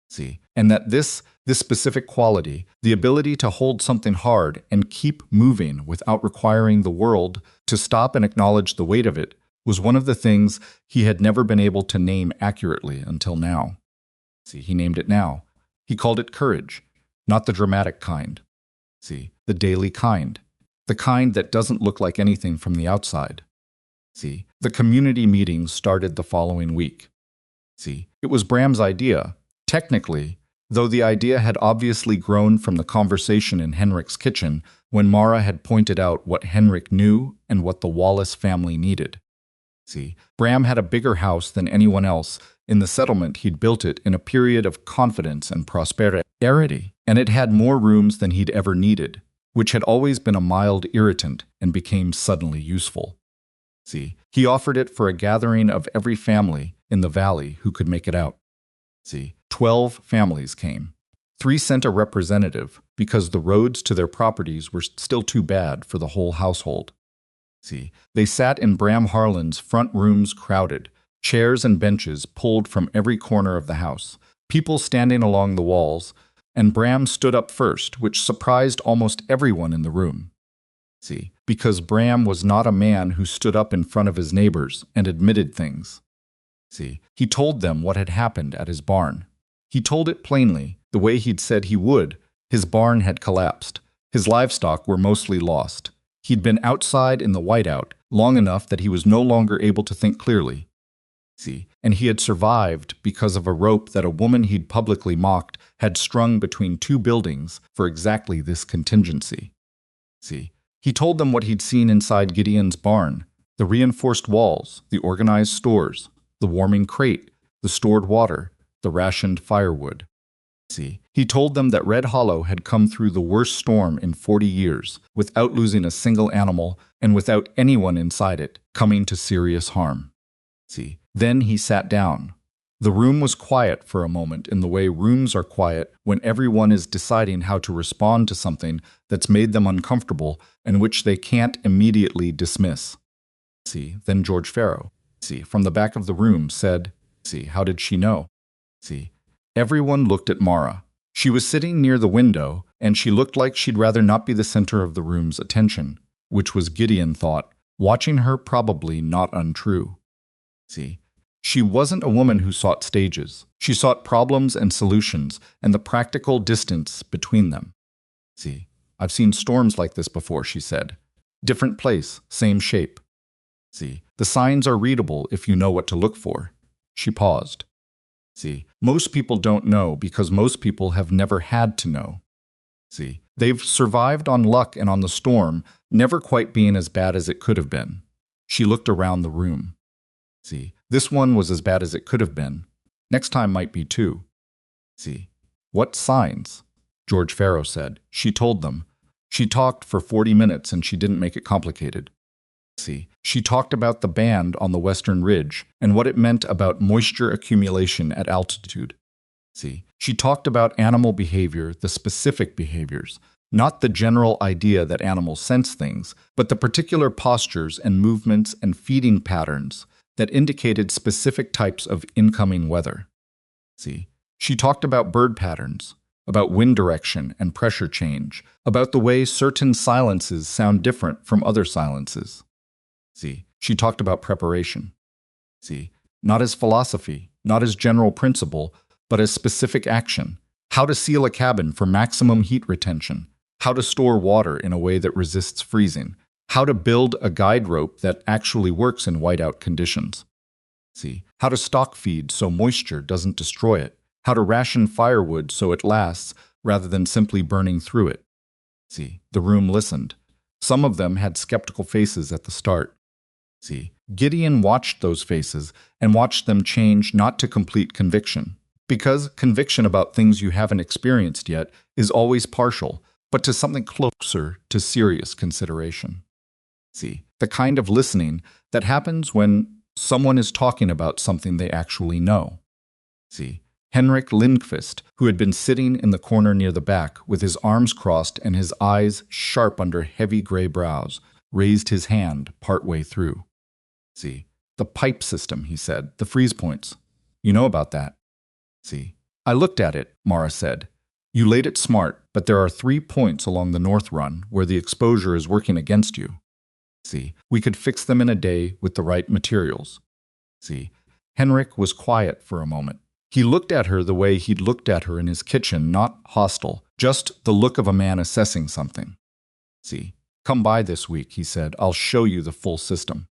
Speaker 1: See, and that this specific quality, the ability to hold something hard and keep moving without requiring the world to stop and acknowledge the weight of it, was one of the things he had never been able to name accurately until now. See, he named it now. He called it courage, not the dramatic kind. See, the daily kind, the kind that doesn't look like anything from the outside. See, the community meetings started the following week. See, it was Bram's idea, technically, though the idea had obviously grown from the conversation in Henrik's kitchen when Mara had pointed out what Henrik knew and what the Wallace family needed. See, Bram had a bigger house than anyone else in the settlement. He'd built it in a period of confidence and prosperity, and it had more rooms than he'd ever needed. which had always been a mild irritant and became suddenly useful. See, he offered it for a gathering of every family in the valley who could make it out. See, 12 families came. 3 sent a representative because the roads to their properties were still too bad for the whole household. See, they sat in Bram Harlan's front rooms crowded, chairs and benches pulled from every corner of the house, people standing along the walls, and Bram stood up first, which surprised almost everyone in the room. See, because Bram was not a man who stood up in front of his neighbors and admitted things. See, he told them what had happened at his barn. He told it plainly, the way he'd said he would. His barn had collapsed. His livestock were mostly lost. He'd been outside in the whiteout long enough that he was no longer able to think clearly. See, and he had survived because of a rope that a woman he'd publicly mocked had strung between 2 buildings for exactly this contingency. See, he told them what he'd seen inside Gideon's barn, the reinforced walls, the organized stores, the warming crate, the stored water, the rationed firewood. See, he told them that Red Hollow had come through the worst storm in 40 years, without losing a single animal and without anyone inside it coming to serious harm. See, then he sat down. The room was quiet for a moment in the way rooms are quiet when everyone is deciding how to respond to something that's made them uncomfortable and which they can't immediately dismiss. See, then George Farrow, see, from the back of the room said, see, how did she know? See, everyone looked at Mara. She was sitting near the window, and she looked like she'd rather not be the center of the room's attention, which was, Gideon thought, watching her probably not untrue. See, she wasn't a woman who sought stages. She sought problems and solutions and the practical distance between them. See, I've seen storms like this before, she said. Different place, same shape. See, the signs are readable if you know what to look for. She paused. See, most people don't know because most people have never had to know. See, they've survived on luck and on the storm, never quite being as bad as it could have been. She looked around the room. See, this one was as bad as it could have been. Next time might be too. See, what signs? George Farrow said. She told them. She talked for 40 minutes and she didn't make it complicated. See, she talked about the band on the western ridge and what it meant about moisture accumulation at altitude. See, she talked about animal behavior, the specific behaviors, not the general idea that animals sense things, but the particular postures and movements and feeding patterns that indicated specific types of incoming weather. See, she talked about bird patterns, about wind direction and pressure change, about the way certain silences sound different from other silences. See, she talked about preparation. See, not as philosophy, not as general principle, but as specific action. How to seal a cabin for maximum heat retention. How to store water in a way that resists freezing. How to build a guide rope that actually works in whiteout conditions. See, how to stock feed so moisture doesn't destroy it. How to ration firewood so it lasts rather than simply burning through it. See, the room listened. Some of them had skeptical faces at the start. See, Gideon watched those faces and watched them change not to complete conviction. Because conviction about things you haven't experienced yet is always partial, but to something closer to serious consideration. See, the kind of listening that happens when someone is talking about something they actually know. See, Henrik Lindqvist, who had been sitting in the corner near the back with his arms crossed and his eyes sharp under heavy gray brows, raised his hand partway through. See, the pipe system, he said, the freeze points. You know about that. See, I looked at it, Mara said. You laid it smart, but there are 3 points along the north run where the exposure is working against you. See, we could fix them in a day with the right materials. See, Henrik was quiet for a moment. He looked at her the way he'd looked at her in his kitchen, not hostile, just the look of a man assessing something. See, come by this week, he said. I'll show you the full system.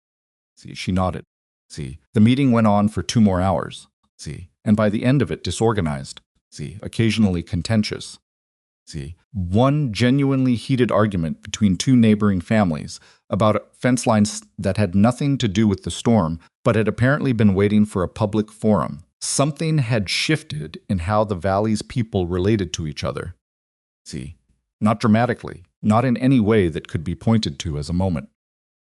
Speaker 1: See, she nodded. See, the meeting went on for 2 more hours. See, and by the end of it disorganized. See, occasionally contentious. See, one genuinely heated argument between 2 neighboring families about fence lines that had nothing to do with the storm, but had apparently been waiting for a public forum. Something had shifted in how the valley's people related to each other. See, not dramatically, not in any way that could be pointed to as a moment.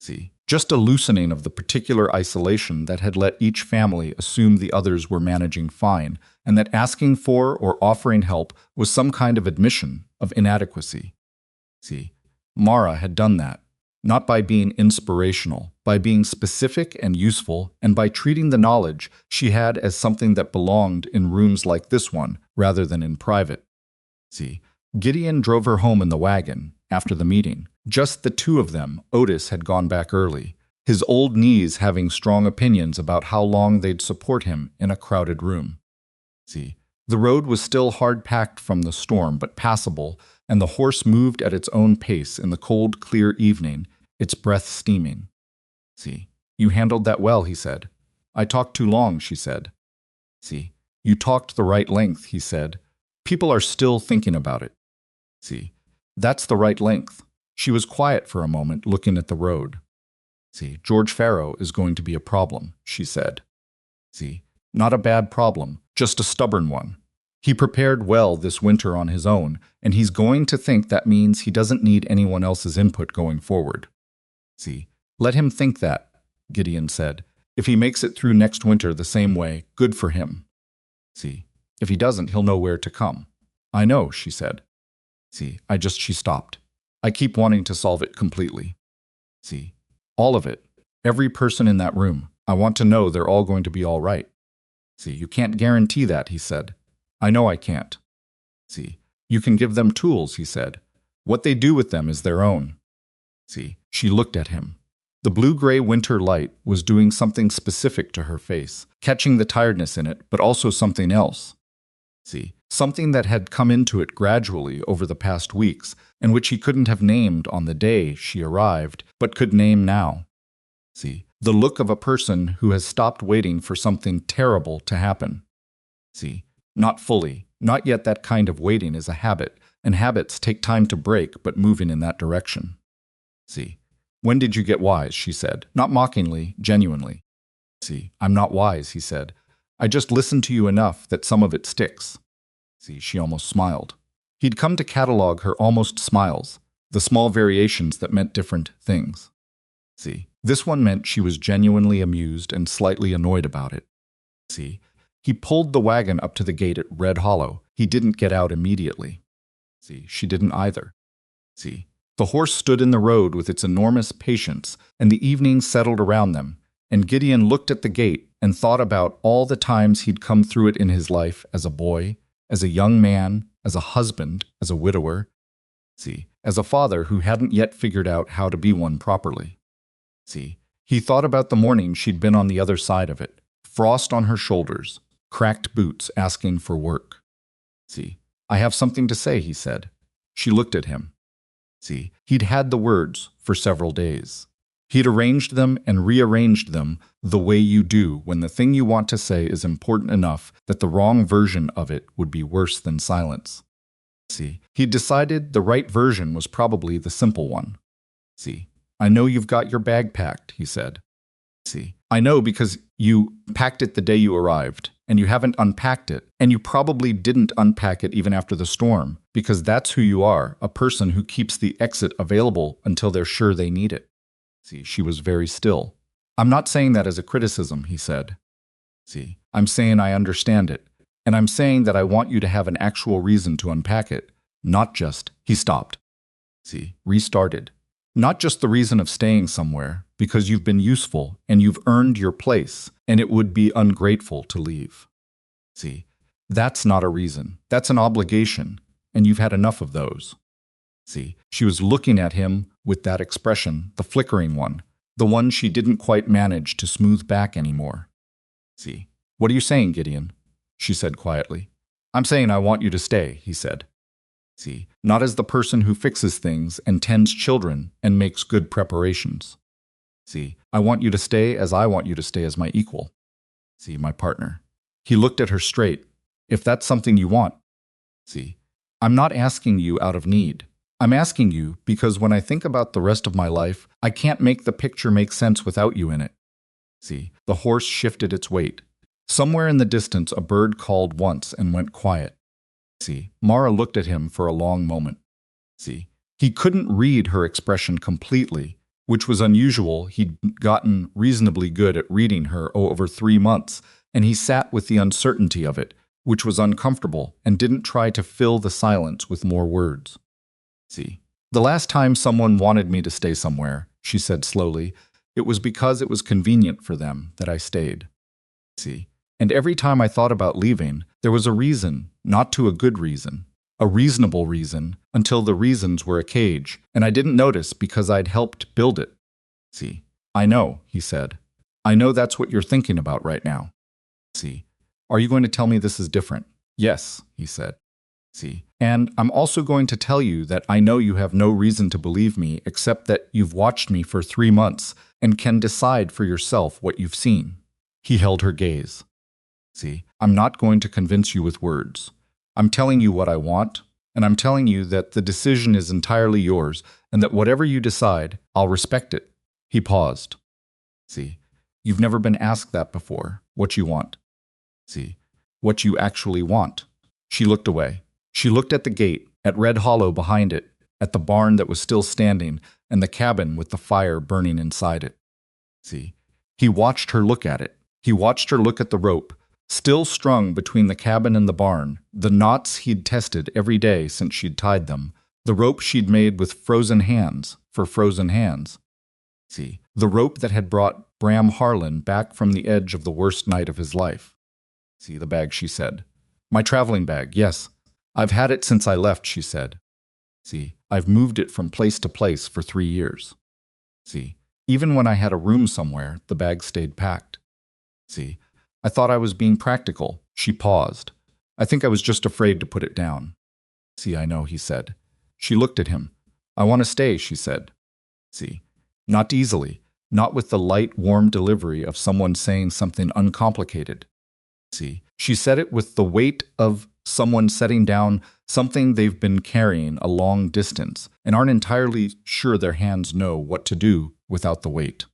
Speaker 1: See, just a loosening of the particular isolation that had let each family assume the others were managing fine, and that asking for or offering help was some kind of admission of inadequacy. See, Mara had done that, not by being inspirational, by being specific and useful, and by treating the knowledge she had as something that belonged in rooms like this one rather than in private. See, Gideon drove her home in the wagon after the meeting. Just the two of them. Otis had gone back early, his old knees having strong opinions about how long they'd support him in a crowded room. See, the road was still hard-packed from the storm, but passable, and the horse moved at its own pace in the cold, clear evening, its breath steaming. See, you handled that well, he said. I talked too long, she said. See, you talked the right length, he said. People are still thinking about it. See, that's the right length. She was quiet for a moment, looking at the road. See, George Farrow is going to be a problem, she said. See, not a bad problem, just a stubborn one. He prepared well this winter on his own, and he's going to think that means he doesn't need anyone else's input going forward. See, let him think that, Gideon said. If he makes it through next winter the same way, good for him. See, if he doesn't, he'll know where to come. I know, she said. See, she stopped. I keep wanting to solve it completely. See, all of it, every person in that room. I want to know they're all going to be all right. See, you can't guarantee that, he said. I know I can't. See, you can give them tools, he said. What they do with them is their own. See, she looked at him. The blue-gray winter light was doing something specific to her face, catching the tiredness in it, but also something else. See, something that had come into it gradually over the past weeks, and which he couldn't have named on the day she arrived, but could name now. See, the look of a person who has stopped waiting for something terrible to happen. See, not fully, not yet. That kind of waiting is a habit, and habits take time to break, but moving in that direction. See, when did you get wise, she said, not mockingly, genuinely. See, I'm not wise, he said. I just listened to you enough that some of it sticks. See, she almost smiled. He'd come to catalog her almost smiles, the small variations that meant different things. See, this one meant she was genuinely amused and slightly annoyed about it. See, he pulled the wagon up to the gate at Red Hollow. He didn't get out immediately. See, she didn't either. See, the horse stood in the road with its enormous patience, and the evening settled around them, and Gideon looked at the gate and thought about all the times he'd come through it in his life as a boy, as a young man, as a husband, as a widower. See, as a father who hadn't yet figured out how to be one properly. See, he thought about the morning she'd been on the other side of it, frost on her shoulders, cracked boots asking for work. See, I have something to say, he said. She looked at him. See, he'd had the words for several days. He'd arranged them and rearranged them the way you do when the thing you want to say is important enough that the wrong version of it would be worse than silence. See, he'd decided the right version was probably the simple one. See, I know you've got your bag packed, he said. See, I know because you packed it the day you arrived, and you haven't unpacked it, and you probably didn't unpack it even after the storm, because that's who you are, a person who keeps the exit available until they're sure they need it. See, she was very still. I'm not saying that as a criticism, he said. See, I'm saying I understand it, and I'm saying that I want you to have an actual reason to unpack it, not just, he stopped. See, restarted. Not just the reason of staying somewhere, because you've been useful and you've earned your place, and it would be ungrateful to leave. See, that's not a reason. That's an obligation, and you've had enough of those. See, she was looking at him with that expression, the flickering one, the one she didn't quite manage to smooth back anymore. See, what are you saying, Gideon? She said quietly. I'm saying I want you to stay, he said. See, not as the person who fixes things and tends children and makes good preparations. See, I want you to stay as I want you to stay as my equal. See, my partner. He looked at her straight. If that's something you want. See, I'm not asking you out of need. I'm asking you because when I think about the rest of my life, I can't make the picture make sense without you in it. See, the horse shifted its weight. Somewhere in the distance, a bird called once and went quiet. See, Mara looked at him for a long moment. See, He couldn't read her expression completely, which was unusual. He'd gotten reasonably good at reading her over 3 months, and he sat with the uncertainty of it, which was uncomfortable, and didn't try to fill the silence with more words. See, the last time someone wanted me to stay somewhere, she said slowly, it was because it was convenient for them that I stayed. See, and every time I thought about leaving, there was a reason, not to a good reason, a reasonable reason, until the reasons were a cage, and I didn't notice because I'd helped build it. See, I know, he said. I know that's what you're thinking about right now. See, are you going to tell me this is different? Yes, he said. See, and I'm also going to tell you that I know you have no reason to believe me except that you've watched me for 3 months and can decide for yourself what you've seen. He held her gaze. See, I'm not going to convince you with words. I'm telling you what I want, and I'm telling you that the decision is entirely yours, and that whatever you decide, I'll respect it. He paused. See, you've never been asked that before, what you want. See, what you actually want. She looked away. She looked at the gate, at Red Hollow behind it, at the barn that was still standing, and the cabin with the fire burning inside it. See, he watched her look at it. He watched her look at the rope, still strung between the cabin and the barn, the knots he'd tested every day since she'd tied them, the rope she'd made with frozen hands for frozen hands. See, the rope that had brought Bram Harlan back from the edge of the worst night of his life. See, the bag, she said. My traveling bag, yes. I've had it since I left, she said. See, I've moved it from place to place for 3 years. See, even when I had a room somewhere, the bag stayed packed. See, I thought I was being practical. She paused. I think I was just afraid to put it down. See, I know, he said. She looked at him. I want to stay, she said. See, not easily, not with the light, warm delivery of someone saying something uncomplicated. See, she said it with the weight of someone setting down something they've been carrying a long distance and aren't entirely sure their hands know what to do without the weight.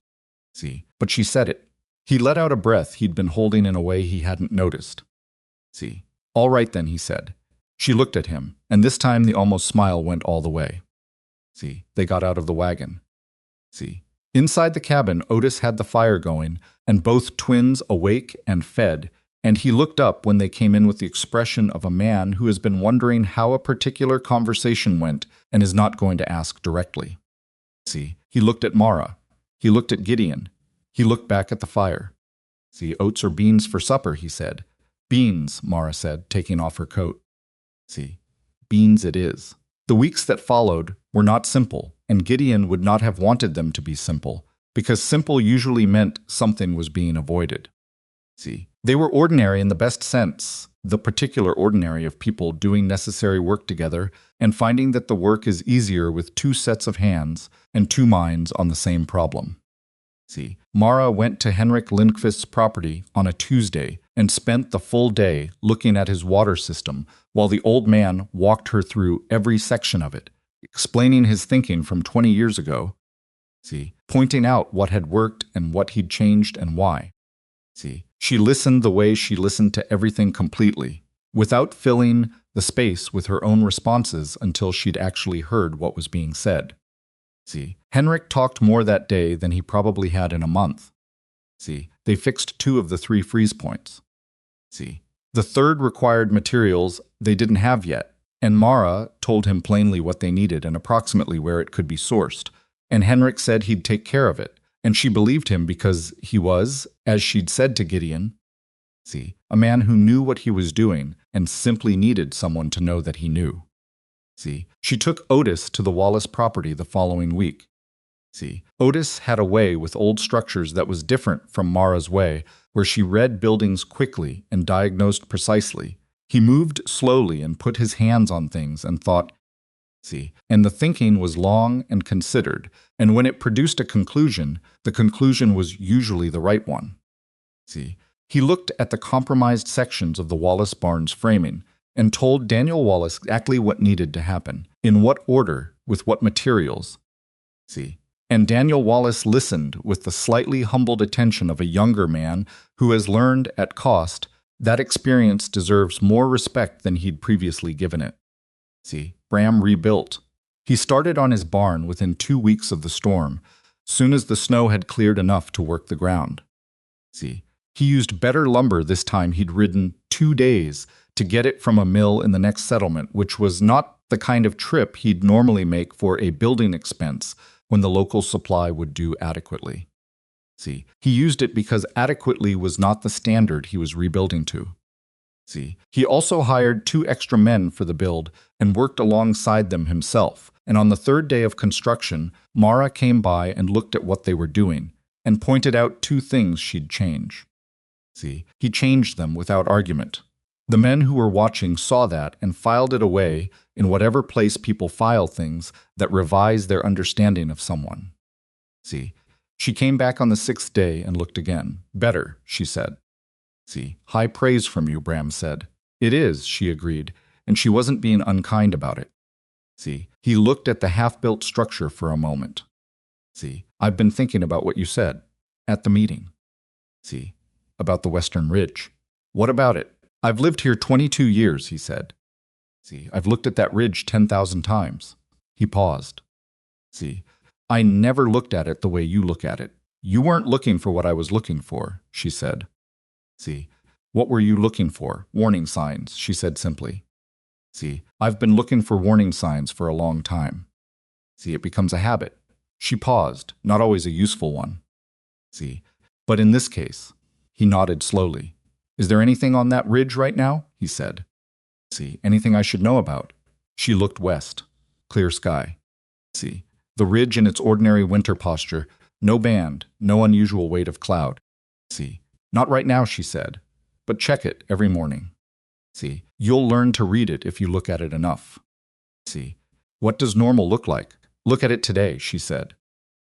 Speaker 1: See, but she said it. He let out a breath he'd been holding in a way he hadn't noticed. See, all right then, he said. She looked at him, and this time the almost smile went all the way. See, they got out of the wagon. See, inside the cabin, Otis had the fire going, and both twins awake and fed, and he looked up when they came in with the expression of a man who has been wondering how a particular conversation went and is not going to ask directly. See, he looked at Mara. He looked at Gideon. He looked back at the fire. See, oats or beans for supper, he said. Beans, Mara said, taking off her coat. See, beans it is. The weeks that followed were not simple, and Gideon would not have wanted them to be simple, because simple usually meant something was being avoided. See, they were ordinary in the best sense, the particular ordinary of people doing necessary work together and finding that the work is easier with 2 sets of hands and 2 minds on the same problem. See, Mara went to Henrik Lindqvist's property on a Tuesday and spent the full day looking at his water system while the old man walked her through every section of it, explaining his thinking from 20 years ago. See, pointing out what had worked and what he'd changed and why. See, she listened the way she listened to everything completely, without filling the space with her own responses until she'd actually heard what was being said. See, Henrik talked more that day than he probably had in a month. See, they fixed 2 of the 3 freeze points. See, the 3rd required materials they didn't have yet, and Mara told him plainly what they needed and approximately where it could be sourced, and Henrik said he'd take care of it, and she believed him because he was, as she'd said to Gideon, see, a man who knew what he was doing and simply needed someone to know that he knew. See, she took Otis to the Wallace property the following week. See, Otis had a way with old structures that was different from Mara's way, where she read buildings quickly and diagnosed precisely. He moved slowly and put his hands on things and thought, see, and the thinking was long and considered, and when it produced a conclusion, the conclusion was usually the right one. See, he looked at the compromised sections of the Wallace barn's framing and told Daniel Wallace exactly what needed to happen, in what order, with what materials. See, and Daniel Wallace listened with the slightly humbled attention of a younger man who has learned at cost that experience deserves more respect than he'd previously given it. See, Bram rebuilt. He started on his barn within 2 weeks of the storm, soon as the snow had cleared enough to work the ground. See, he used better lumber this time. He'd ridden 2 days to get it from a mill in the next settlement, which was not the kind of trip he'd normally make for a building expense when the local supply would do adequately. See, he used it because adequately was not the standard he was rebuilding to. See, he also hired 2 extra men for the build and worked alongside them himself. And on the 3rd day of construction, Mara came by and looked at what they were doing and pointed out 2 things she'd change. See, he changed them without argument. The men who were watching saw that and filed it away in whatever place people file things that revise their understanding of someone. See, she came back on the 6th day and looked again. Better, she said. See, high praise from you, Bram said. It is, she agreed, and she wasn't being unkind about it. See, he looked at the half-built structure for a moment. See, I've been thinking about what you said at the meeting. See, about the Western Ridge. What about it? I've lived here 22 years, he said. See, I've looked at that ridge 10,000 times. He paused. See, I never looked at it the way you look at it. You weren't looking for what I was looking for, she said. See, what were you looking for? Warning signs, she said simply. See, I've been looking for warning signs for a long time. See, it becomes a habit. She paused, not always a useful one. See, but in this case, he nodded slowly. Is there anything on that ridge right now? He said. See, anything I should know about? She looked west. Clear sky. See, the ridge in its ordinary winter posture, no band, no unusual weight of cloud. See, not right now, she said, but check it every morning. See, you'll learn to read it if you look at it enough. See, what does normal look like? Look at it today, she said.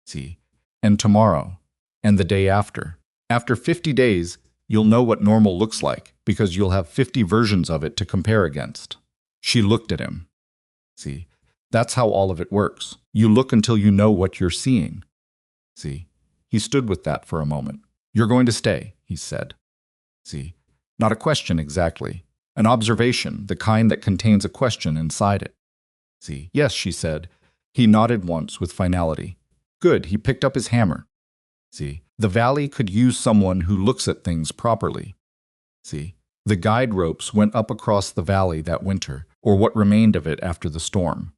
Speaker 1: See, and tomorrow, and the day after. After 50 days, you'll know what normal looks like because you'll have 50 versions of it to compare against. She looked at him. See, that's how all of it works. You look until you know what you're seeing. See, he stood with that for a moment. You're going to stay, he said. See, not a question exactly. An observation, the kind that contains a question inside it. See, yes, she said. He nodded once with finality. Good, he picked up his hammer. See, the valley could use someone who looks at things properly. See, the guide ropes went up across the valley that winter, or what remained of it after the storm.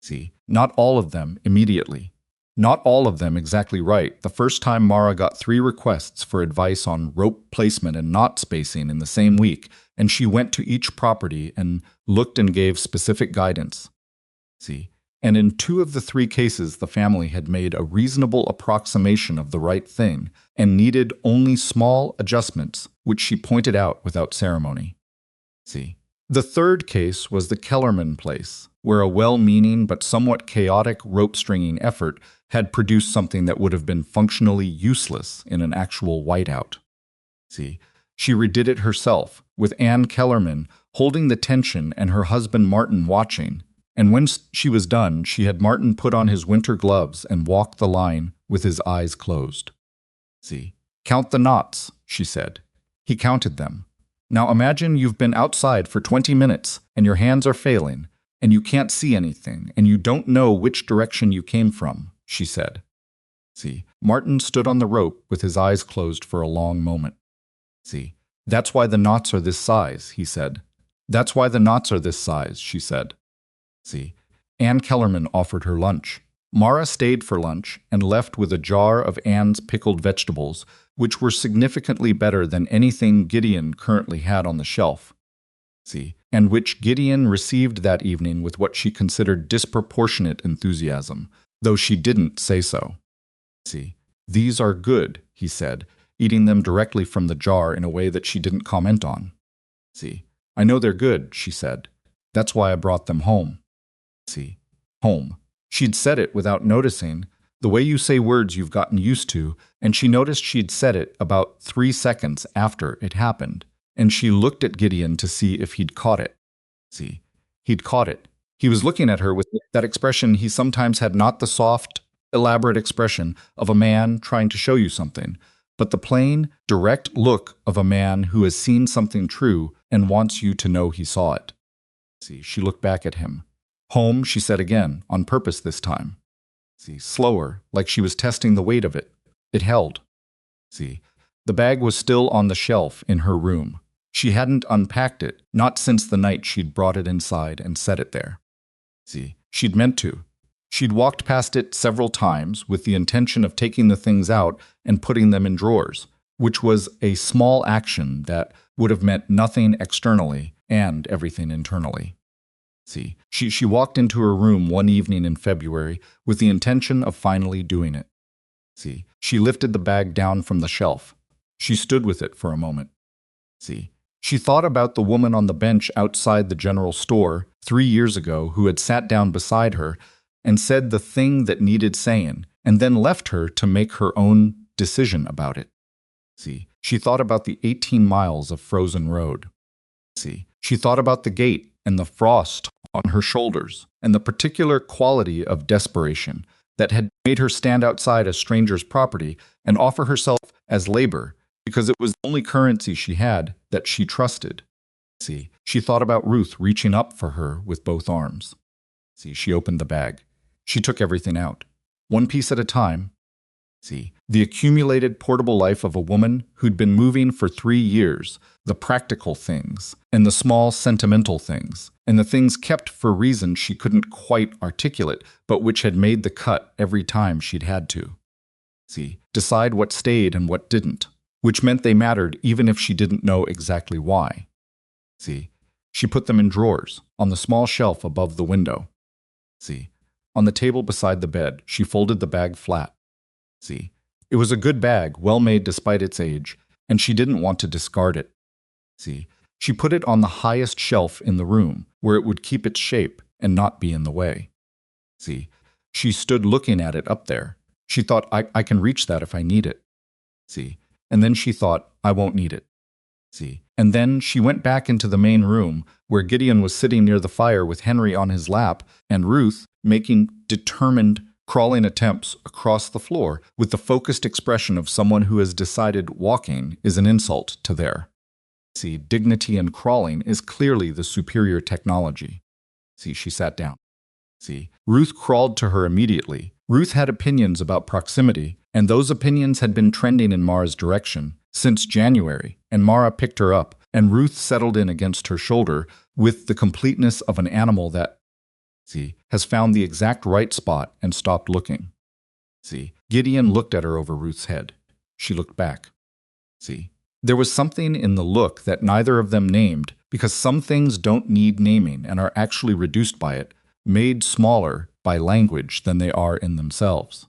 Speaker 1: See, not all of them immediately. Not all of them exactly right. The first time Mara got 3 requests for advice on rope placement and knot spacing in the same week, and she went to each property and looked and gave specific guidance. See, and in 2 of the 3 cases the family had made a reasonable approximation of the right thing and needed only small adjustments, which she pointed out without ceremony. See, the 3rd case was the Kellerman place, where a well-meaning but somewhat chaotic rope-stringing effort had produced something that would have been functionally useless in an actual whiteout. See, she redid it herself, with Anne Kellerman holding the tension and her husband Martin watching, and when she was done, she had Martin put on his winter gloves and walk the line with his eyes closed. See, count the knots, she said. He counted them. Now imagine you've been outside for 20 minutes and your hands are failing, and you can't see anything, and you don't know which direction you came from, she said. See, Martin stood on the rope with his eyes closed for a long moment. See, that's why the knots are this size, he said. That's why the knots are this size, she said. See, Anne Kellerman offered her lunch. Mara stayed for lunch and left with a jar of Anne's pickled vegetables, which were significantly better than anything Gideon currently had on the shelf. See, and which Gideon received that evening with what she considered disproportionate enthusiasm, though she didn't say so. See, these are good, he said, eating them directly from the jar in a way that she didn't comment on. See, I know they're good, she said. That's why I brought them home. See, home. She'd said it without noticing, the way you say words you've gotten used to, and she noticed she'd said it about 3 seconds after it happened, and she looked at Gideon to see if he'd caught it. See, he'd caught it. He was looking at her with that expression he sometimes had, not the soft, elaborate expression of a man trying to show you something, but the plain, direct look of a man who has seen something true and wants you to know he saw it. See, she looked back at him. Home, she said again, on purpose this time. See, slower, like she was testing the weight of it. It held. See, the bag was still on the shelf in her room. She hadn't unpacked it, not since the night she'd brought it inside and set it there. See, she'd meant to. She'd walked past it several times with the intention of taking the things out and putting them in drawers, which was a small action that would have meant nothing externally and everything internally. See, she walked into her room one evening in February with the intention of finally doing it. See, she lifted the bag down from the shelf. She stood with it for a moment. See, she thought about the woman on the bench outside the general store 3 years ago who had sat down beside her and said the thing that needed saying, and then left her to make her own decision about it. See, she thought about the 18 miles of frozen road. See, she thought about the gate and the frost on her shoulders, and the particular quality of desperation that had made her stand outside a stranger's property and offer herself as labor because it was the only currency she had that she trusted. See, she thought about Ruth reaching up for her with both arms. See, she opened the bag. She took everything out, one piece at a time. See, the accumulated portable life of a woman who'd been moving for 3 years, the practical things, and the small sentimental things, and the things kept for reasons she couldn't quite articulate, but which had made the cut every time she'd had to. See, decide what stayed and what didn't, which meant they mattered even if she didn't know exactly why. See, she put them in drawers, on the small shelf above the window. See, on the table beside the bed, she folded the bag flat. See, it was a good bag, well made despite its age, and she didn't want to discard it. See, she put it on the highest shelf in the room, where it would keep its shape and not be in the way. See, she stood looking at it up there. She thought, I can reach that if I need it. See, and then she thought, I won't need it. See, and then she went back into the main room, where Gideon was sitting near the fire with Henry on his lap, and Ruth making determined, crawling attempts across the floor with the focused expression of someone who has decided walking is an insult to their. See, dignity in crawling is clearly the superior technology. See, she sat down. See, Ruth crawled to her immediately. Ruth had opinions about proximity, and those opinions had been trending in Mara's direction since January, and Mara picked her up, and Ruth settled in against her shoulder with the completeness of an animal that, see, has found the exact right spot and stopped looking. See, Gideon looked at her over Ruth's head. She looked back. See, there was something in the look that neither of them named, because some things don't need naming and are actually reduced by it, made smaller by language than they are in themselves.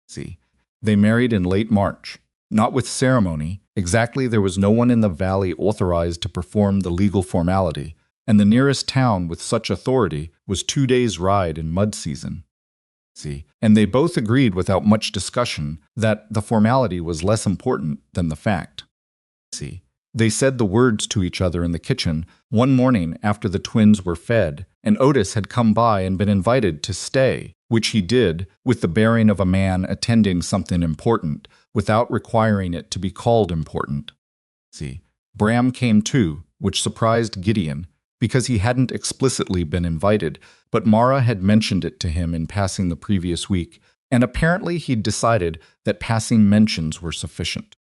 Speaker 1: See, they married in late March, not with ceremony. Exactly, there was no one in the valley authorized to perform the legal formality, and the nearest town with such authority was 2 days' ride in mud season. See, and they both agreed without much discussion that the formality was less important than the fact. See, they said the words to each other in the kitchen one morning after the twins were fed, and Otis had come by and been invited to stay, which he did with the bearing of a man attending something important, without requiring it to be called important. See, Bram came too, which surprised Gideon, because he hadn't explicitly been invited, but Mara had mentioned it to him in passing the previous week, and apparently he'd decided that passing mentions were sufficient.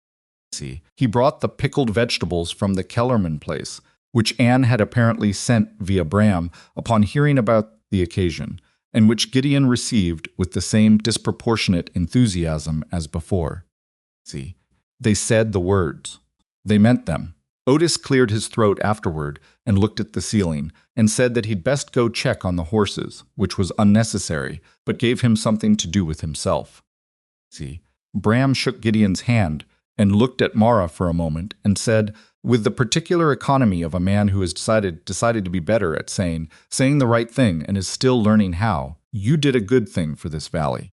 Speaker 1: See, he brought the pickled vegetables from the Kellerman place, which Anne had apparently sent via Bram upon hearing about the occasion, and which Gideon received with the same disproportionate enthusiasm as before. See, they said the words. They meant them. Otis cleared his throat afterward and looked at the ceiling and said that he'd best go check on the horses, which was unnecessary, but gave him something to do with himself. See, Bram shook Gideon's hand and looked at Mara for a moment and said, with the particular economy of a man who has decided to be better at saying the right thing and is still learning how, you did a good thing for this valley.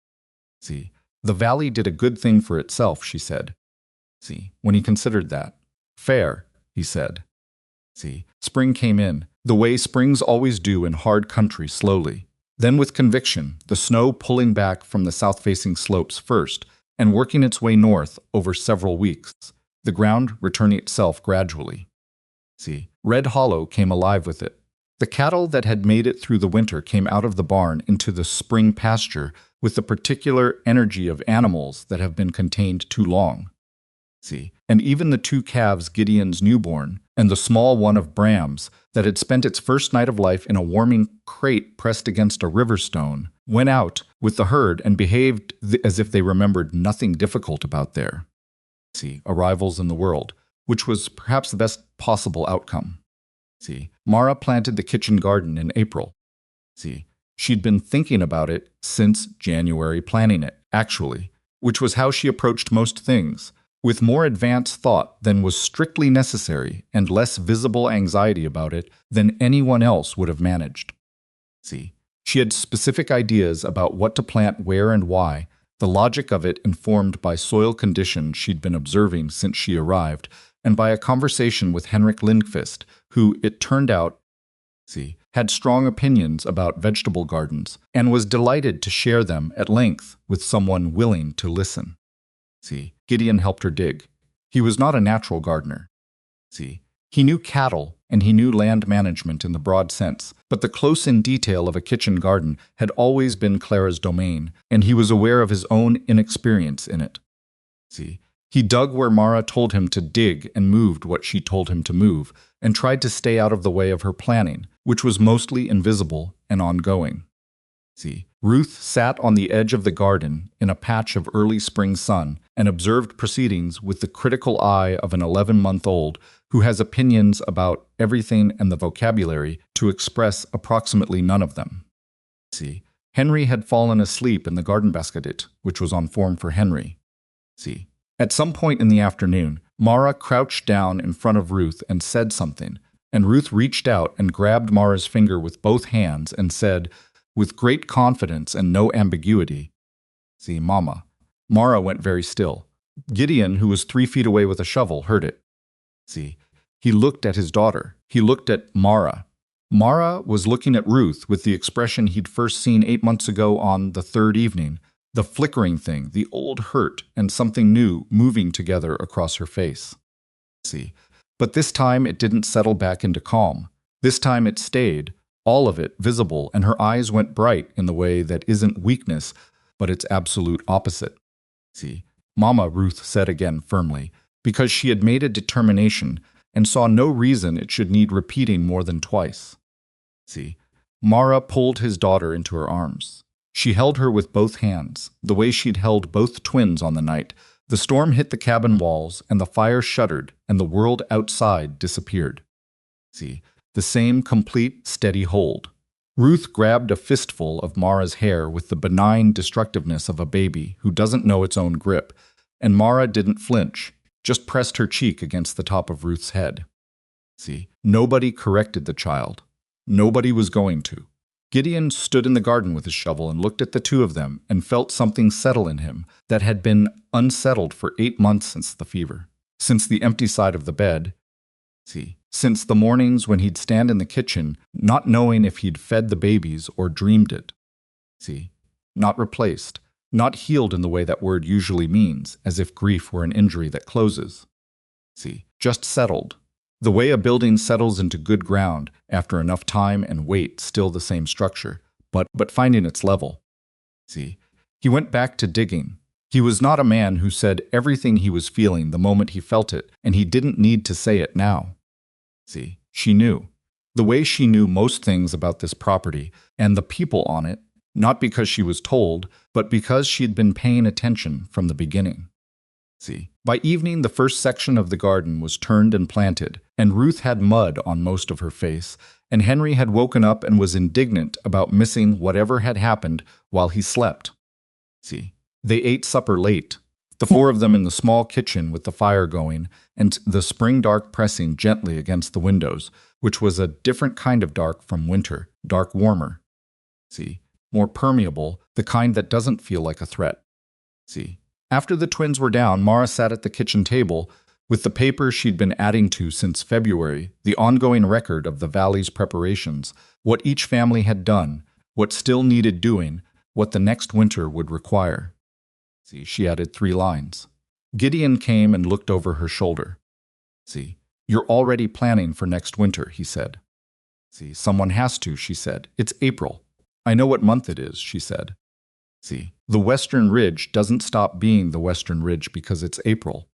Speaker 1: See, the valley did a good thing for itself, she said. See, when he considered that. Fair, he said. See, spring came in, the way springs always do in hard country slowly. Then with conviction, the snow pulling back from the south-facing slopes first and working its way north over several weeks, the ground returning itself gradually. See, Red Hollow came alive with it. The cattle that had made it through the winter came out of the barn into the spring pasture with the particular energy of animals that have been contained too long. See, and even the two calves Gideon's newborn and the small one of Bram's that had spent its first night of life in a warming crate pressed against a river stone went out with the herd and behaved as if they remembered nothing difficult about their arrivals in the world, which was perhaps the best possible outcome. Mara planted the kitchen garden in April. She'd been thinking about it since January, planning it, actually, which was how she approached most things, with more advanced thought than was strictly necessary and less visible anxiety about it than anyone else would have managed. She had specific ideas about what to plant where and why, the logic of it informed by soil conditions she'd been observing since she arrived, and by a conversation with Henrik Lindqvist, who, it turned out, had strong opinions about vegetable gardens, and was delighted to share them at length with someone willing to listen. Gideon helped her dig. He was not a natural gardener. He knew cattle, and he knew land management in the broad sense, but the close-in detail of a kitchen garden had always been Clara's domain, and he was aware of his own inexperience in it. He dug where Mara told him to dig and moved what she told him to move, and tried to stay out of the way of her planning, which was mostly invisible and ongoing. Ruth sat on the edge of the garden in a patch of early spring sun and observed proceedings with the critical eye of an 11-month-old who has opinions about everything and the vocabulary to express approximately none of them. Henry had fallen asleep in the garden basket, which was on form for Henry. At some point in the afternoon, Mara crouched down in front of Ruth and said something, and Ruth reached out and grabbed Mara's finger with both hands and said, with great confidence and no ambiguity, Mama. Mara went very still. Gideon, who was 3 feet away with a shovel, heard it. He looked at his daughter. He looked at Mara. Mara was looking at Ruth with the expression he'd first seen 8 months ago on the third evening, the flickering thing, the old hurt, and something new moving together across her face. But this time it didn't settle back into calm. This time it stayed, all of it visible, and her eyes went bright in the way that isn't weakness, but its absolute opposite. Mama, Ruth said again firmly, because she had made a determination and saw no reason it should need repeating more than twice. Mara pulled his daughter into her arms. She held her with both hands, the way she'd held both twins on the night. The storm hit the cabin walls, and the fire shuddered, and the world outside disappeared. The same complete, steady hold. Ruth grabbed a fistful of Mara's hair with the benign destructiveness of a baby who doesn't know its own grip, and Mara didn't flinch, just pressed her cheek against the top of Ruth's head. Nobody corrected the child. Nobody was going to. Gideon stood in the garden with his shovel and looked at the two of them and felt something settle in him that had been unsettled for 8 months since the fever, since the empty side of the bed, since the mornings when he'd stand in the kitchen, not knowing if he'd fed the babies or dreamed it. Not replaced, not healed in the way that word usually means, as if grief were an injury that closes. Just settled. The way a building settles into good ground after enough time and weight, still the same structure, but finding its level. He went back to digging. He was not a man who said everything he was feeling the moment he felt it, and he didn't need to say it now. She knew. The way she knew most things about this property and the people on it, not because she was told, but because she'd been paying attention from the beginning. By evening, the first section of the garden was turned and planted, and Ruth had mud on most of her face, and Henry had woken up and was indignant about missing whatever had happened while he slept. They ate supper late, the 4 of them in the small kitchen with the fire going, and the spring dark pressing gently against the windows, which was a different kind of dark from winter, dark warmer. More permeable, the kind that doesn't feel like a threat. After the twins were down, Mara sat at the kitchen table with the paper she'd been adding to since February, the ongoing record of the valley's preparations, what each family had done, what still needed doing, what the next winter would require. She added 3 lines. Gideon came and looked over her shoulder. You're already planning for next winter, he said. See, someone has to, she said. It's April. I know what month it is, she said. See, the Western Ridge doesn't stop being the Western Ridge because it's April.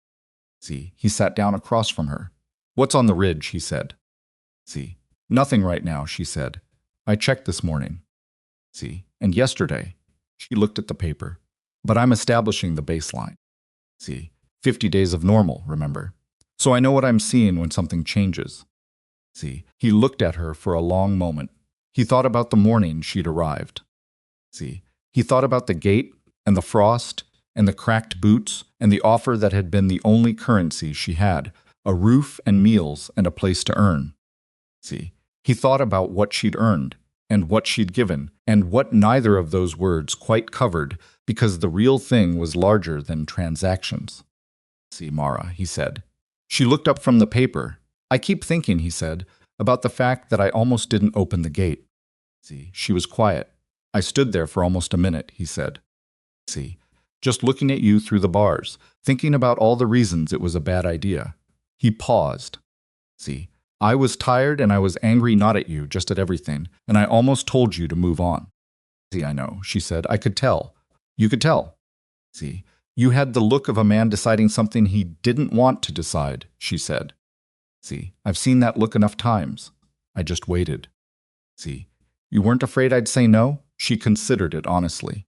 Speaker 1: See, he sat down across from her. What's on the ridge, he said. See, nothing right now, she said. I checked this morning. See, and yesterday. She looked at the paper. But I'm establishing the baseline. See, 50 days of normal, remember? So I know what I'm seeing when something changes. See, he looked at her for a long moment. He thought about the morning she'd arrived. See, he thought about the gate and the frost and the cracked boots and the offer that had been the only currency she had, a roof and meals and a place to earn. See, he thought about what she'd earned and what she'd given and what neither of those words quite covered because the real thing was larger than transactions. See, Mara, he said. She looked up from the paper. I keep thinking, he said, about the fact that I almost didn't open the gate. See, she was quiet. I stood there for almost a minute, he said. See, just looking at you through the bars, thinking about all the reasons it was a bad idea. He paused. See, I was tired and I was angry not at you, just at everything, and I almost told you to move on. See, I know, she said. I could tell. You could tell. See, you had the look of a man deciding something he didn't want to decide, she said. See, I've seen that look enough times. I just waited. See, you weren't afraid I'd say no? She considered it honestly.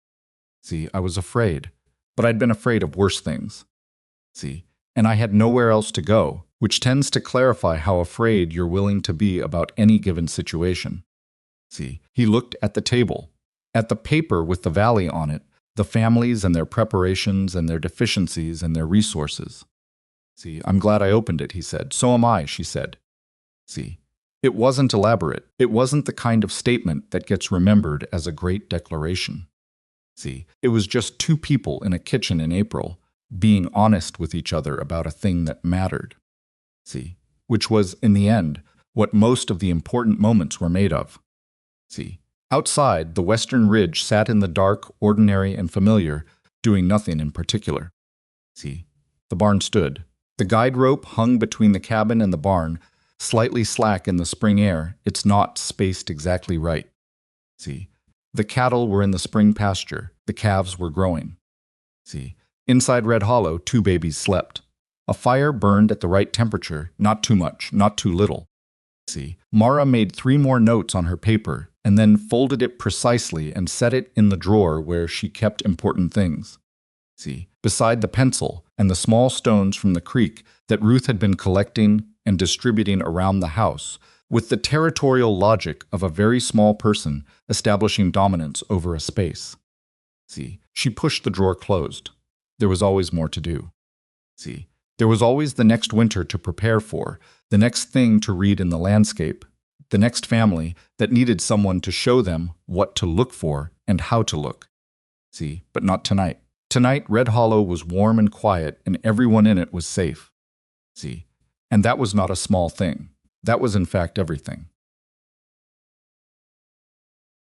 Speaker 1: See, I was afraid, but I'd been afraid of worse things. See, and I had nowhere else to go, which tends to clarify how afraid you're willing to be about any given situation. See, he looked at the table, at the paper with the valley on it, the families and their preparations and their deficiencies and their resources. See, I'm glad I opened it, he said. So am I, she said. See, it wasn't elaborate. It wasn't the kind of statement that gets remembered as a great declaration. See, it was just two people in a kitchen in April being honest with each other about a thing that mattered. See, which was, in the end, what most of the important moments were made of. See, outside, the Western Ridge sat in the dark, ordinary, and familiar, doing nothing in particular. See, the barn stood. The guide rope hung between the cabin and the barn, slightly slack in the spring air, its knots spaced exactly right. See, the cattle were in the spring pasture, the calves were growing. See, inside Red Hollow, two babies slept. A fire burned at the right temperature, not too much, not too little. See, Mara made 3 more notes on her paper and then folded it precisely and set it in the drawer where she kept important things. See, beside the pencil and the small stones from the creek that Ruth had been collecting and distributing around the house, with the territorial logic of a very small person establishing dominance over a space. See, she pushed the drawer closed. There was always more to do. See, there was always the next winter to prepare for, the next thing to read in the landscape, the next family that needed someone to show them what to look for and how to look. See, but not tonight. Tonight, Red Hollow was warm and quiet, and everyone in it was safe. See, and that was not a small thing. That was in fact everything.